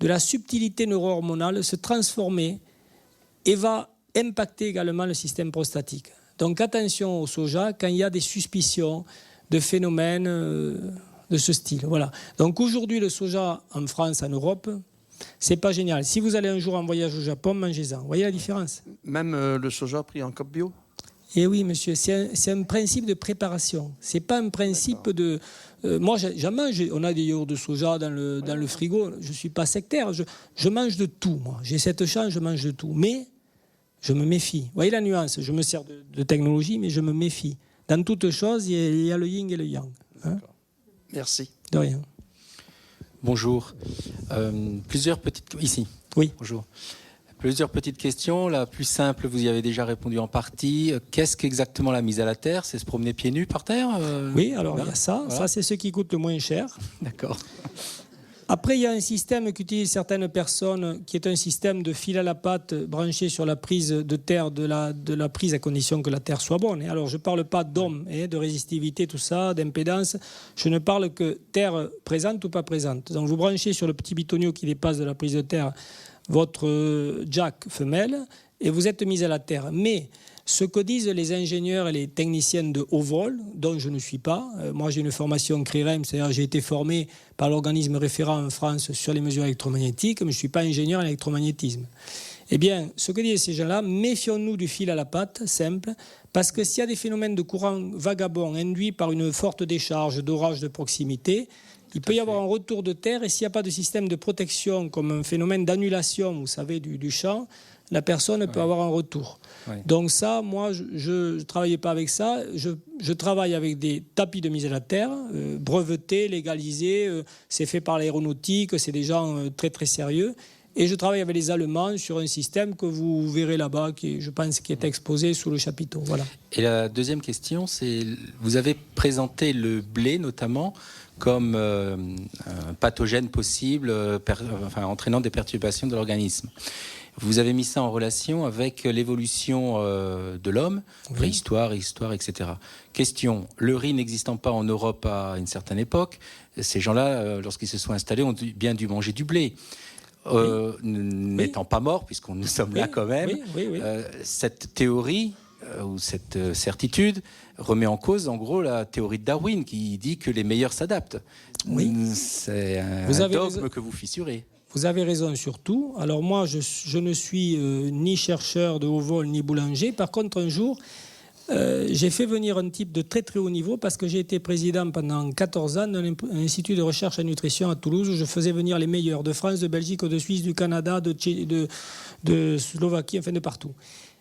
la subtilité neuro-hormonale, se transformer et va impacter également le système prostatique. Donc attention au soja quand il y a des suspicions de phénomènes de ce style. Voilà. Donc aujourd'hui, le soja en France, en Europe, c'est pas génial. Si vous allez un jour en voyage au Japon, mangez-en. Vous voyez la différence ? Même le soja pris en COP bio ? Eh oui, monsieur, c'est un principe de préparation. C'est pas un principe de... moi, j'en mange. On a des yaourts de soja dans le frigo. Je ne suis pas sectaire. Je mange de tout, moi. J'ai cette chance, je mange de tout. Mais je me méfie. Vous voyez la nuance ? Je me sers de technologie, mais je me méfie. Dans toute chose, il y a le yin et le yang. Hein ? Merci. De rien. Bonjour. Plusieurs petites... Ici. Oui. Bonjour. Plusieurs petites questions. La plus simple, vous y avez déjà répondu en partie. Qu'est-ce qu'exactement la mise à la terre ? C'est se promener pieds nus par terre ? Oui, alors il y a ça. Voilà. Ça, c'est ce qui coûte le moins cher. D'accord. Après, il y a un système qu'utilisent certaines personnes qui est un système de fil à la patte branché sur la prise de terre de la prise à condition que la terre soit bonne. Et alors, je ne parle pas d'homme, de résistivité, tout ça, d'impédance. Je ne parle que terre présente ou pas présente. Donc, vous branchez sur le petit bitonio qui dépasse de la prise de terre votre jack femelle et vous êtes mis à la terre. Mais ce que disent les ingénieurs et les techniciens de haut vol, dont je ne suis pas, moi j'ai une formation CRIREM, c'est-à-dire j'ai été formé par l'organisme référent en France sur les mesures électromagnétiques, mais je ne suis pas ingénieur en électromagnétisme. Eh bien, ce que disent ces gens-là, méfions-nous du fil à la patte, simple, parce que s'il y a des phénomènes de courant vagabond induits par une forte décharge d'orage de proximité, il peut y avoir un retour de terre et s'il n'y a pas de système de protection comme un phénomène d'annulation, vous savez, du champ, la personne peut avoir un retour. Oui. Donc ça, moi, je ne travaillais pas avec ça. Je travaille avec des tapis de mise à la terre, brevetés, légalisés. C'est fait par l'aéronautique, c'est des gens très très sérieux. Et je travaille avec les Allemands sur un système que vous verrez là-bas, qui, je pense, qui est exposé sous le chapiteau. Voilà. Et la deuxième question, c'est, vous avez présenté le blé notamment comme un pathogène possible, entraînant des perturbations de l'organisme. Vous avez mis ça en relation avec l'évolution de l'homme, préhistoire, histoire, etc. Question, le riz n'existant pas en Europe à une certaine époque, ces gens-là, lorsqu'ils se sont installés, ont bien dû manger du blé. N'étant pas morts, puisqu'on nous sommes là quand même, cette théorie ou cette certitude remet en cause, en gros, la théorie de Darwin qui dit que les meilleurs s'adaptent. Oui. C'est un dogme que vous fissurez. Vous avez raison sur tout. Alors moi, je ne suis ni chercheur de haut vol, ni boulanger. Par contre, un jour, j'ai fait venir un type de très très haut niveau parce que j'ai été président pendant 14 ans d'un institut de recherche en nutrition à Toulouse où je faisais venir les meilleurs de France, de Belgique, de Suisse, du Canada, de Slovaquie, enfin de partout.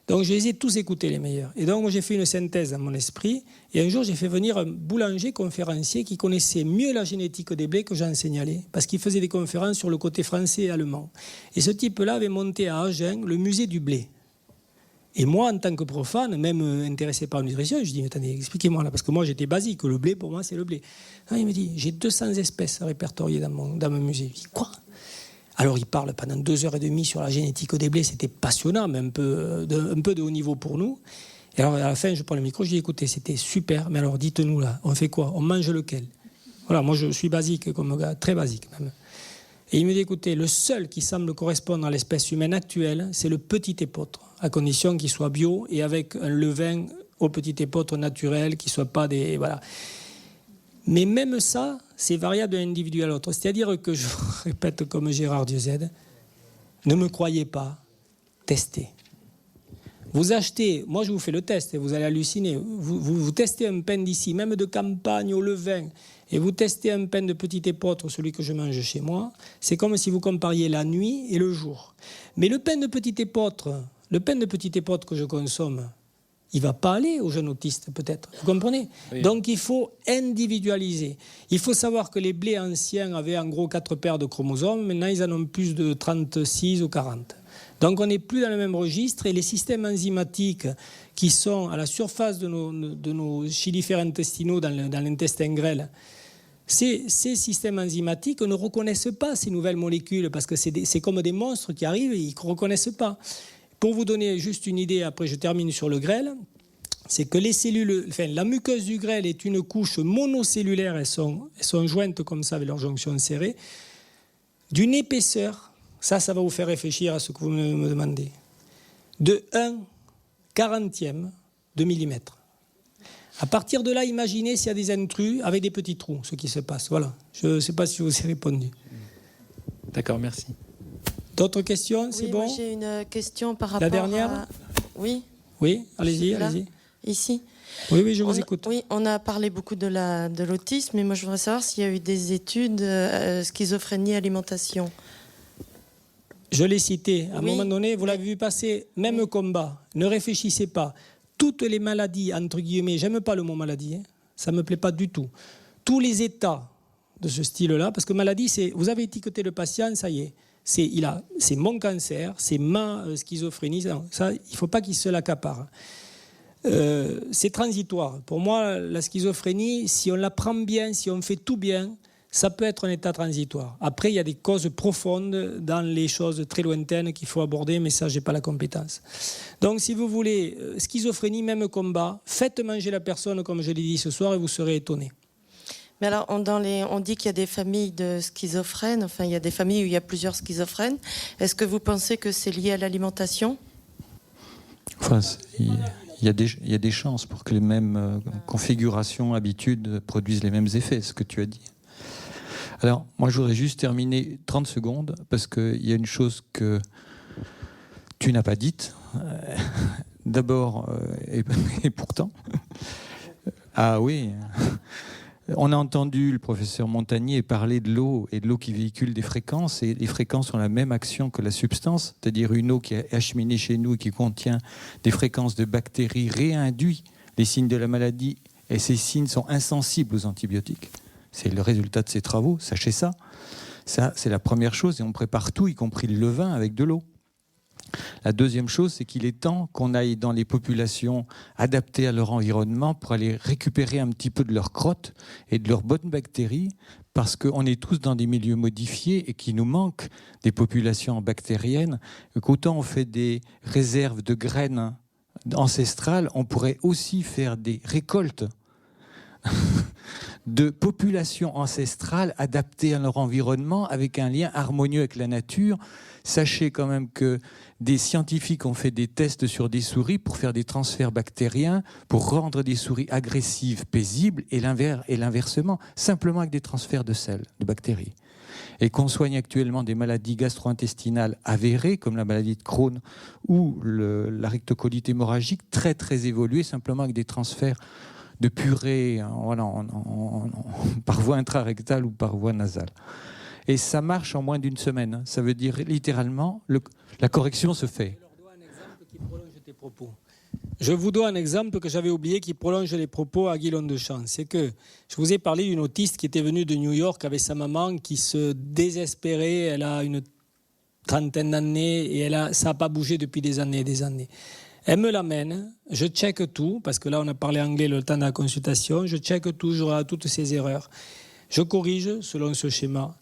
Donc je les ai tous écoutés, les meilleurs. Et donc moi j'ai fait une synthèse dans mon esprit. Et un jour j'ai fait venir un boulanger conférencier qui connaissait mieux la génétique des blés que j'en signalais, parce qu'il faisait des conférences sur le côté français et allemand. Et ce type-là avait monté à Agen le musée du blé. Et moi, en tant que profane, même intéressé par la nutrition, je dis, attendez, expliquez-moi là, parce que moi j'étais basique, le blé pour moi c'est le blé. Non, il me dit, j'ai 200 espèces répertoriées dans mon musée. Je dis, quoi ? Alors il parle pendant 2h30 sur la génétique des blés, c'était passionnant, mais un peu de haut niveau pour nous. Et alors à la fin, je prends le micro, je dis, écoutez, c'était super, mais alors dites-nous là, on fait quoi ? On mange lequel ? Voilà, moi je suis basique comme gars, très basique même. Et il me dit, écoutez, le seul qui semble correspondre à l'espèce humaine actuelle, c'est le petit épeautre, à condition qu'il soit bio et avec un levain au petit épeautre naturel, qui ne soit pas des... Voilà. Mais même ça, c'est variable d'un individu à l'autre. C'est-à-dire que, je répète comme Gérard Dieuze, ne me croyez pas, testez. Vous achetez, moi je vous fais le test et vous allez halluciner, vous testez un pain d'ici, même de campagne au levain, et vous testez un pain de petit épeautre, celui que je mange chez moi, c'est comme si vous compariez la nuit et le jour. Mais le pain de petit épeautre que je consomme, il ne va pas aller aux jeunes autistes peut-être, vous comprenez? Oui. Donc il faut individualiser. Il faut savoir que les blés anciens avaient en gros 4 paires de chromosomes, maintenant ils en ont plus de 36 ou 40. Donc on n'est plus dans le même registre et les systèmes enzymatiques qui sont à la surface de nos chylifères intestinaux dans l'intestin grêle, ces systèmes enzymatiques ne reconnaissent pas ces nouvelles molécules parce que c'est comme des monstres qui arrivent et ils ne reconnaissent pas. Pour vous donner juste une idée, après je termine sur le grêle, c'est que les cellules, la muqueuse du grêle est une couche monocellulaire, elles sont jointes comme ça avec leurs jonctions serrées, d'une épaisseur, ça va vous faire réfléchir à ce que vous me demandez, de 1/40 de millimètre. À partir de là, imaginez s'il y a des intrus avec des petits trous, ce qui se passe. Voilà, je ne sais pas si je vous ai répondu. D'accord, merci. D'autres questions? C'est bon? Moi j'ai une question par rapport à... La dernière? Oui. Oui, allez-y. Ici. Oui, je vous écoute. Oui, on a parlé beaucoup de l'autisme, mais moi je voudrais savoir s'il y a eu des études schizophrénie, alimentation. Je l'ai cité. À un moment donné, vous l'avez vu passer, même combat. Ne réfléchissez pas. Toutes les maladies, entre guillemets, j'aime pas le mot maladie, hein, ça me plaît pas du tout. Tous les états de ce style-là, parce que maladie, c'est, vous avez étiqueté le patient, ça y est. C'est mon cancer, c'est ma schizophrénie. Ça, il ne faut pas qu'il se l'accapare. C'est transitoire. Pour moi, la schizophrénie, si on la prend bien, si on fait tout bien, ça peut être un état transitoire. Après, il y a des causes profondes dans les choses très lointaines qu'il faut aborder, mais ça, je n'ai pas la compétence. Donc, si vous voulez, schizophrénie, même combat, faites manger la personne, comme je l'ai dit ce soir, et vous serez étonnés. Mais alors, on dit qu'il y a des familles de schizophrènes, enfin, il y a des familles où il y a plusieurs schizophrènes. Est-ce que vous pensez que c'est lié à l'alimentation? Enfin, il y a des chances pour que les mêmes configurations, habitudes produisent les mêmes effets, ce que tu as dit. Alors, moi, je voudrais juste terminer 30 secondes, parce qu'il y a une chose que tu n'as pas dite. D'abord, et pourtant... Ah oui... On a entendu le professeur Montagnier parler de l'eau et de l'eau qui véhicule des fréquences, et les fréquences ont la même action que la substance, c'est-à-dire une eau qui est acheminée chez nous et qui contient des fréquences de bactéries réinduit les signes de la maladie, et ces signes sont insensibles aux antibiotiques. C'est le résultat de ces travaux, sachez ça. Ça, c'est la première chose, et on prépare tout, y compris le levain, avec de l'eau. La deuxième chose, c'est qu'il est temps qu'on aille dans les populations adaptées à leur environnement pour aller récupérer un petit peu de leur crotte et de leurs bonnes bactéries, parce qu'on est tous dans des milieux modifiés et qu'il nous manque des populations bactériennes. Qu'autant on fait des réserves de graines ancestrales, on pourrait aussi faire des récoltes de populations ancestrales adaptées à leur environnement avec un lien harmonieux avec la nature. Sachez quand même que des scientifiques ont fait des tests sur des souris pour faire des transferts bactériens, pour rendre des souris agressives paisibles, et l'inversement, simplement avec des transferts de sel, de bactéries. Et qu'on soigne actuellement des maladies gastro-intestinales avérées, comme la maladie de Crohn ou la rectocolite hémorragique, très très évoluée, simplement avec des transferts de purée par voie intrarectale ou par voie nasale. Et ça marche en moins d'une semaine. Ça veut dire littéralement, la correction se fait. Je vous donne un exemple que j'avais oublié qui prolonge les propos à Guillaume Deschamps. C'est que je vous ai parlé d'une autiste qui était venue de New York avec sa maman qui se désespérait. Elle a une trentaine d'années et ça n'a pas bougé depuis des années et des années. Elle me l'amène, je check tout, parce que là on a parlé anglais le temps de la consultation, je check tout, je regarde toutes ses erreurs. Je corrige selon ce schéma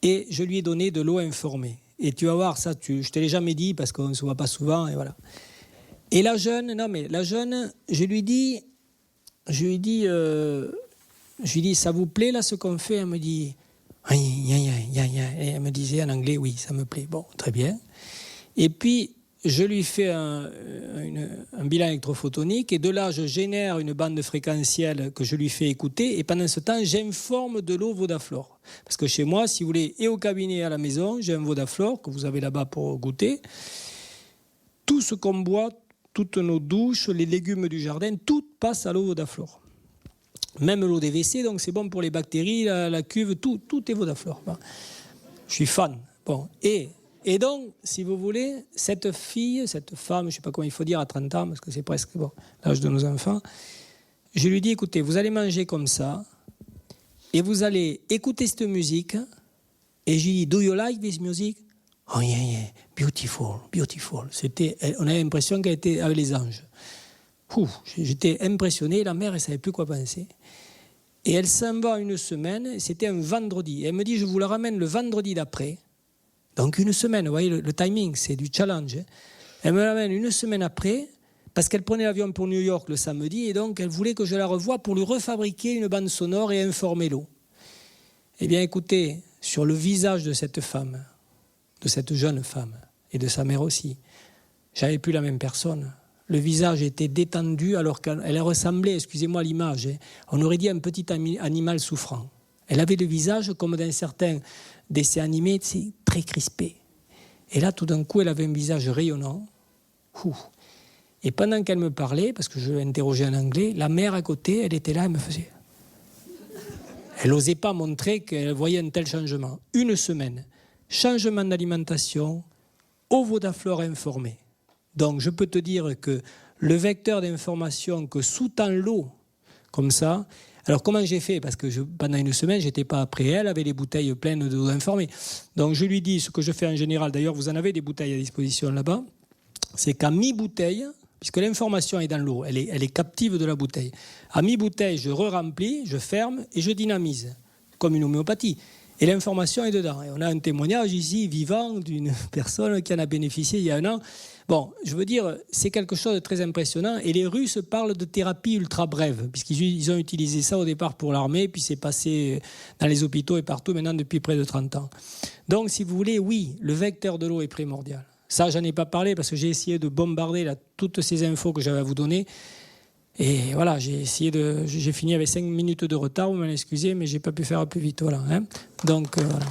et je lui ai donné de l'eau informée. Et tu vas voir, ça, je ne te l'ai jamais dit parce qu'on ne se voit pas souvent, et voilà. Et la jeune, je lui dis, ça vous plaît là ce qu'on fait? Elle me dit, et elle me disait en anglais, oui, ça me plaît. Bon, très bien. Et puis, je lui fais un bilan électrophotonique et de là, je génère une bande fréquentielle que je lui fais écouter et pendant ce temps, j'informe de l'eau Vodaflore. Parce que chez moi, si vous voulez, et au cabinet et à la maison, j'ai un Vodaflore que vous avez là-bas pour goûter. Tout ce qu'on boit, toutes nos douches, les légumes du jardin, tout passe à l'eau Vodaflore. Même l'eau des WC, donc c'est bon pour les bactéries, la cuve, tout est Vodaflore. Bon. Je suis fan. Bon, et donc, si vous voulez, cette fille, cette femme, je ne sais pas comment il faut dire à 30 ans, parce que c'est presque l'âge de nos enfants, je lui dis, écoutez, vous allez manger comme ça, et vous allez écouter cette musique, et je lui dis, do you like this music? Oh yeah, yeah, beautiful, beautiful. On avait l'impression qu'elle était avec les anges. J'étais impressionné, la mère, elle ne savait plus quoi penser. Et elle s'en va une semaine, c'était un vendredi. Et elle me dit, je vous la ramène le vendredi d'après. Donc une semaine, vous voyez, le timing, c'est du challenge. Elle me l'amène une semaine après, parce qu'elle prenait l'avion pour New York le samedi, et donc elle voulait que je la revoie pour lui refabriquer une bande sonore et informer l'eau. Eh bien écoutez, sur le visage de cette femme, de cette jeune femme, et de sa mère aussi, j'avais plus la même personne. Le visage était détendu alors qu'elle ressemblait, excusez-moi l'image, on aurait dit un petit animal souffrant. Elle avait le visage comme dans certains dessins animés, très crispé. Et là, tout d'un coup, elle avait un visage rayonnant. Et pendant qu'elle me parlait, parce que je l'interrogeais en anglais, la mère à côté, elle était là, elle me faisait... Elle n'osait pas montrer qu'elle voyait un tel changement. Une semaine, changement d'alimentation, eau Vodaflore informée. Donc, je peux te dire que le vecteur d'information que sous-tend l'eau, comme ça... Alors, comment j'ai fait? Parce que pendant une semaine, je n'étais pas après elle, avec les bouteilles pleines d'eau informée. Donc, je lui dis ce que je fais en général. D'ailleurs, vous en avez des bouteilles à disposition là-bas. C'est qu'à mi-bouteille, puisque l'information est dans l'eau, elle est captive de la bouteille. À mi-bouteille, je re-remplis, je ferme et je dynamise, comme une homéopathie. Et l'information est dedans. Et on a un témoignage ici, vivant, d'une personne qui en a bénéficié il y a un an. Bon, je veux dire, c'est quelque chose de très impressionnant. Et les Russes parlent de thérapie ultra brève, puisqu'ils ont utilisé ça au départ pour l'armée, puis c'est passé dans les hôpitaux et partout maintenant depuis près de 30 ans. Donc, si vous voulez, oui, le vecteur de l'eau est primordial. Ça, j'en ai pas parlé parce que j'ai essayé de bombarder toutes ces infos que j'avais à vous donner. Et voilà, j'ai fini avec 5 minutes de retard, vous m'en excusez, mais j'ai pas pu faire plus vite. Voilà, hein. Donc, voilà.